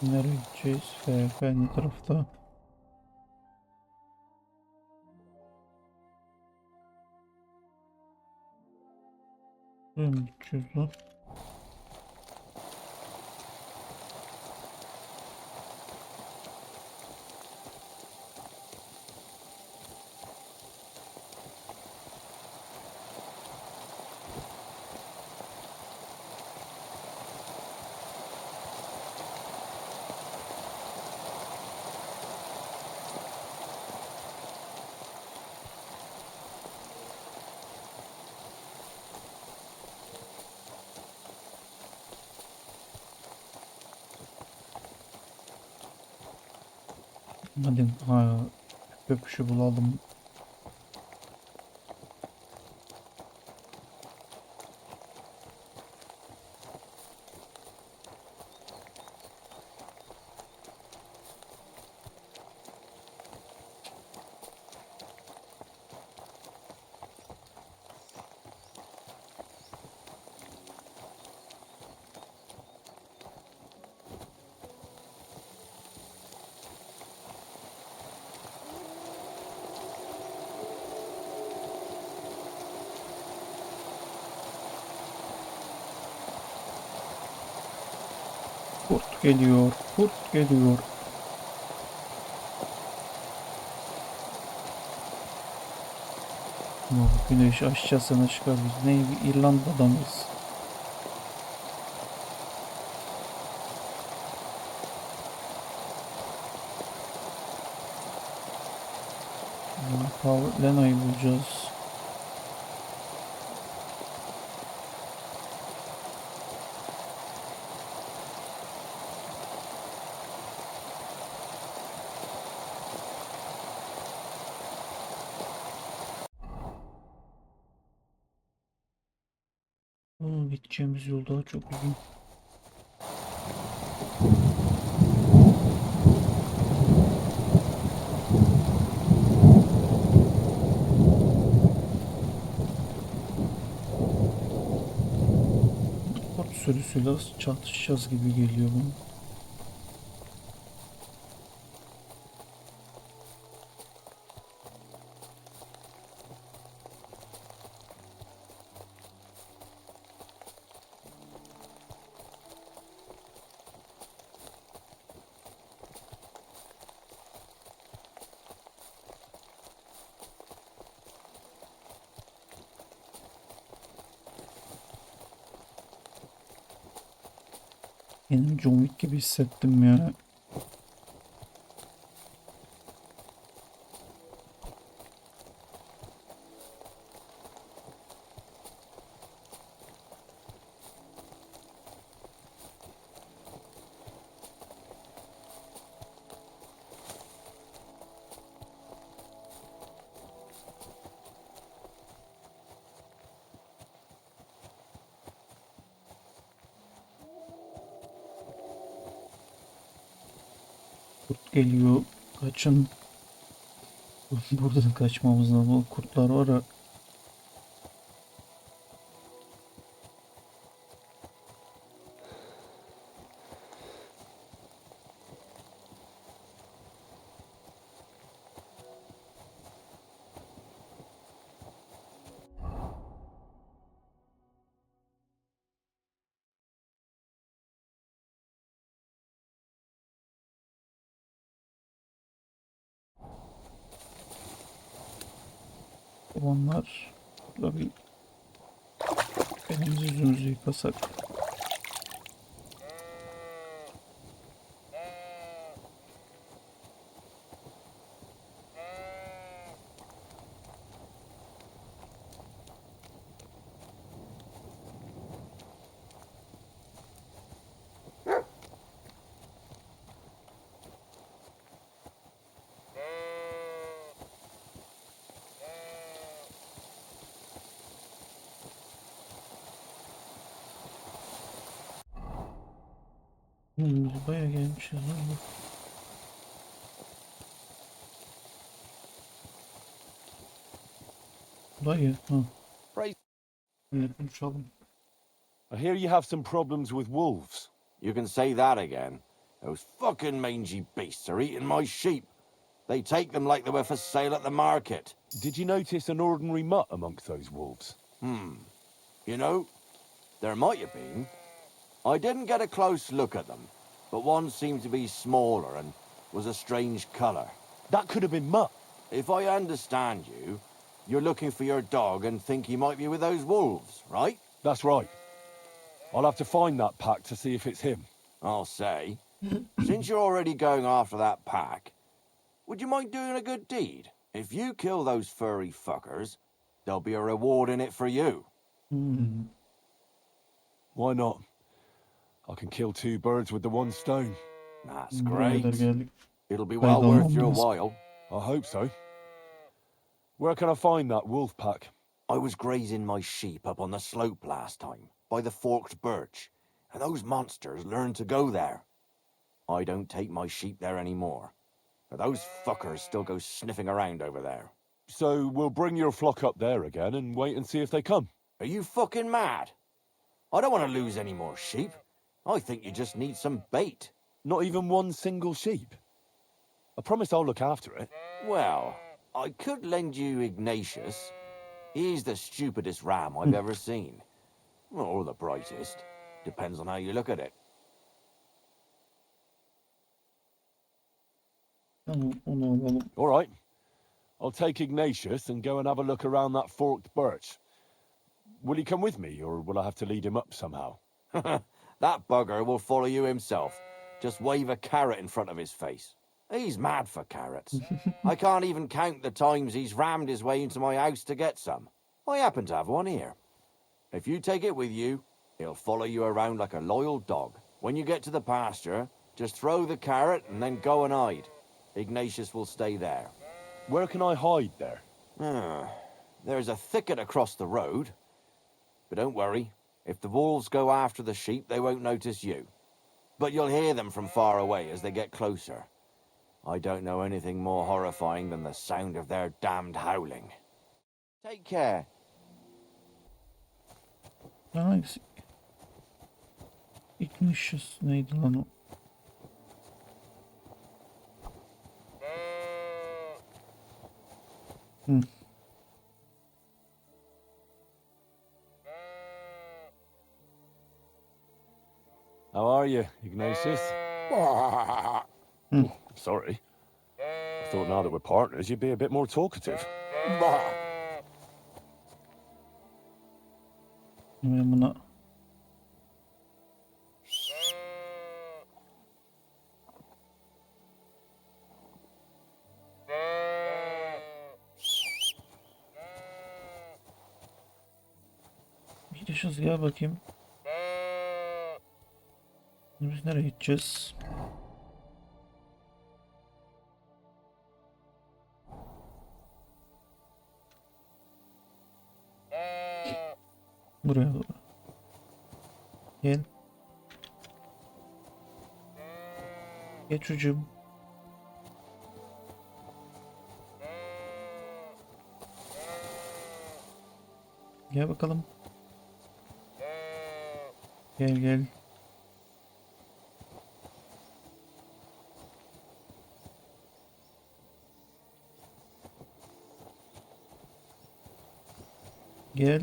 [SPEAKER 1] Nereye gideceğiz? FF ne tarafta? Buraya mı gideceğiz lan? Hadi köpüşü bulalım. Kurt geliyor, kurt geliyor. Ama bu güneş aşağısına çıkar. Biz ne bir İrlanda'da mıyız? Lena'yı bulacağız. Gideceğimiz yol daha çok uzun. Kurt sürüsüyle çatışacağız gibi geliyor bana. Kendimi John Wick gibi hissettim ya. Kurt geliyor. Kaçın. Buradan kaçmamız lazım. O kurtlar var ya. Onlar burada bir elimizi yüzümüzü yıkasak. Biz bayağı gelmişiz lan bu. Dayı. Ha. Ne konuşalım.
[SPEAKER 4] I hear you have some problems with wolves.
[SPEAKER 11] You can say that again. Those fucking mangy beasts are eating my sheep. They take them like they were for sale at the market.
[SPEAKER 4] Did you notice an ordinary mutt amongst those wolves?
[SPEAKER 11] You know, there might have been. I didn't get a close look at them, but one seemed to be smaller and was a strange colour.
[SPEAKER 4] That could have been Mutt.
[SPEAKER 11] If I understand you, you're looking for your dog and think he might be with those wolves, right?
[SPEAKER 4] That's right. I'll have to find that pack to see if it's him.
[SPEAKER 11] I'll say, since you're already going after that pack, would you mind doing a good deed? If you kill those furry fuckers, there'll be a reward in it for you.
[SPEAKER 4] Why not? I can kill two birds with the one stone.
[SPEAKER 11] That's
[SPEAKER 1] Buraya
[SPEAKER 11] great.
[SPEAKER 1] kadar geldik.
[SPEAKER 4] It'll be
[SPEAKER 1] well worth your
[SPEAKER 4] while. I hope so. Where can I find that wolf pack?
[SPEAKER 11] I was grazing my sheep up on the slope last time, by the forked birch, and those monsters learned to go there. I don't take my sheep there anymore, but those fuckers still go sniffing around over there.
[SPEAKER 4] So we'll bring your flock up there again and wait and see if they come.
[SPEAKER 11] Are you fucking mad? I don't want to lose any more sheep. I think you just need some bait.
[SPEAKER 4] Not even one single sheep? I promise I'll look after it.
[SPEAKER 11] Well, I could lend you Ignatius. He's the stupidest ram I've ever seen. Or the brightest. Depends on how you look at it.
[SPEAKER 4] All right. I'll take Ignatius and go and have a look around that forked birch. Will he come with me, or will I have to lead him up somehow?
[SPEAKER 11] That bugger will follow you himself. Just wave a carrot in front of his face. He's mad for carrots. I can't even count the times he's rammed his way into my house to get some. I happen to have one here. If you take it with you, he'll follow you around like a loyal dog. When you get to the pasture, just throw the carrot and then go and hide. Ignatius will stay there.
[SPEAKER 4] Where can I hide there?
[SPEAKER 11] There's a thicket across the road. But don't worry, if the wolves go after the sheep, they won't notice you. But you'll hear them from far away as they get closer. I don't know anything more horrifying than the sound of their damned howling. Take care.
[SPEAKER 1] Nice. Ignatius neydi lan o?
[SPEAKER 4] How are you, Ignatius? Sorry. I thought now that we're partners, you'd be a bit more talkative.
[SPEAKER 1] Ben buna Gidiyoruz, gel bakayım. Biz nereye gideceğiz? Buraya doğru. Gel. Gel çocuğum. Gel bakalım. Gel gel. Gel.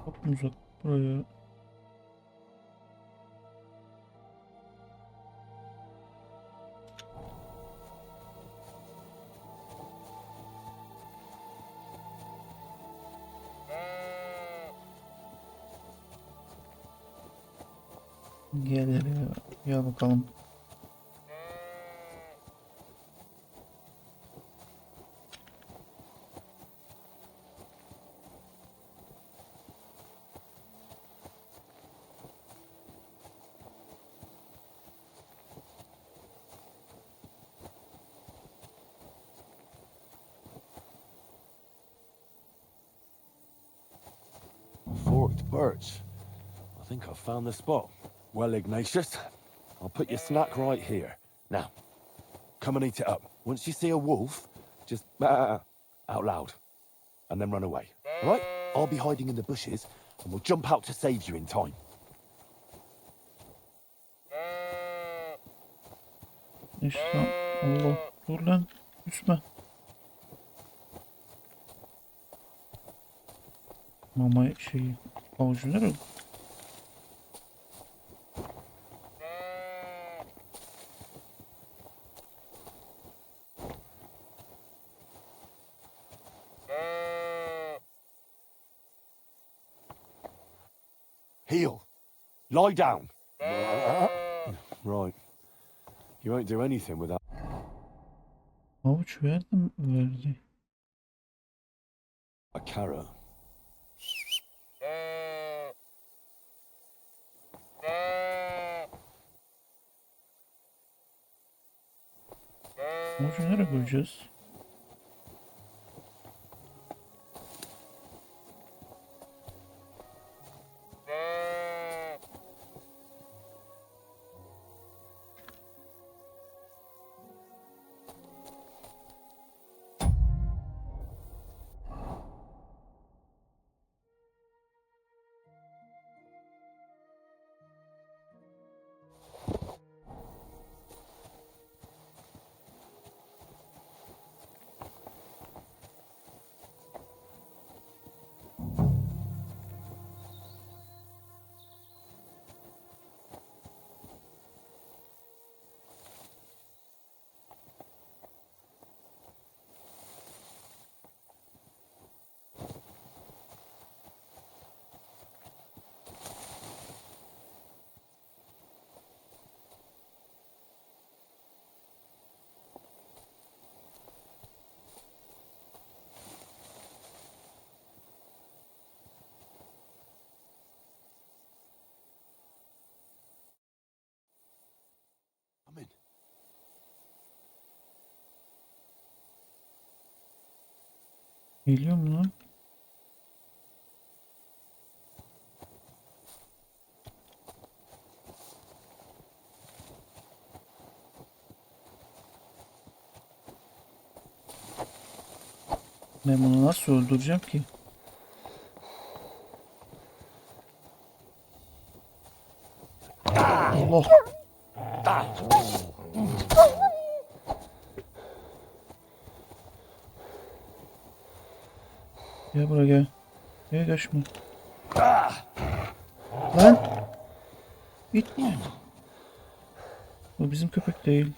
[SPEAKER 1] Çok uzak buraya. Gel ya. Gel bakalım.
[SPEAKER 4] Forked birch. I think I've found the spot. Well, Ignatius, I'll put your snack right here. Now, come and eat it up. Once you see a wolf, just out loud, and then run away. All right? I'll be hiding in the bushes, and we'll jump out to save you in time.
[SPEAKER 1] İşte Allah. Dur lan. Üstme. Mama şeyi. Avucu nerede?
[SPEAKER 4] Heel. Lie down. Right. You won't do anything without...
[SPEAKER 1] Avuç verdim verdi.
[SPEAKER 4] A carrot.
[SPEAKER 1] Avucu nereye koyacağız? Geliyor mu lan? Ben bunu nasıl öldüreceğim ki? Allah. Gel buraya gel. Gel kaçma. Lan. Git. Bu bizim köpek değil.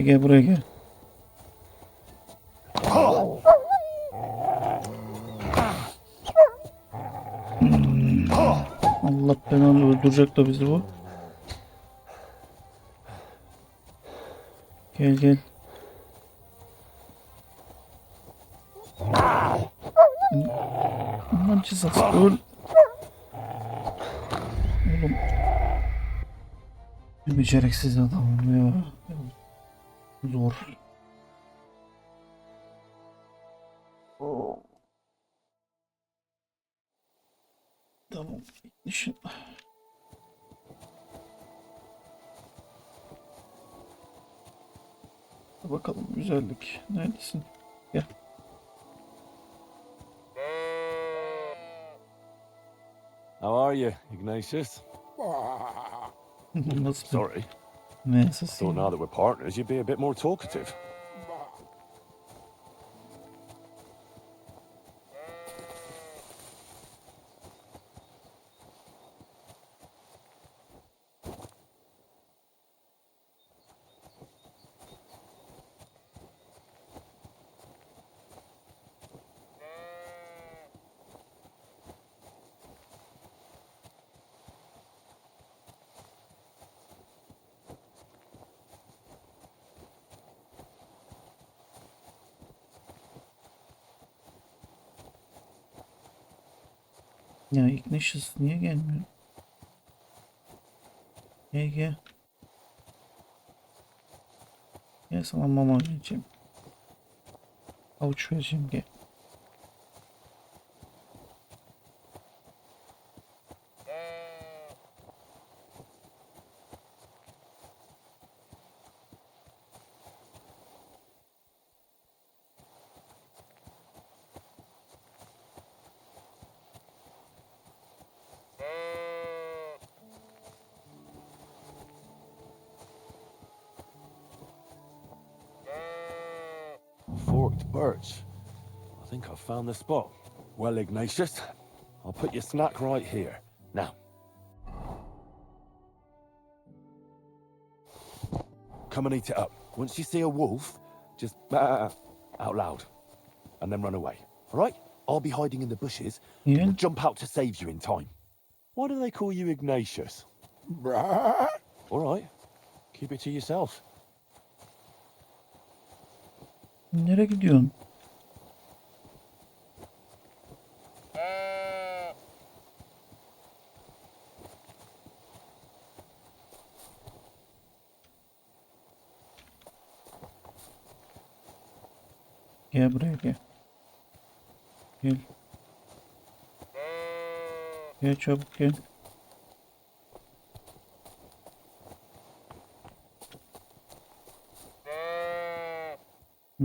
[SPEAKER 1] Gel buraya gel. Allah belanı öldürecek da bizi bu. Gel. Aman cızası öl. Oğlum. Bir beceriksiz adamım ya. Zor. Tamam. İşin. Bakalım güzellik. Neredesin? Gel.
[SPEAKER 4] How are you, Ignatius?
[SPEAKER 1] Nasıl?
[SPEAKER 4] Sorry.
[SPEAKER 1] Neyse.
[SPEAKER 4] Thought now that we're partners, you'd be a bit more talkative.
[SPEAKER 1] Ya Ignatius niye gelmiyor? Gel. Gel sana mama vereceğim. Avuç vereceğim gel.
[SPEAKER 4] smoked birch. I think I've found the spot. Well, Ignatius, I'll put your snack right here. Now. Come and eat it up. Once you see a wolf, just out loud. And then run away. All right? I'll be hiding in the bushes.
[SPEAKER 1] Yeah.
[SPEAKER 4] We'll jump out to save you in time. Why do they call you Ignatius? All right. Keep it to yourself.
[SPEAKER 1] Nereye gidiyorsun? Gel buraya gel. Gel. Gel çabuk gel. Hı.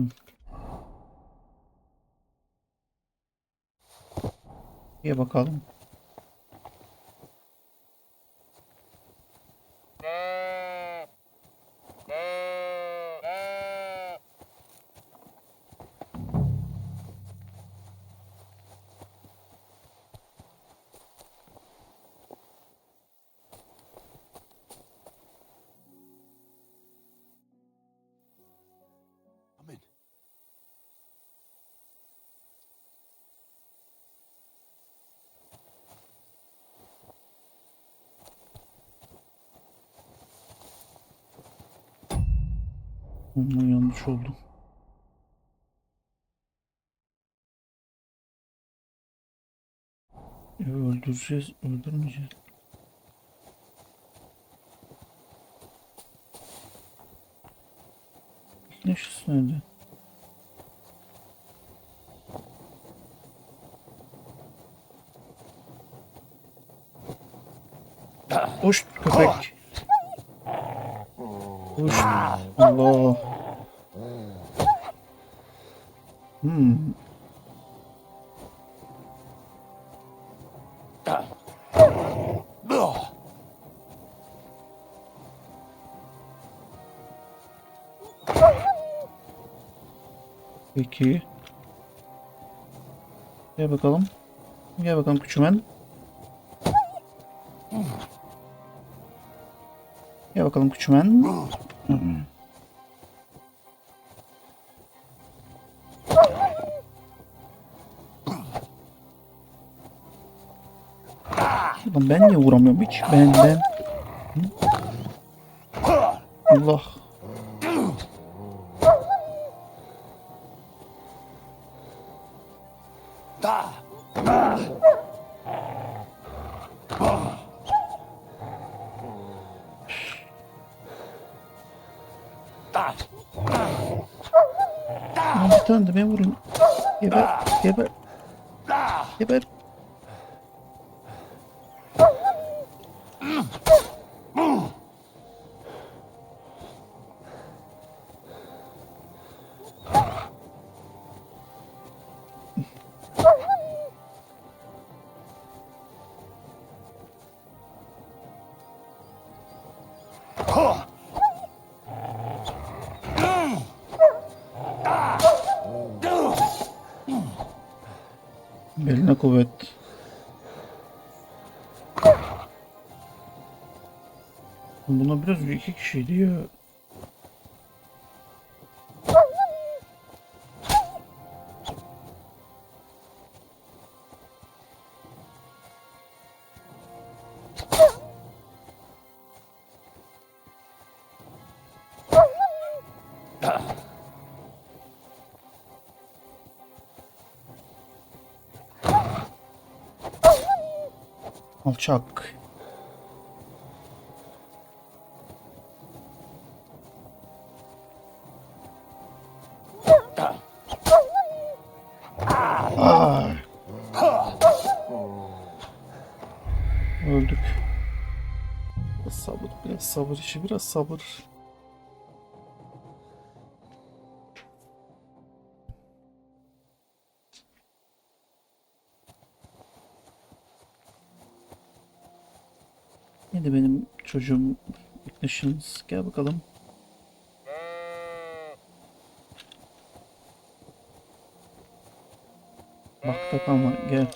[SPEAKER 1] Gel bakalım.
[SPEAKER 4] I'm in.
[SPEAKER 1] Yanlış oldu. Öldüreceğiz, öldürmeyeceğiz. Ne şişsin öyle? Hoş köpek. Hoş. Allah. Peki. Gel bakalım. Gel bakalım küçümen. Gel bakalım küçümen. Lan ben niye vuramıyorum hiç? Ben. Allah. Bir tane de ben vurayım. Geber, geber. Geber. Beline kuvvet. Buna biraz iki kişiydi ya. Alçak. Öldük. Biraz sabır, biraz sabır işi, biraz sabır. Neydi benim çocuğum? Ignitions. Gel bakalım. Baktık ama gel.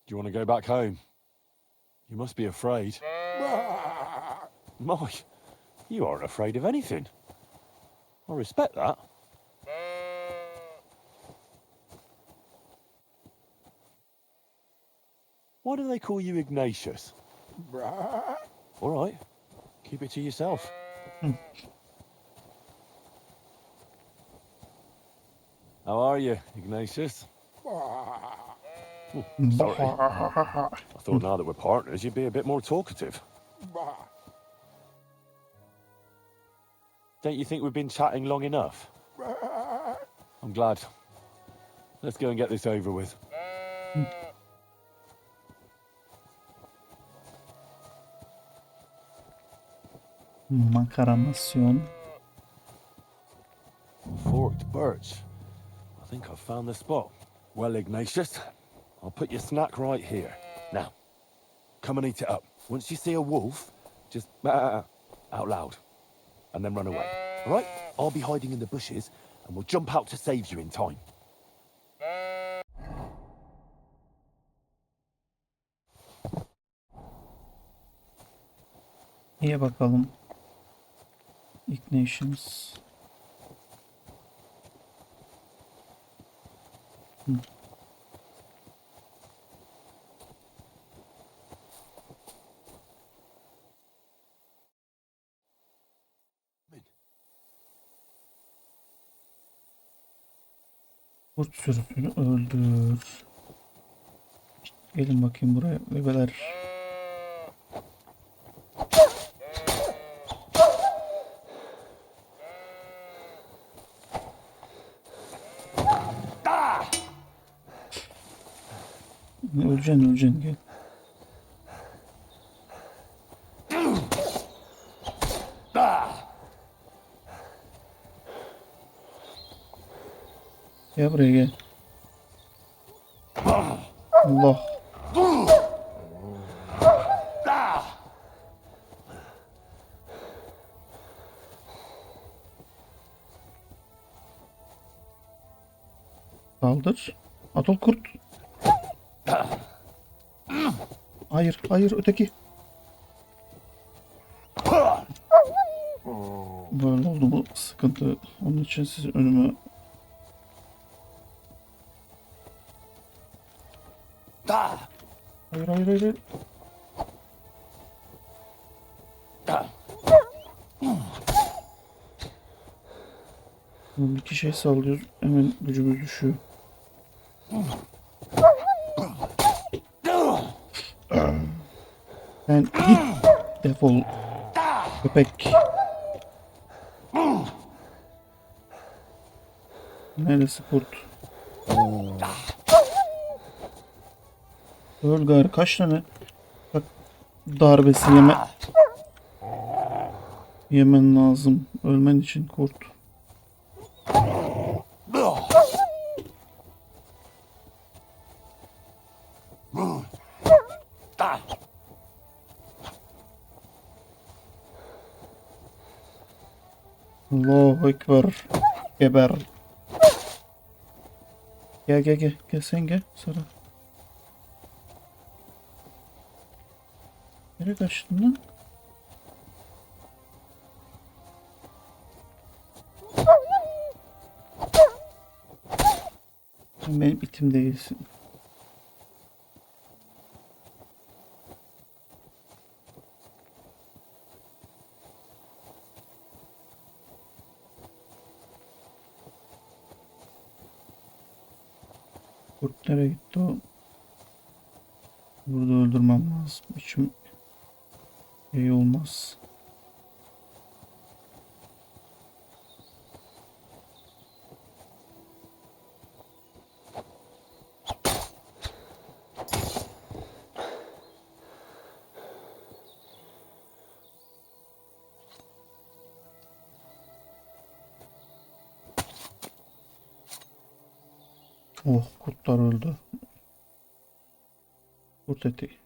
[SPEAKER 4] Do you want to go back home? You must be afraid. My, you aren't afraid of anything. I respect that. Why do they call you Ignatius? All right, keep it to yourself. How are you, Ignatius? Sorry. I thought now that we're partners, you'd be a bit more talkative. Don't you think we've been chatting long enough? I'm glad. Let's go and get this over with.
[SPEAKER 1] Makaramasyon.
[SPEAKER 4] Forked birch. I think I've found the spot. Well, Ignatius, I'll put your snack right here. Now, come and eat it up. Once you see a wolf, just out loud, and then run away. All right? I'll be hiding in the bushes, and we'll jump out to save you in time.
[SPEAKER 1] İyi bakalım. Ignitions. Kurt sürüsünü öldür. Gelin bakayım buraya bebeler. Öleceksin gel. Gel buraya gel. Allah. Saldır. Atıl kurt. Hayır, hayır öteki. Böyle oldu mu sıkıntı. Onun için siz önüme... Hayır, hayır, hayır. İki şey sallıyoruz. Hemen gücümüz düşüyor. Sen git. Defol. Köpek. Neresi kurt? Öl gari. Kaç tane bak darbesi yemen lazım. Ölmen için kurt. Allahu Ekber. Geber. Gel gel gel. Gel sen gel. Sıra. Nereye kaçtın lan? Sen benim itim değilsin. Kurt nereye gitti o? Burada öldürmem lazım. İçim iyi olmaz. Oh, kurtlar öldü. Kurt eti.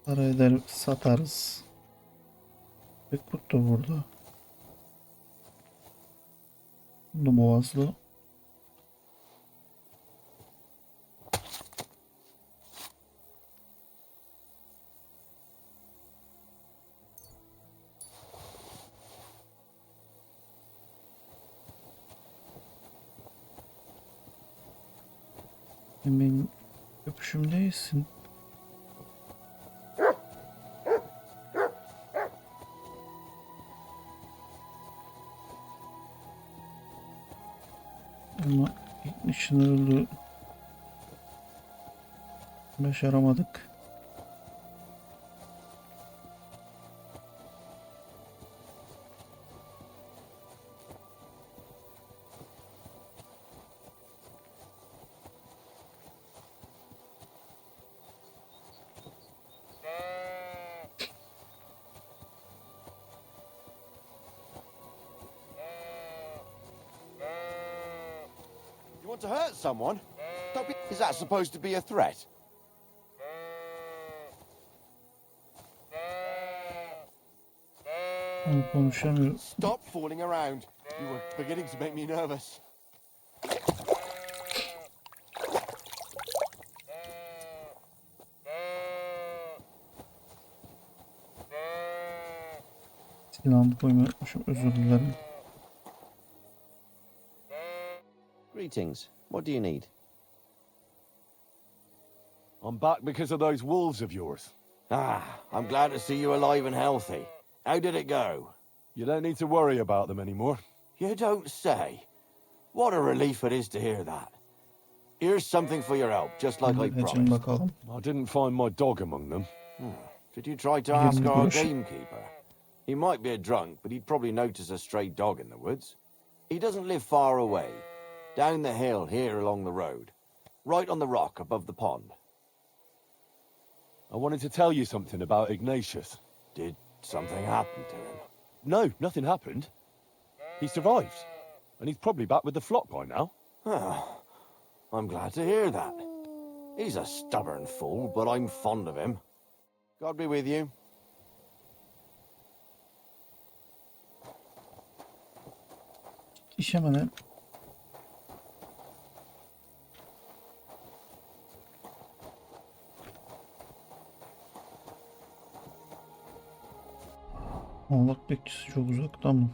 [SPEAKER 1] Para eder satarız. Bir kurt da burada. Bunu boğazlı. Benim öpüşüm değilsin. Ama gitmişin öldü. Başaramadık.
[SPEAKER 11] You want to hurt someone? Don't be... Is that supposed to be a threat?
[SPEAKER 1] Konuşamıyorum.
[SPEAKER 11] Stop fooling around. You were beginning to make me nervous.
[SPEAKER 1] Silahımı koymayı unutmuşum. Özür dilerim.
[SPEAKER 11] Greetings. What do you need?
[SPEAKER 4] I'm back because of those wolves of yours.
[SPEAKER 11] Ah, I'm glad to see you alive and healthy. How did it go?
[SPEAKER 4] You don't need to worry about them anymore.
[SPEAKER 11] You don't say. What a relief it is to hear that. Here's something for your help, just like I promised.
[SPEAKER 1] Bakalım.
[SPEAKER 4] I didn't find my dog among them.
[SPEAKER 11] Did you try to ask our
[SPEAKER 1] kuruş.
[SPEAKER 11] gamekeeper? He might be a drunk, but he'd probably notice a stray dog in the woods. He doesn't live far away. Down the hill here along the road. Right on the rock above the pond.
[SPEAKER 4] I wanted to tell you something about Ignatius.
[SPEAKER 11] Did something happen to him?
[SPEAKER 4] No, nothing happened. He survived. And he's probably back with the flock by now.
[SPEAKER 11] I'm glad to hear that. He's a stubborn fool, but I'm fond of him. God be with you.
[SPEAKER 1] İşemeden. Oğlak bekçisi çok uzakta mı?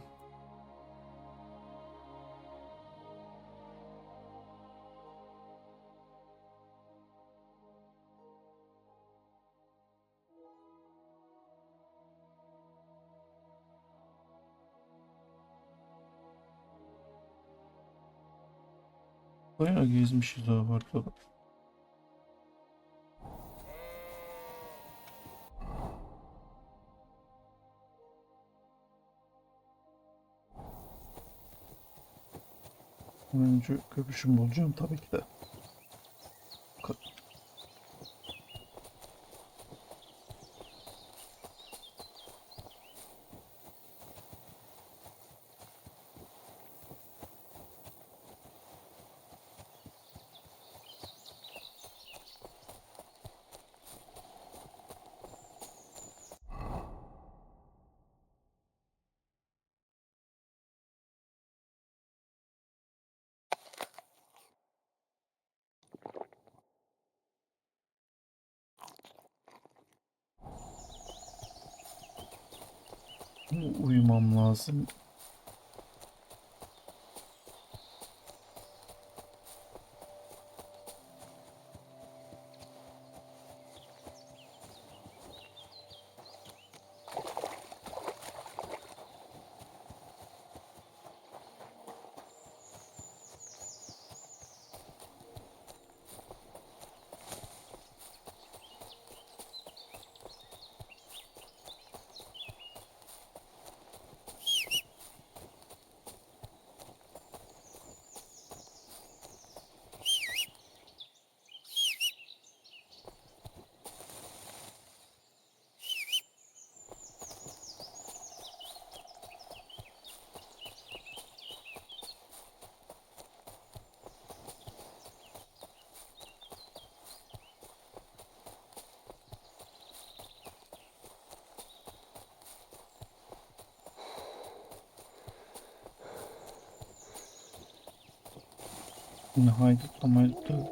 [SPEAKER 1] Bayağı gezmişiz abi arkada. Önce köpüşüm bulacağım tabii ki de. Uyumam lazım. Ne haydutlamaydı.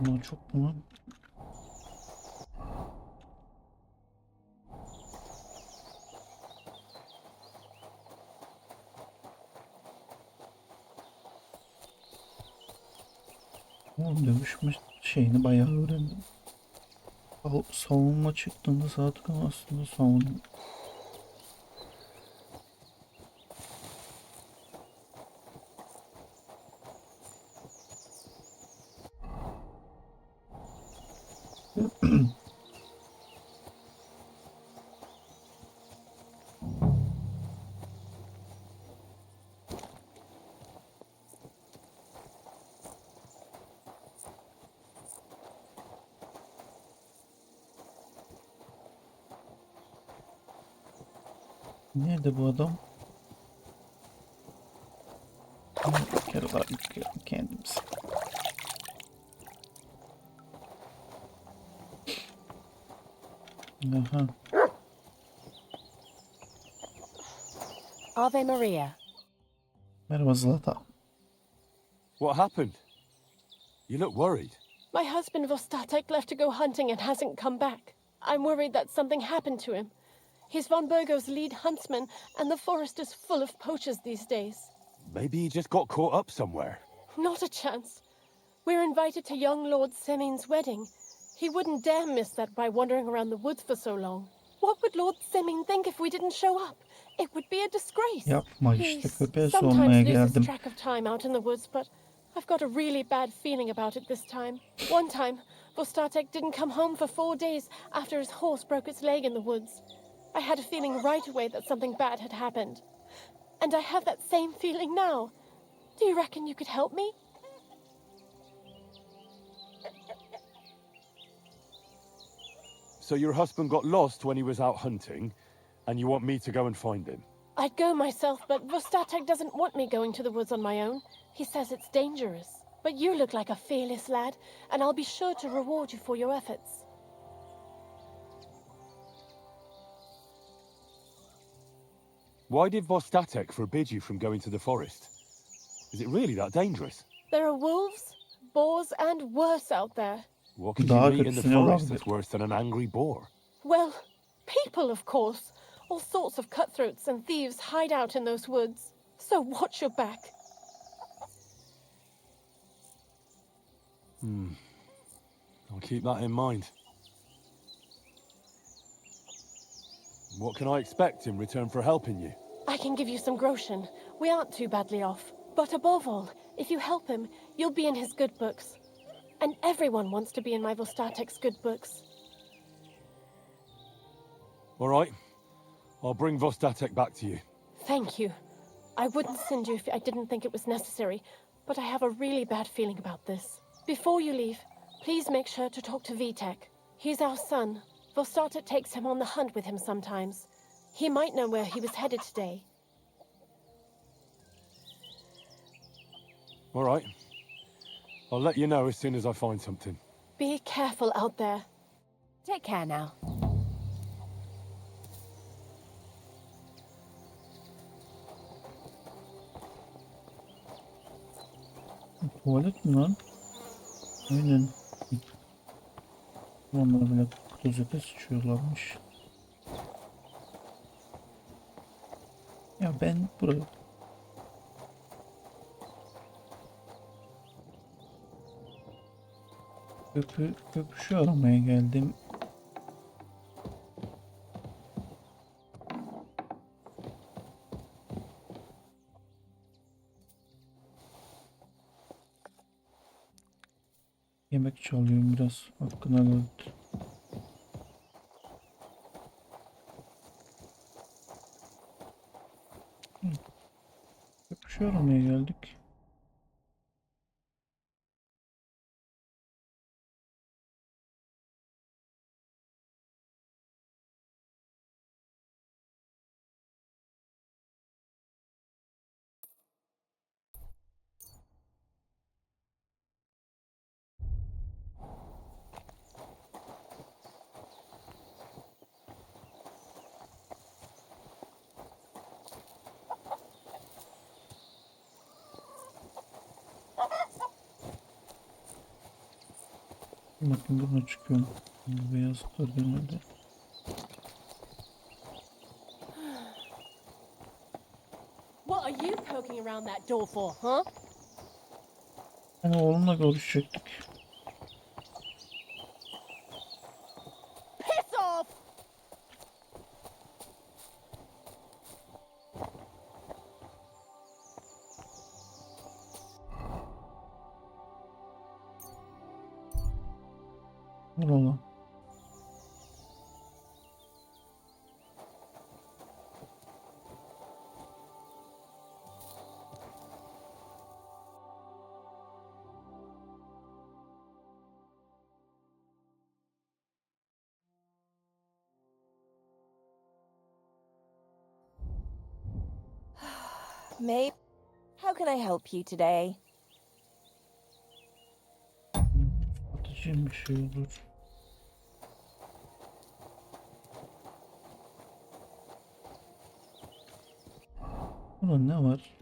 [SPEAKER 1] Bunlar çok bunu. Oğlum dövüşme şeyini bayağı öğrendim. Savunma çıktığında zaten aslında savunma. Nerede bu adam? Bir kere daha yıkayalım kendimizi. Aha.
[SPEAKER 9] Ave Maria.
[SPEAKER 1] Merhaba Zlata.
[SPEAKER 4] What happened? You look worried.
[SPEAKER 21] My husband Vostatek left to go hunting and hasn't come back. I'm worried that something happened to him. He's von Burgo's lead huntsman, and the forest is full of poachers these days.
[SPEAKER 4] Maybe he just got caught up somewhere.
[SPEAKER 21] Not a chance. We're invited to young Lord Semin's wedding. He wouldn't dare miss that by wandering around the woods for so long. What would Lord Semin think if we didn't show up? It would be a disgrace.
[SPEAKER 1] Yapma işte, köpeğe sormaya
[SPEAKER 21] Sometimes
[SPEAKER 1] geldim.
[SPEAKER 21] loses track of time out in the woods, but I've got a really bad feeling about it this time. One time, Vostatek didn't come home for 4 days after his horse broke its leg in the woods. I had a feeling right away that something bad had happened. And I have that same feeling now. Do you reckon you could help me?
[SPEAKER 4] So your husband got lost when he was out hunting, and you want me to go and find him?
[SPEAKER 21] I'd go myself, but Vostatek doesn't want me going to the woods on my own. He says it's dangerous. But you look like a fearless lad, and I'll be sure to reward you for your efforts.
[SPEAKER 4] Why did Vostatek forbid you from going to the forest? Is it really that dangerous?
[SPEAKER 21] There are wolves, boars, and worse out there.
[SPEAKER 4] What could
[SPEAKER 1] Daha
[SPEAKER 4] you meet in the
[SPEAKER 1] kötüsü ne
[SPEAKER 4] forest
[SPEAKER 1] olabilir?
[SPEAKER 4] that's worse than an angry boar?
[SPEAKER 21] Well, people, of course. All sorts of cutthroats and thieves hide out in those woods. So watch your back.
[SPEAKER 4] I'll keep that in mind. What can I expect in return for helping you?
[SPEAKER 21] I can give you some groschen. We aren't too badly off. But above all, if you help him, you'll be in his good books. And everyone wants to be in my Vostatek's good books.
[SPEAKER 4] All right. I'll bring Vostatek back to you.
[SPEAKER 21] Thank you. I wouldn't send you if I didn't think it was necessary, but I have a really bad feeling about this. Before you leave, please make sure to talk to Vitek. He's our son. Vostatek takes him on the hunt with him sometimes. He might know where he was headed today.
[SPEAKER 4] All right. I'll let you know as soon as I find something.
[SPEAKER 21] Be careful out there.
[SPEAKER 9] Take care now.
[SPEAKER 1] Tuvalet mi lan? Aynen. Onlar bile klozete sıçıyorlarmış. Ya ben buraya... Köpüşü aramaya geldim. Yemek çalıyorum biraz. Hakkını helal et. Köpüşü aramaya geldik. Bakın buradan çıkıyorum. Bu beyaz dur gelmedi.
[SPEAKER 21] What are you poking around that door for, huh?
[SPEAKER 1] Ama oğlumla görüşecektik.
[SPEAKER 21] Piss off!
[SPEAKER 1] Dur oğlum.
[SPEAKER 3] May, how can I help you today?
[SPEAKER 1] Atacağım bir şey olur. Burada ne var?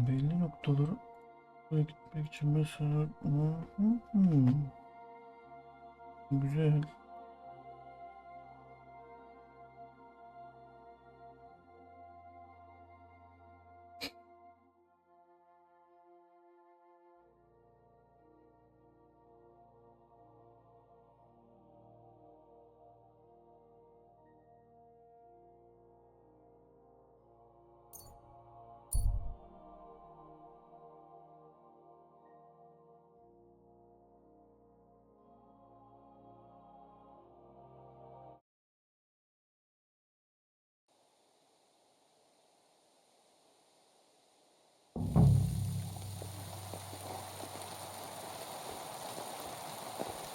[SPEAKER 1] Belli noktaları buraya gitmek için mesela güzel.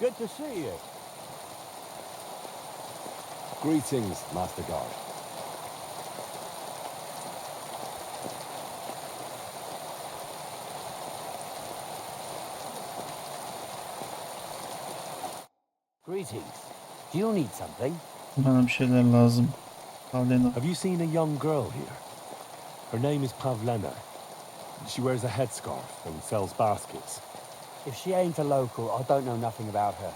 [SPEAKER 11] Good to see you.
[SPEAKER 4] Greetings, Master Guard.
[SPEAKER 11] Greetings. Do you need something?
[SPEAKER 1] Bana bir şeyler lazım. Pavlena.
[SPEAKER 4] Have you seen a young girl here? Her name is Pavlena. She wears a headscarf and sells baskets.
[SPEAKER 11] If she ain't a local, I don't know nothing about her.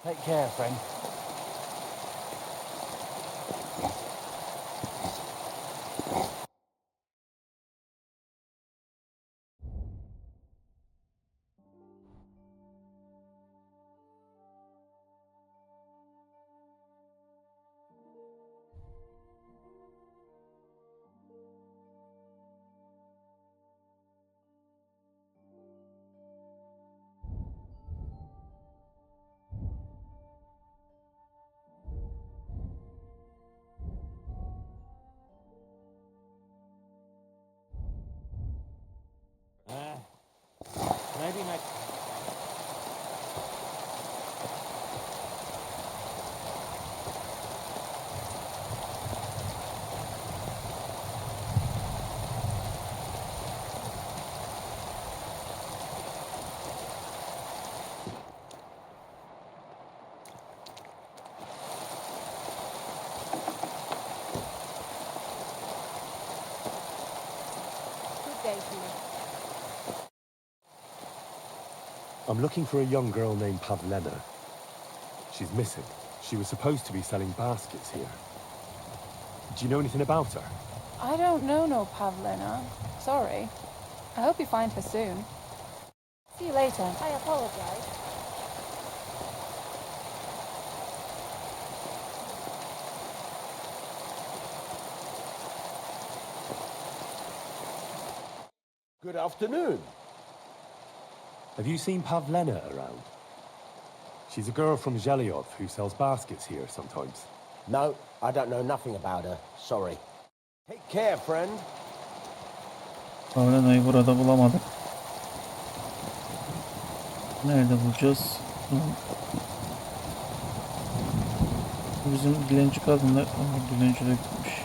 [SPEAKER 11] Take care, friend.
[SPEAKER 12] Maybe my...
[SPEAKER 10] Good day to you.
[SPEAKER 4] I'm looking for a young girl named Pavlena. She's missing. She was supposed to be selling baskets here. Do you know anything about her?
[SPEAKER 7] I don't know no Pavlina. Sorry. I hope you find her soon. See you later.
[SPEAKER 3] I apologize.
[SPEAKER 11] Good afternoon.
[SPEAKER 4] Have you seen Pavlena around? She's a girl from Zhelyov who sells baskets here sometimes.
[SPEAKER 11] No, I don't know nothing about her. Sorry. Take care, friend.
[SPEAKER 1] Pavlena'yı burada bulamadık. Nerede bulacağız? Bu bizim dilenci kadınlar. Dilenci de gitmiş.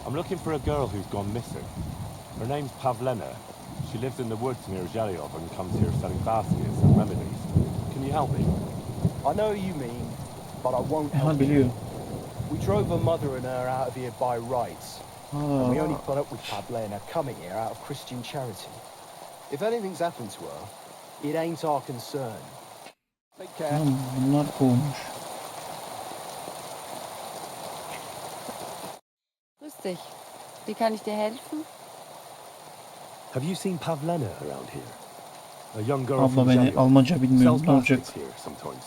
[SPEAKER 4] I'm looking for a girl who's gone missing. Her name's Pavlena. She lives in the woods near Zhelyov and comes here selling baskets and remedies. Can you help me?
[SPEAKER 8] I know who you mean, but I won't help you. We drove her mother and her out of here by rights. And we only put up with Pavlena coming here out of Christian charity. If anything's happened to her, it ain't our concern. Take care.
[SPEAKER 1] Bunlar kovmuş.
[SPEAKER 22] Grüß dich. Wie kann ich dir helfen?
[SPEAKER 4] Have you seen Pavlena around here? A young girl
[SPEAKER 1] Abla
[SPEAKER 4] from
[SPEAKER 1] beni
[SPEAKER 4] Zhelyov.
[SPEAKER 1] Almanca bilmiyorum.
[SPEAKER 4] Sells
[SPEAKER 1] Ne olacak?
[SPEAKER 4] baskets here sometimes.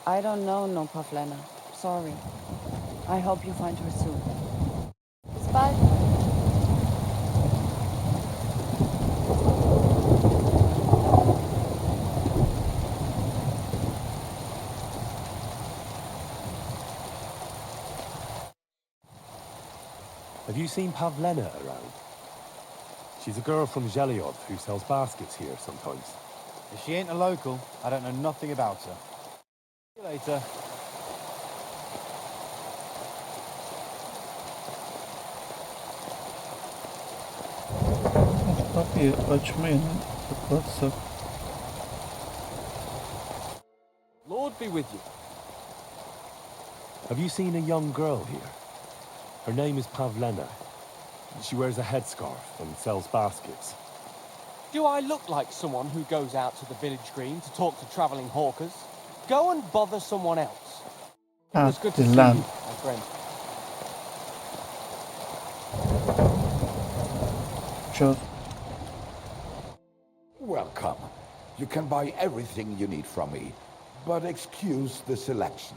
[SPEAKER 22] I don't know no Pavlena. Sorry. I hope you find her soon.
[SPEAKER 7] Bis bald.
[SPEAKER 4] Have you seen Pavlena around? She's a girl from Zhelyov who sells baskets here sometimes.
[SPEAKER 8] If she ain't a local, I don't know nothing about her. See you later.
[SPEAKER 1] Kapıyı açmayın. Kapatsak.
[SPEAKER 2] Lord be with you.
[SPEAKER 4] Have you seen a young girl here? Her name is Pavlena. She wears a headscarf and sells baskets.
[SPEAKER 12] Do I look like someone who goes out to the village green to talk to travelling hawkers? Go and bother someone else. It was good to see you, my friend.
[SPEAKER 1] Sure.
[SPEAKER 14] Welcome. You can buy everything you need from me, but excuse the selection.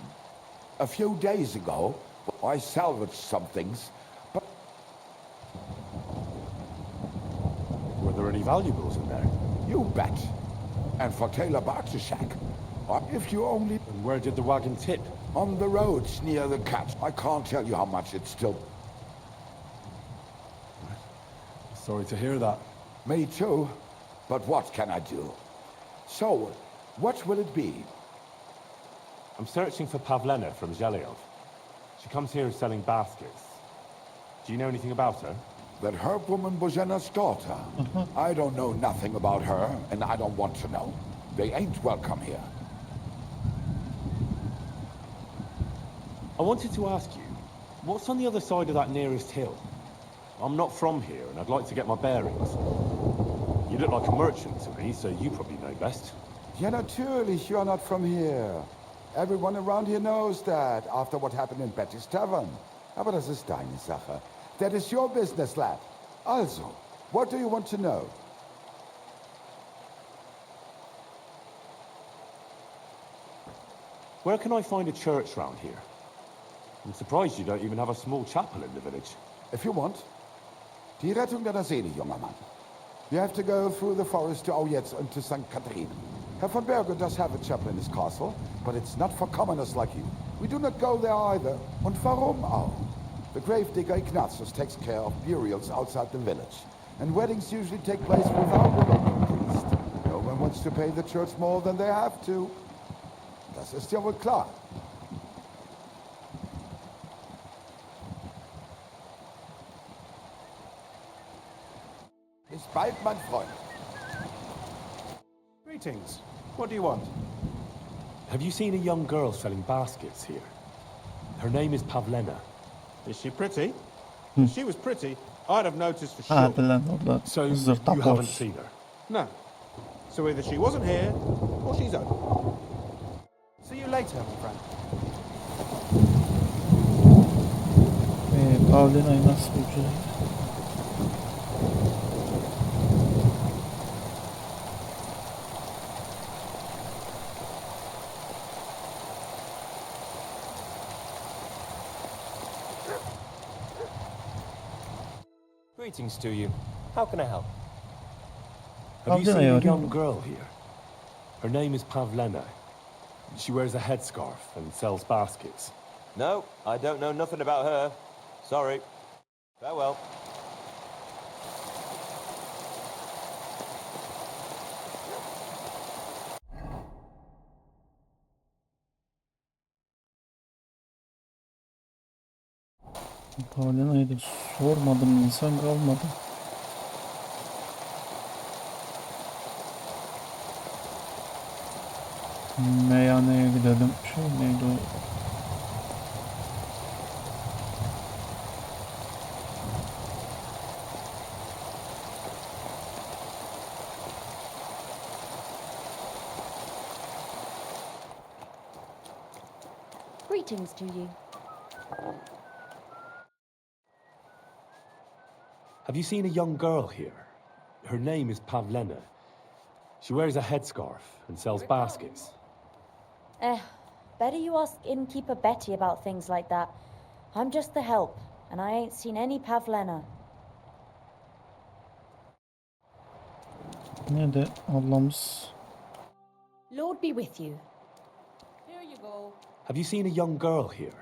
[SPEAKER 14] A few days ago, I salvaged some things, but...
[SPEAKER 4] Were there any valuables in there?
[SPEAKER 14] You bet. And for Taylor Bartishak, if you only...
[SPEAKER 4] And where did the wagon tip?
[SPEAKER 14] On the roads near the cat. I can't tell you how much it's still...
[SPEAKER 4] Sorry to hear that.
[SPEAKER 14] Me too. But what can I do? So, what will it be?
[SPEAKER 4] I'm searching for Pavlena from Zhelyov. She comes here selling baskets. Do you know anything about her?
[SPEAKER 14] That herb woman Bozena's daughter. I don't know nothing about her, and I don't want to know. They ain't welcome here.
[SPEAKER 4] I wanted to ask you, what's on the other side of that nearest hill? I'm not from here, and I'd like to get my bearings. You look like a merchant to me, so you probably know best.
[SPEAKER 14] Ja, natürlich, you're not from here. Everyone around here knows that, after what happened in Betty's Tavern. Aber das ist deine Sache. That is your business, lad. Also, what do you want to know?
[SPEAKER 4] Where can I find a church round here? I'm surprised you don't even have a small chapel in the village.
[SPEAKER 14] If you want. Die Rettung deiner Seele, junger Mann. You have to go through the forest to Aujetz and to St. Catherine. Herr von Berger does have a chapel in his castle, but it's not for commoners like you. We do not go there either. Und warum auch? The gravedigger Ignatius takes care of burials outside the village, and weddings usually take place without a local priest. No one wants to pay the church more than they have to. Das ist ja wohl klar. Bis bald, mein Freund.
[SPEAKER 8] Greetings. What do you want?
[SPEAKER 4] Have you seen a young girl selling baskets here? Her name is Pavlena.
[SPEAKER 16] Is she pretty? If she was pretty, I'd have noticed for sure.
[SPEAKER 1] Hadi lan orada zırt
[SPEAKER 16] You haven't
[SPEAKER 1] tapoz.
[SPEAKER 16] seen her? No. So either she wasn't here, or she's home.
[SPEAKER 8] See you later, my friend.
[SPEAKER 1] Pavlina'yı nasıl bulacağız?
[SPEAKER 5] Greetings to you. How can I help?
[SPEAKER 4] Have you seen
[SPEAKER 1] Pavlina'yı
[SPEAKER 4] a
[SPEAKER 1] arıyorum.
[SPEAKER 4] young girl here? Her name is Pavlena. She wears a headscarf and sells baskets.
[SPEAKER 5] No, I don't know nothing about her. Sorry. Farewell.
[SPEAKER 1] Pavlina'yı da sormadım, insan kalmadı. Meyhaneye gidelim. Şey neydi o?
[SPEAKER 9] Greetings to you.
[SPEAKER 4] Have you seen a young girl here? Her name is Pavlena. She wears a headscarf and sells baskets.
[SPEAKER 15] Better you ask innkeeper Betty about things like that. I'm just the help, and I ain't seen any Pavlena.
[SPEAKER 1] Ne de Allah'ımız.
[SPEAKER 9] Lord be with you.
[SPEAKER 10] Here you go.
[SPEAKER 4] Have you seen a young girl here?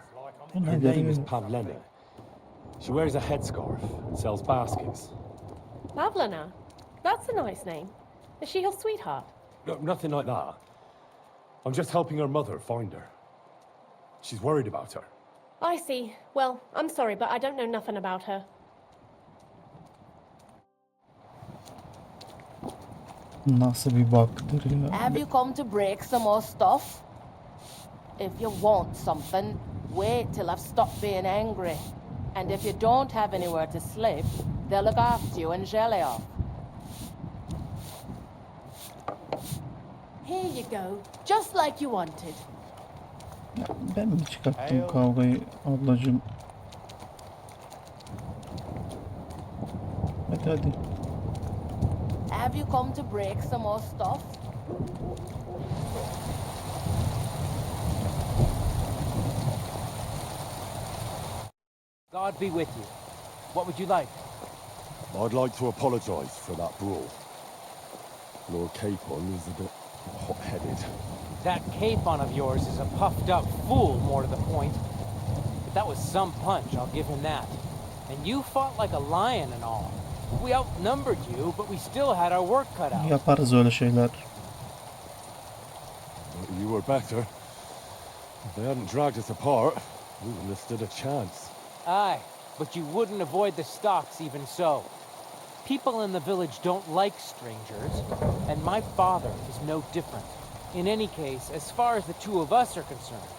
[SPEAKER 4] Her name is Pavlena. She wears a headscarf and sells baskets.
[SPEAKER 21] Pavlina? That's a nice name. Is she your sweetheart?
[SPEAKER 4] No, nothing like that. I'm just helping her mother find her. She's worried about her.
[SPEAKER 21] I see. Well, I'm sorry, but I don't know nothing about her.
[SPEAKER 1] Nasıl bir baktır ya?
[SPEAKER 10] Have you come to break some more stuff? If you want something, wait till I've stopped being angry. And if you don't have anywhere to sleep, they'll look after you in Jelly-off. Here you go, just like you wanted.
[SPEAKER 1] Ben mi çıkarttım kavgayı ablacığım? Hadi.
[SPEAKER 10] Have you come to break some more stuff?
[SPEAKER 12] God be with you. What would you like?
[SPEAKER 4] I'd like to apologise for that brawl. Lord Capon is a bit hot-headed.
[SPEAKER 12] That capon of yours is a puffed up fool, more to the point. But that was some punch, I'll give him that. And you fought like a lion and all. We outnumbered you, but we still had our work cut out.
[SPEAKER 1] Yaparız öyle şeyler.
[SPEAKER 4] You were better. If they hadn't dragged us apart, we wouldn't have stood a chance.
[SPEAKER 12] Aye, but you wouldn't avoid the stocks even so. People in the village don't like strangers, and my father is no different. In any case, as far as the two of us are concerned,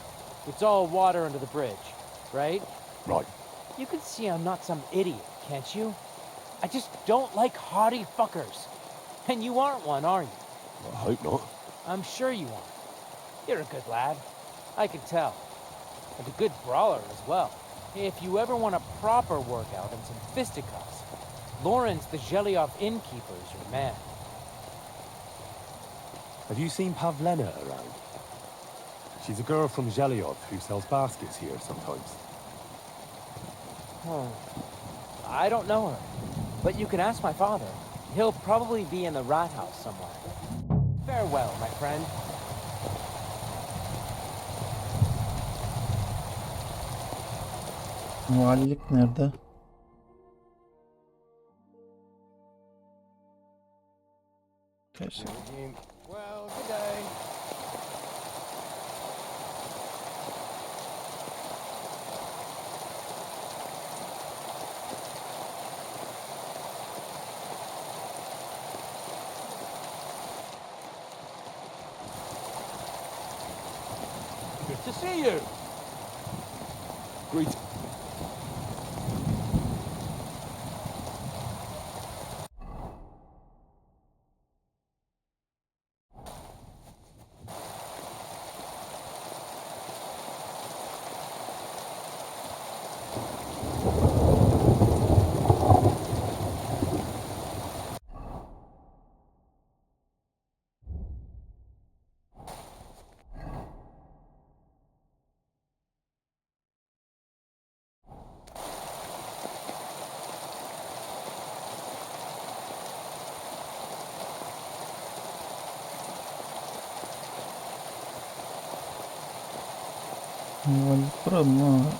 [SPEAKER 12] it's all water under the bridge, right?
[SPEAKER 4] Right.
[SPEAKER 12] You can see I'm not some idiot, can't you? I just don't like haughty fuckers. And you aren't one, are you?
[SPEAKER 4] I hope not.
[SPEAKER 12] I'm sure you aren't. You're a good lad. I can tell. And a good brawler as well. If you ever want a proper workout and some fisticuffs, Lawrence the Jelly-off innkeeper is your man.
[SPEAKER 4] Have you seen Pavlena around? She's a girl from Jelly-off who sells baskets here sometimes.
[SPEAKER 12] I don't know her, but you can ask my father. He'll probably be in the rat house somewhere. Farewell, my friend.
[SPEAKER 1] Valilik nerede? Keşke.
[SPEAKER 6] Well, good day. Good to see you.
[SPEAKER 4] Greet.
[SPEAKER 1] Kuralım ha.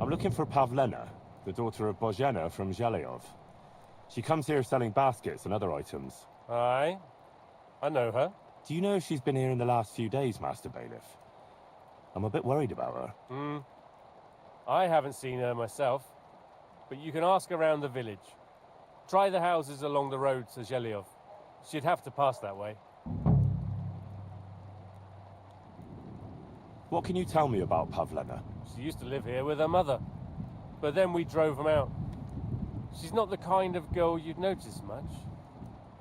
[SPEAKER 4] I'm looking for Pavlena, the daughter of Bozhena from Zhelyov. She comes here selling baskets and other items.
[SPEAKER 13] Aye, I know her.
[SPEAKER 4] Do you know if she's been here in the last few days, Master Bailiff? I'm a bit worried about her.
[SPEAKER 13] I haven't seen her myself, but you can ask around the village. Try the houses along the road to Zhelyov. She'd have to pass that way.
[SPEAKER 4] What can you tell me about Pavlena?
[SPEAKER 13] She used to live here with her mother, but then we drove them out. She's not the kind of girl you'd notice much,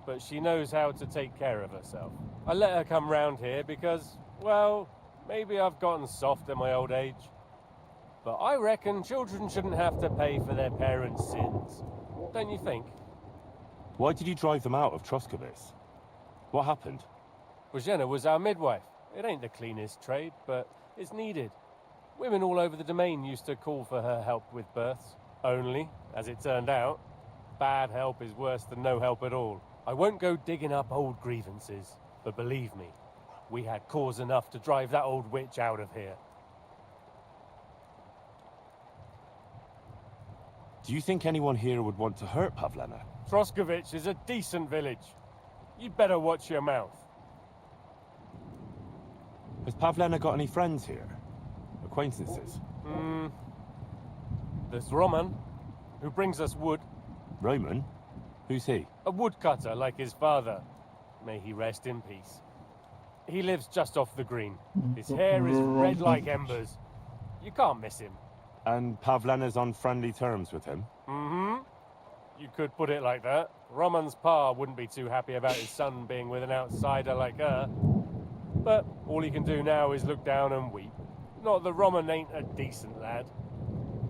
[SPEAKER 13] but she knows how to take care of herself. I let her come round here because, well, maybe I've gotten soft in my old age. But I reckon children shouldn't have to pay for their parents' sins. Don't you think?
[SPEAKER 4] Why did you drive them out of Troskovitz? What happened?
[SPEAKER 13] Bozhena was our midwife. It ain't the cleanest trade, but it's needed. Women all over the domain used to call for her help with births. Only, as it turned out, bad help is worse than no help at all. I won't go digging up old grievances, but believe me, we had cause enough to drive that old witch out of here.
[SPEAKER 4] Do you think anyone here would want to hurt Pavlena?
[SPEAKER 13] Troskovitz is a decent village. You'd better watch your mouth.
[SPEAKER 4] Has Pavlena got any friends here? Acquaintances?
[SPEAKER 13] There's Roman, who brings us wood.
[SPEAKER 4] Roman? Who's he?
[SPEAKER 13] A woodcutter like his father. May he rest in peace. He lives just off the green. His hair is red like embers. You can't miss him.
[SPEAKER 4] And Pavlena's on friendly terms with him?
[SPEAKER 13] You could put it like that. Roman's pa wouldn't be too happy about his son being with an outsider like her. But all he can do now is look down and weep. Not that Roman ain't a decent lad.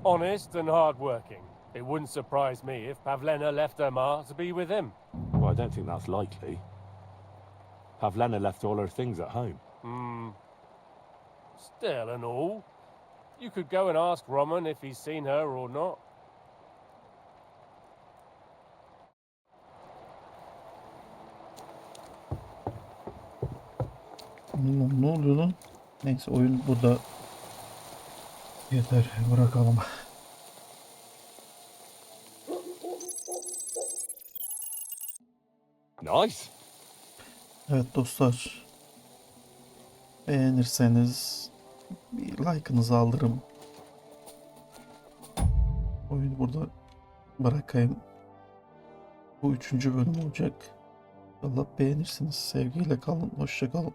[SPEAKER 13] Honest and hard-working. It wouldn't surprise me if Pavlena left her ma to be with him.
[SPEAKER 4] Well, I don't think that's likely. Pavlena left all her things at home.
[SPEAKER 13] Still and all, you could go and ask Roman if he's seen her or not.
[SPEAKER 1] Ne oluyor lan? Neyse oyun burada yeter, bırakalım.
[SPEAKER 4] Nice.
[SPEAKER 1] Evet dostlar, beğenirseniz bir like'ınızı alırım. Oyunu burada bırakayım. Bu 3. bölüm olacak. Allah beğenirsiniz. Sevgiyle kalın. Hoşça kalın.